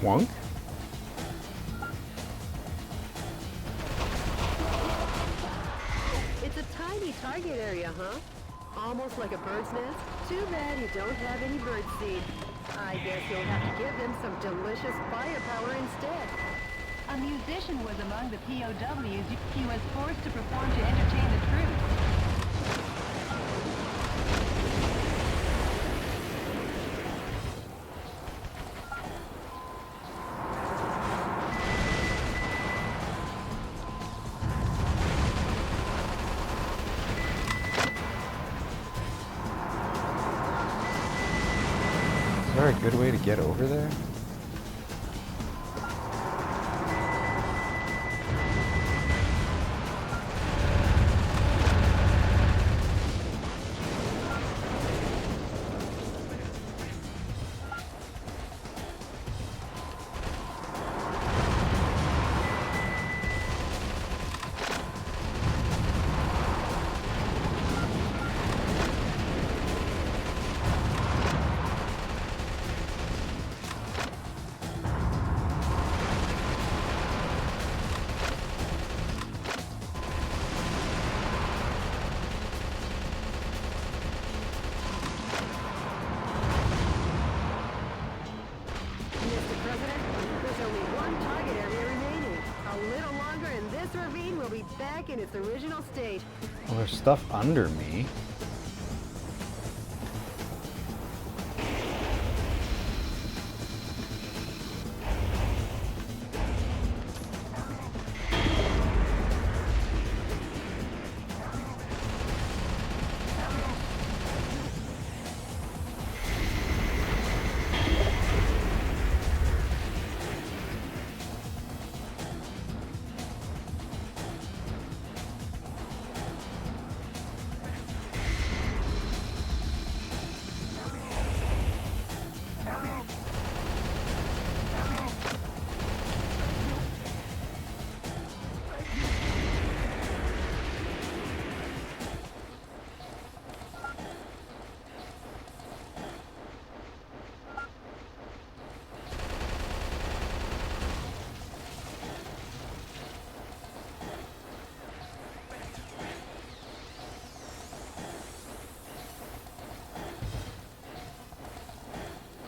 Wonk? It's a tiny target area, huh? Almost like a bird's nest? Too bad you don't have any bird seed. I guess you'll have to give them some delicious firepower instead. A musician was among the POWs. He was forced to perform to entertain the troops. Is there a good way to get over there? Mr. President, there's only one target area remaining. A little longer and this ravine will be back in its original state. Well, there's stuff under me.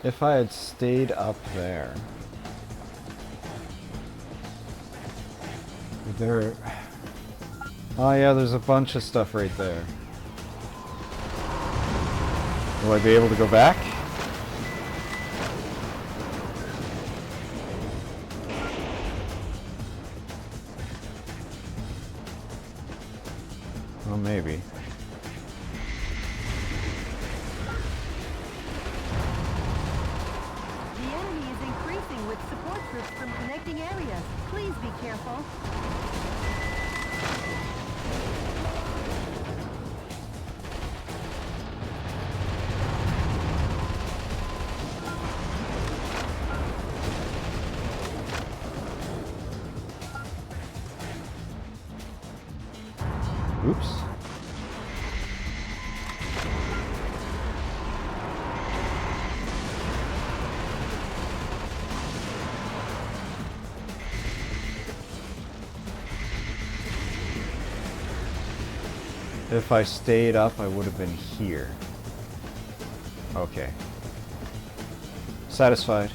If I had stayed up there... There... Oh yeah, there's a bunch of stuff right there. Will I be able to go back? Well, maybe. The enemy is increasing with support groups from connecting areas. Please be careful. Oops. If I stayed up, I would have been here. Okay. Satisfied.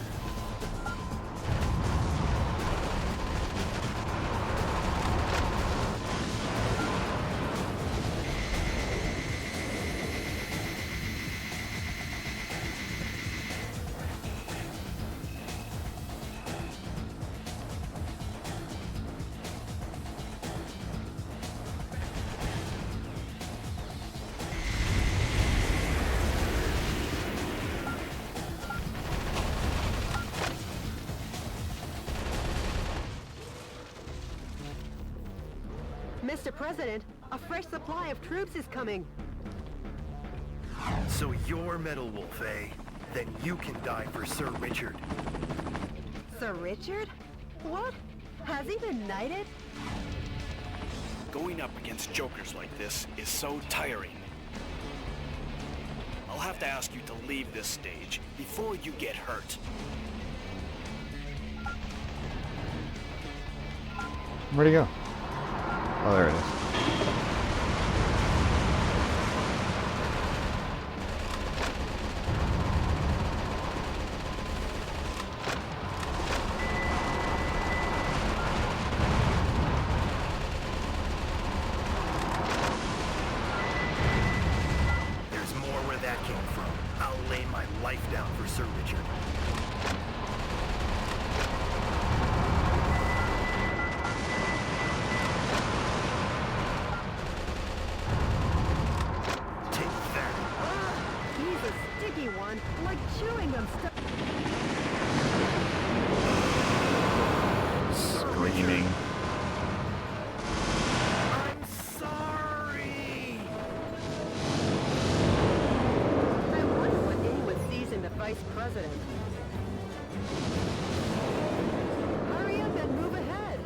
Mr. President, a fresh supply of troops is coming. So you're Metal Wolf, eh? Then you can die for Sir Richard. Sir Richard? What? Has he been knighted? Going up against jokers like this is so tiring. I'll have to ask you to leave this stage before you get hurt. Where'd he go? Oh, there it is. There's more where that came from. I'll lay my life down for Sir Richard. Take that. He's a sticky one, like chewing gum stuff. Screaming. I'm sorry. I wonder what anyone sees in the vice president. Hurry up and move ahead.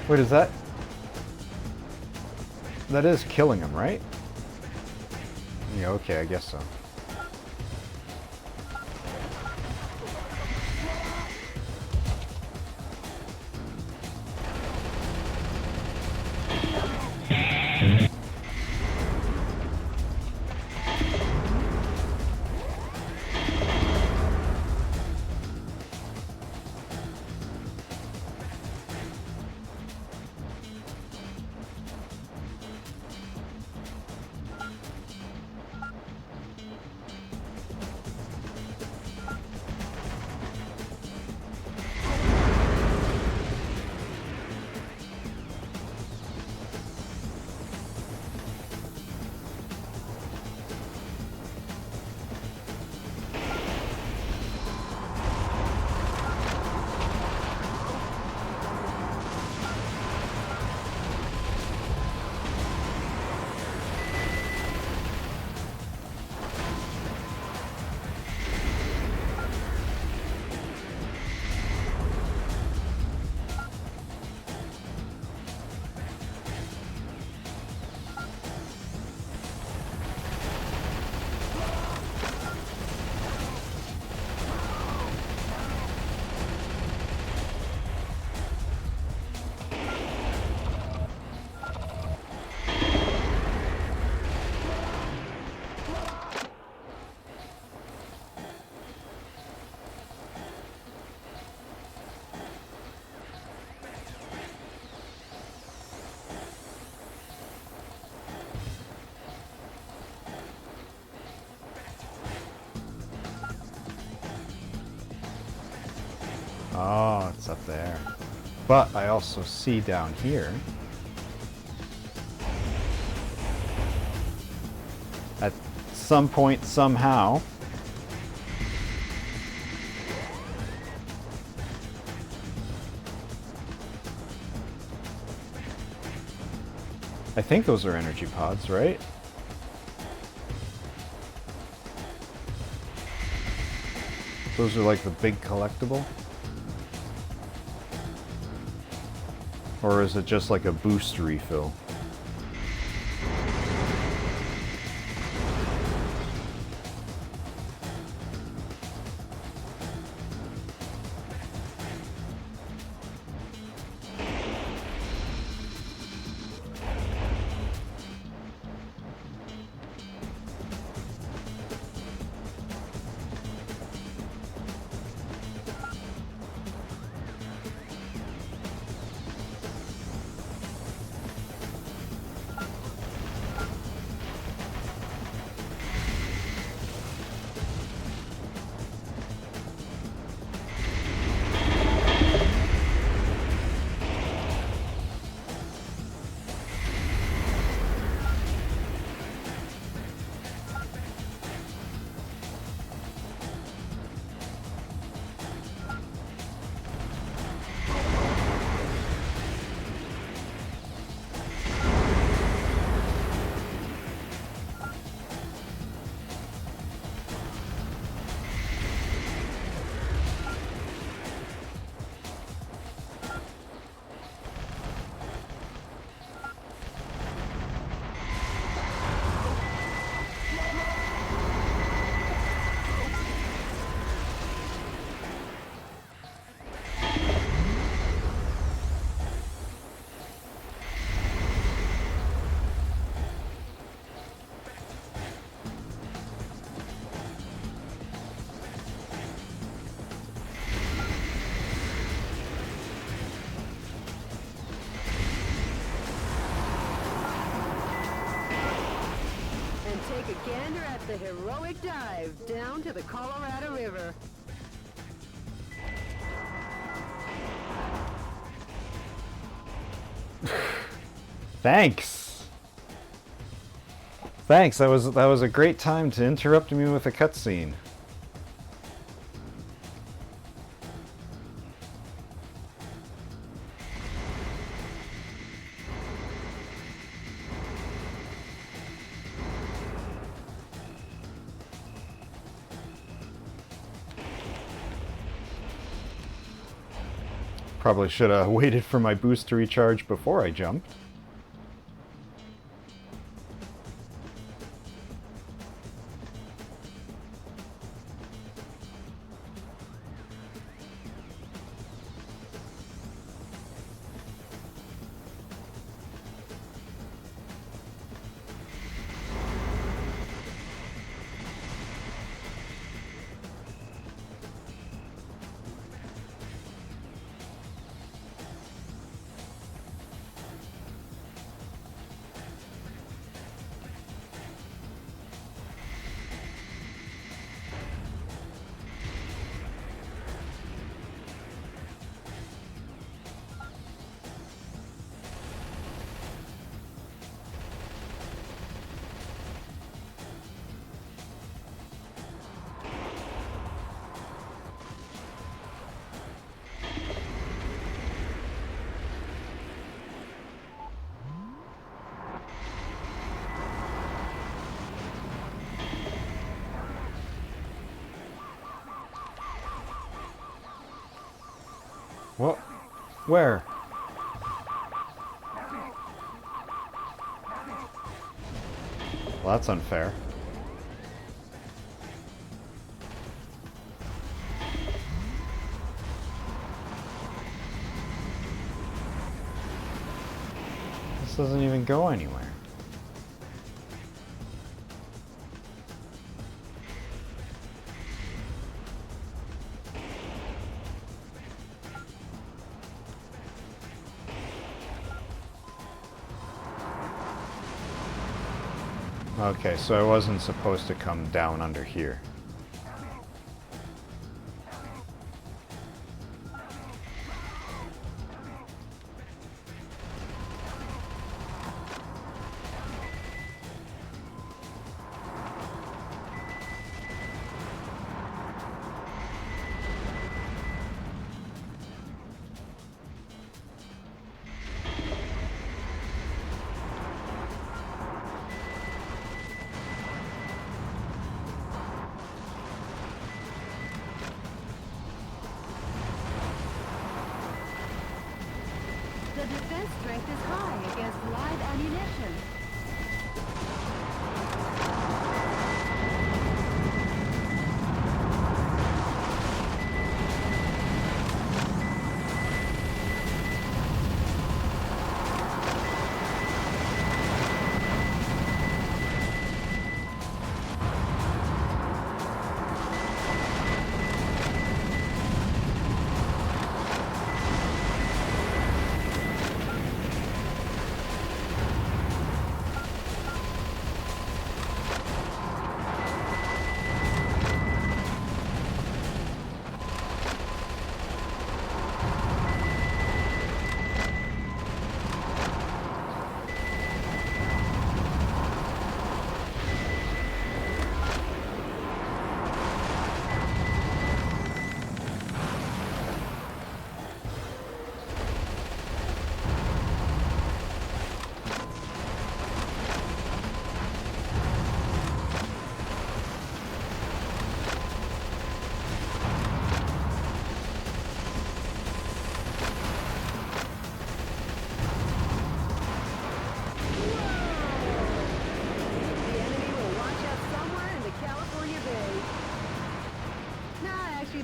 Wait, is that... That is killing him, right? Yeah, okay, I guess so. Oh, it's up there. But I also see down here, at some point, somehow, I think those are energy pods, right? Those are like the big collectible? Or is it just like a boost refill? take a gander at the heroic dive down to the Colorado River. Thanks. Thanks. That was a great time to interrupt me with a cutscene. Probably should have waited for my boost to recharge before I jumped. What? Where? Well, that's unfair. This doesn't even go anywhere. Okay, so I wasn't supposed to come down under here. The defense strength is high against live ammunition.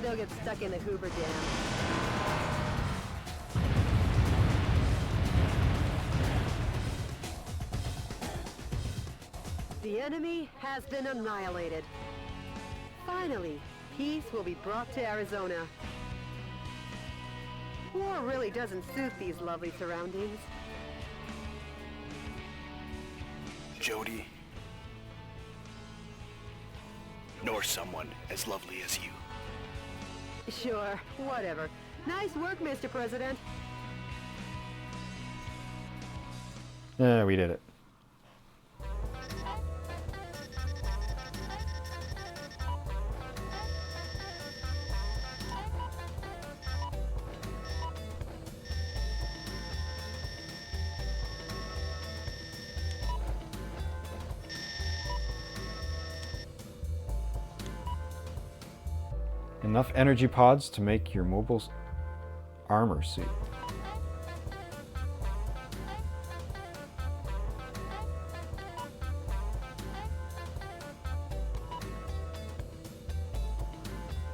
They'll get stuck in the Hoover Dam. The enemy has been annihilated. Finally, peace will be brought to Arizona. War really doesn't suit these lovely surroundings. Jodie, nor someone as lovely as you. Sure, whatever. Nice work, Mr. President. Yeah, we did it. Enough energy pods to make your mobile armor suit.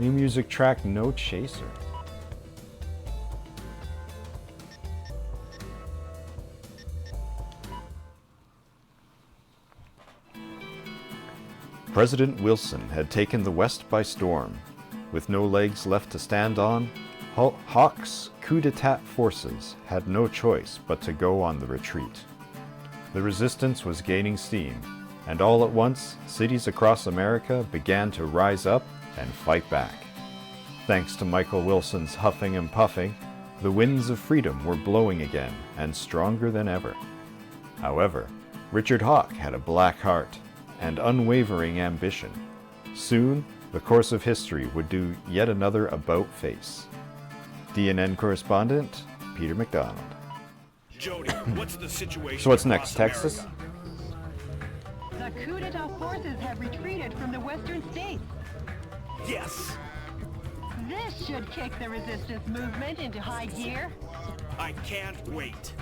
New music track, No Chaser. President Wilson had taken the West by storm. With no legs left to stand on, Hawk's coup d'etat forces had no choice but to go on the retreat. The resistance was gaining steam, and all at once, cities across America began to rise up and fight back. Thanks to Michael Wilson's huffing and puffing, the winds of freedom were blowing again and stronger than ever. However, Richard Hawk had a black heart and unwavering ambition. Soon, the course of history would do yet another about-face. DNN correspondent, Peter McDonald. Jody, what's the situation? So what's next, across Texas? The coup d'etat forces have retreated from the western states. Yes! This should kick the resistance movement into high gear. I can't wait.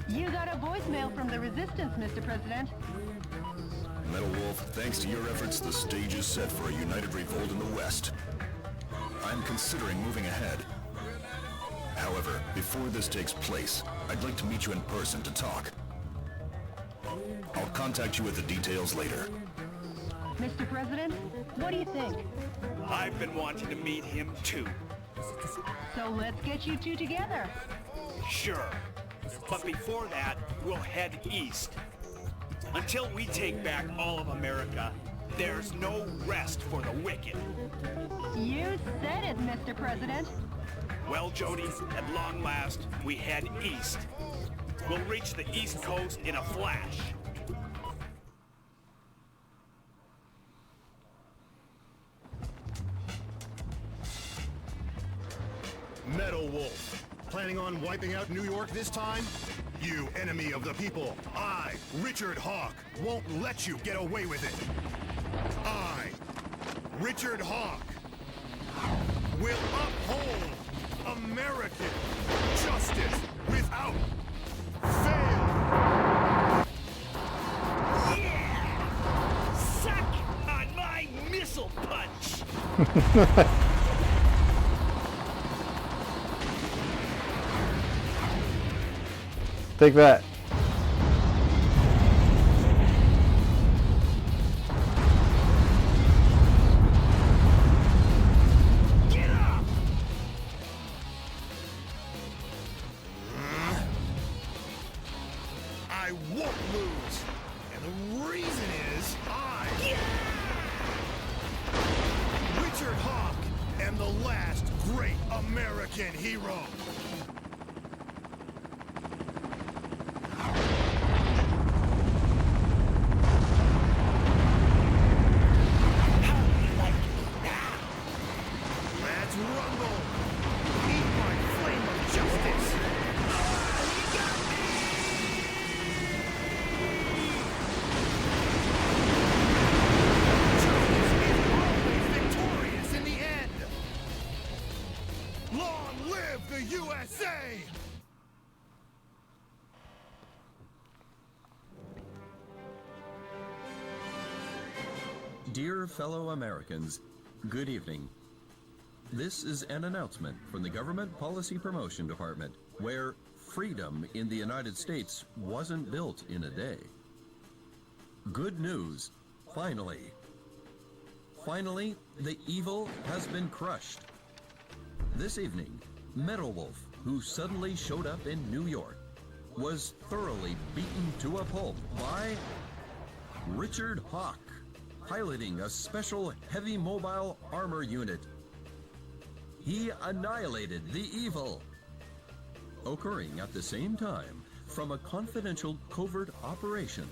You got a voicemail from the resistance, Mr. President. Metal Wolf, thanks to your efforts, the stage is set for a united revolt in the West. I'm considering moving ahead. However, before this takes place, I'd like to meet you in person to talk. I'll contact you with the details later. Mr. President, what do you think? I've been wanting to meet him too. So let's get you two together. Sure. But before that, we'll head east. Until we take back all of America, there's no rest for the wicked. You said it, Mr. President. Well, Jody, at long last, we head east. We'll reach the East Coast in a flash. Metal Wolf, planning on wiping out New York this time? You enemy of the people, I, Richard Hawk, won't let you get away with it. I, Richard Hawk, will uphold American justice without fail. Yeah! Suck on my missile punch! Take that. Get up! I won't lose. And the reason is Richard Hawk, am the last great American hero. Dear fellow Americans, good evening. This is an announcement from the Government Policy Promotion Department, where freedom in the United States wasn't built in a day. Good news, finally. Finally, the evil has been crushed. This evening, Metal Wolf, who suddenly showed up in New York, was thoroughly beaten to a pulp by Richard Hawk. piloting a special heavy mobile armor unit. He annihilated the evil, occurring at the same time from a confidential covert operation.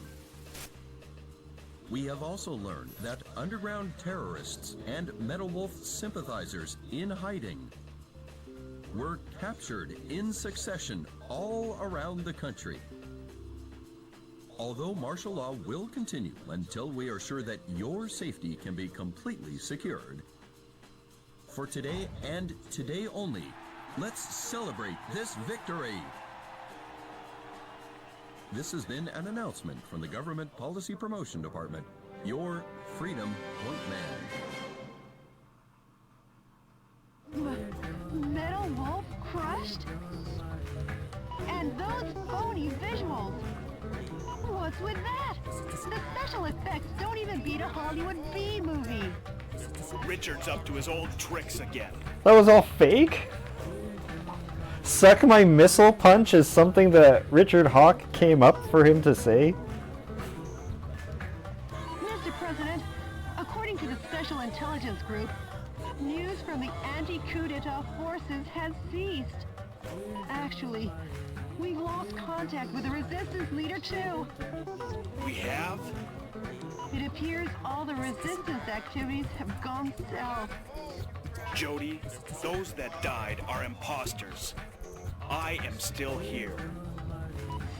We have also learned that underground terrorists and Metal Wolf sympathizers in hiding were captured in succession all around the country. Although martial law will continue until we are sure that your safety can be completely secured, for today and today only, let's celebrate this victory. This has been an announcement from the Government Policy Promotion Department, your Freedom Point Man. Metal Wolf crushed? And those phony visuals! What's with that? The special effects don't even beat a Hollywood B movie. Richard's up to his old tricks again. That was all fake? Suck my missile punch is something that Richard Hawk came up for him to say? Mr. President, according to the Special Intelligence Group, news from the anti-coup d'etat forces has ceased. Actually, we've lost contact with the resistance leader too. We have? It appears all the resistance activities have gone south. Jody, those that died are imposters. I am still here.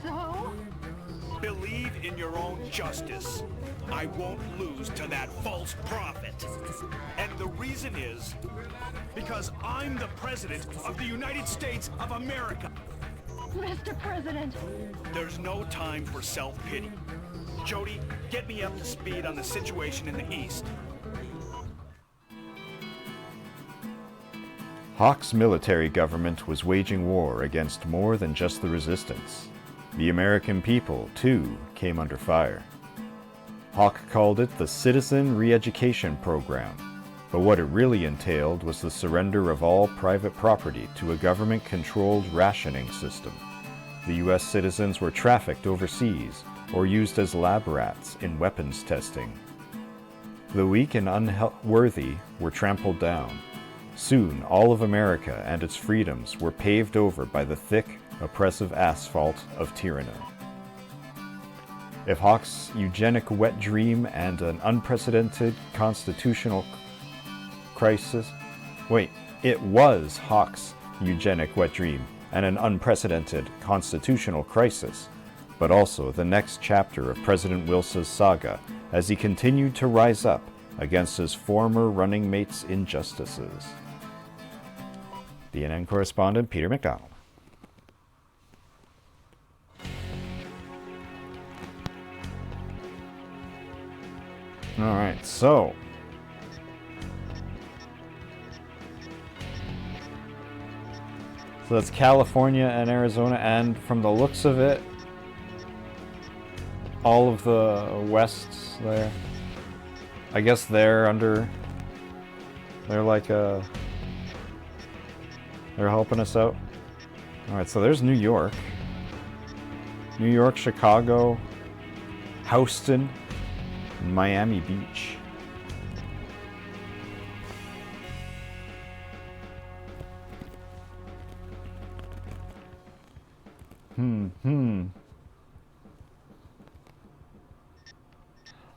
So? Believe in your own justice. I won't lose to that false prophet. And the reason is because I'm the President of the United States of America. Mr. President! There's no time for self-pity. Jody, get me up to speed on the situation in the East. Hawk's military government was waging war against more than just the resistance. The American people, too, came under fire. Hawk called it the Citizen Re-Education Program, but what it really entailed was the surrender of all private property to a government-controlled rationing system. The U.S. citizens were trafficked overseas or used as lab rats in weapons testing. The weak and unworthy were trampled down. Soon, all of America and its freedoms were paved over by the thick, oppressive asphalt of tyranny. If Hawk's eugenic wet dream and an unprecedented constitutional crisis... Wait, it was Hawk's eugenic wet dream and an unprecedented constitutional crisis, but also the next chapter of President Wilson's saga as he continued to rise up against his former running mate's injustices. CNN correspondent Peter McDonald. Alright, so that's California and Arizona, and from the looks of it, all of the Wests there. I guess they're like they're helping us out. Alright, so there's New York. New York, Chicago, Houston, and Miami Beach.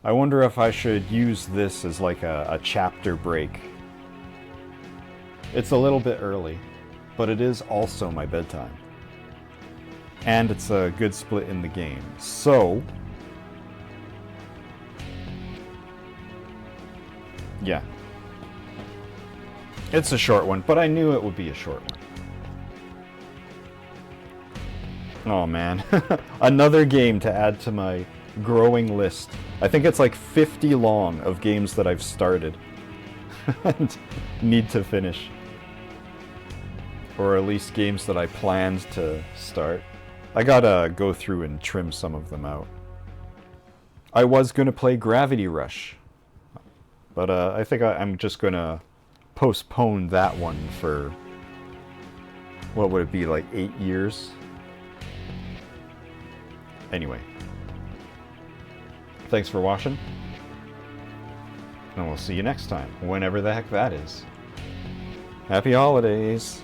I wonder if I should use this as like a chapter break. It's a little bit early, but it is also my bedtime. And it's a good split in the game. So, yeah. It's a short one, but I knew it would be a short one. Oh man, another game to add to my growing list. I think it's like 50 long of games that I've started and need to finish. Or at least games that I planned to start. I gotta go through and trim some of them out. I was gonna play Gravity Rush, but I think I'm just gonna postpone that one for, what would it be, like 8 years? Anyway. Thanks for watching. And we'll see you next time, whenever the heck that is. Happy holidays!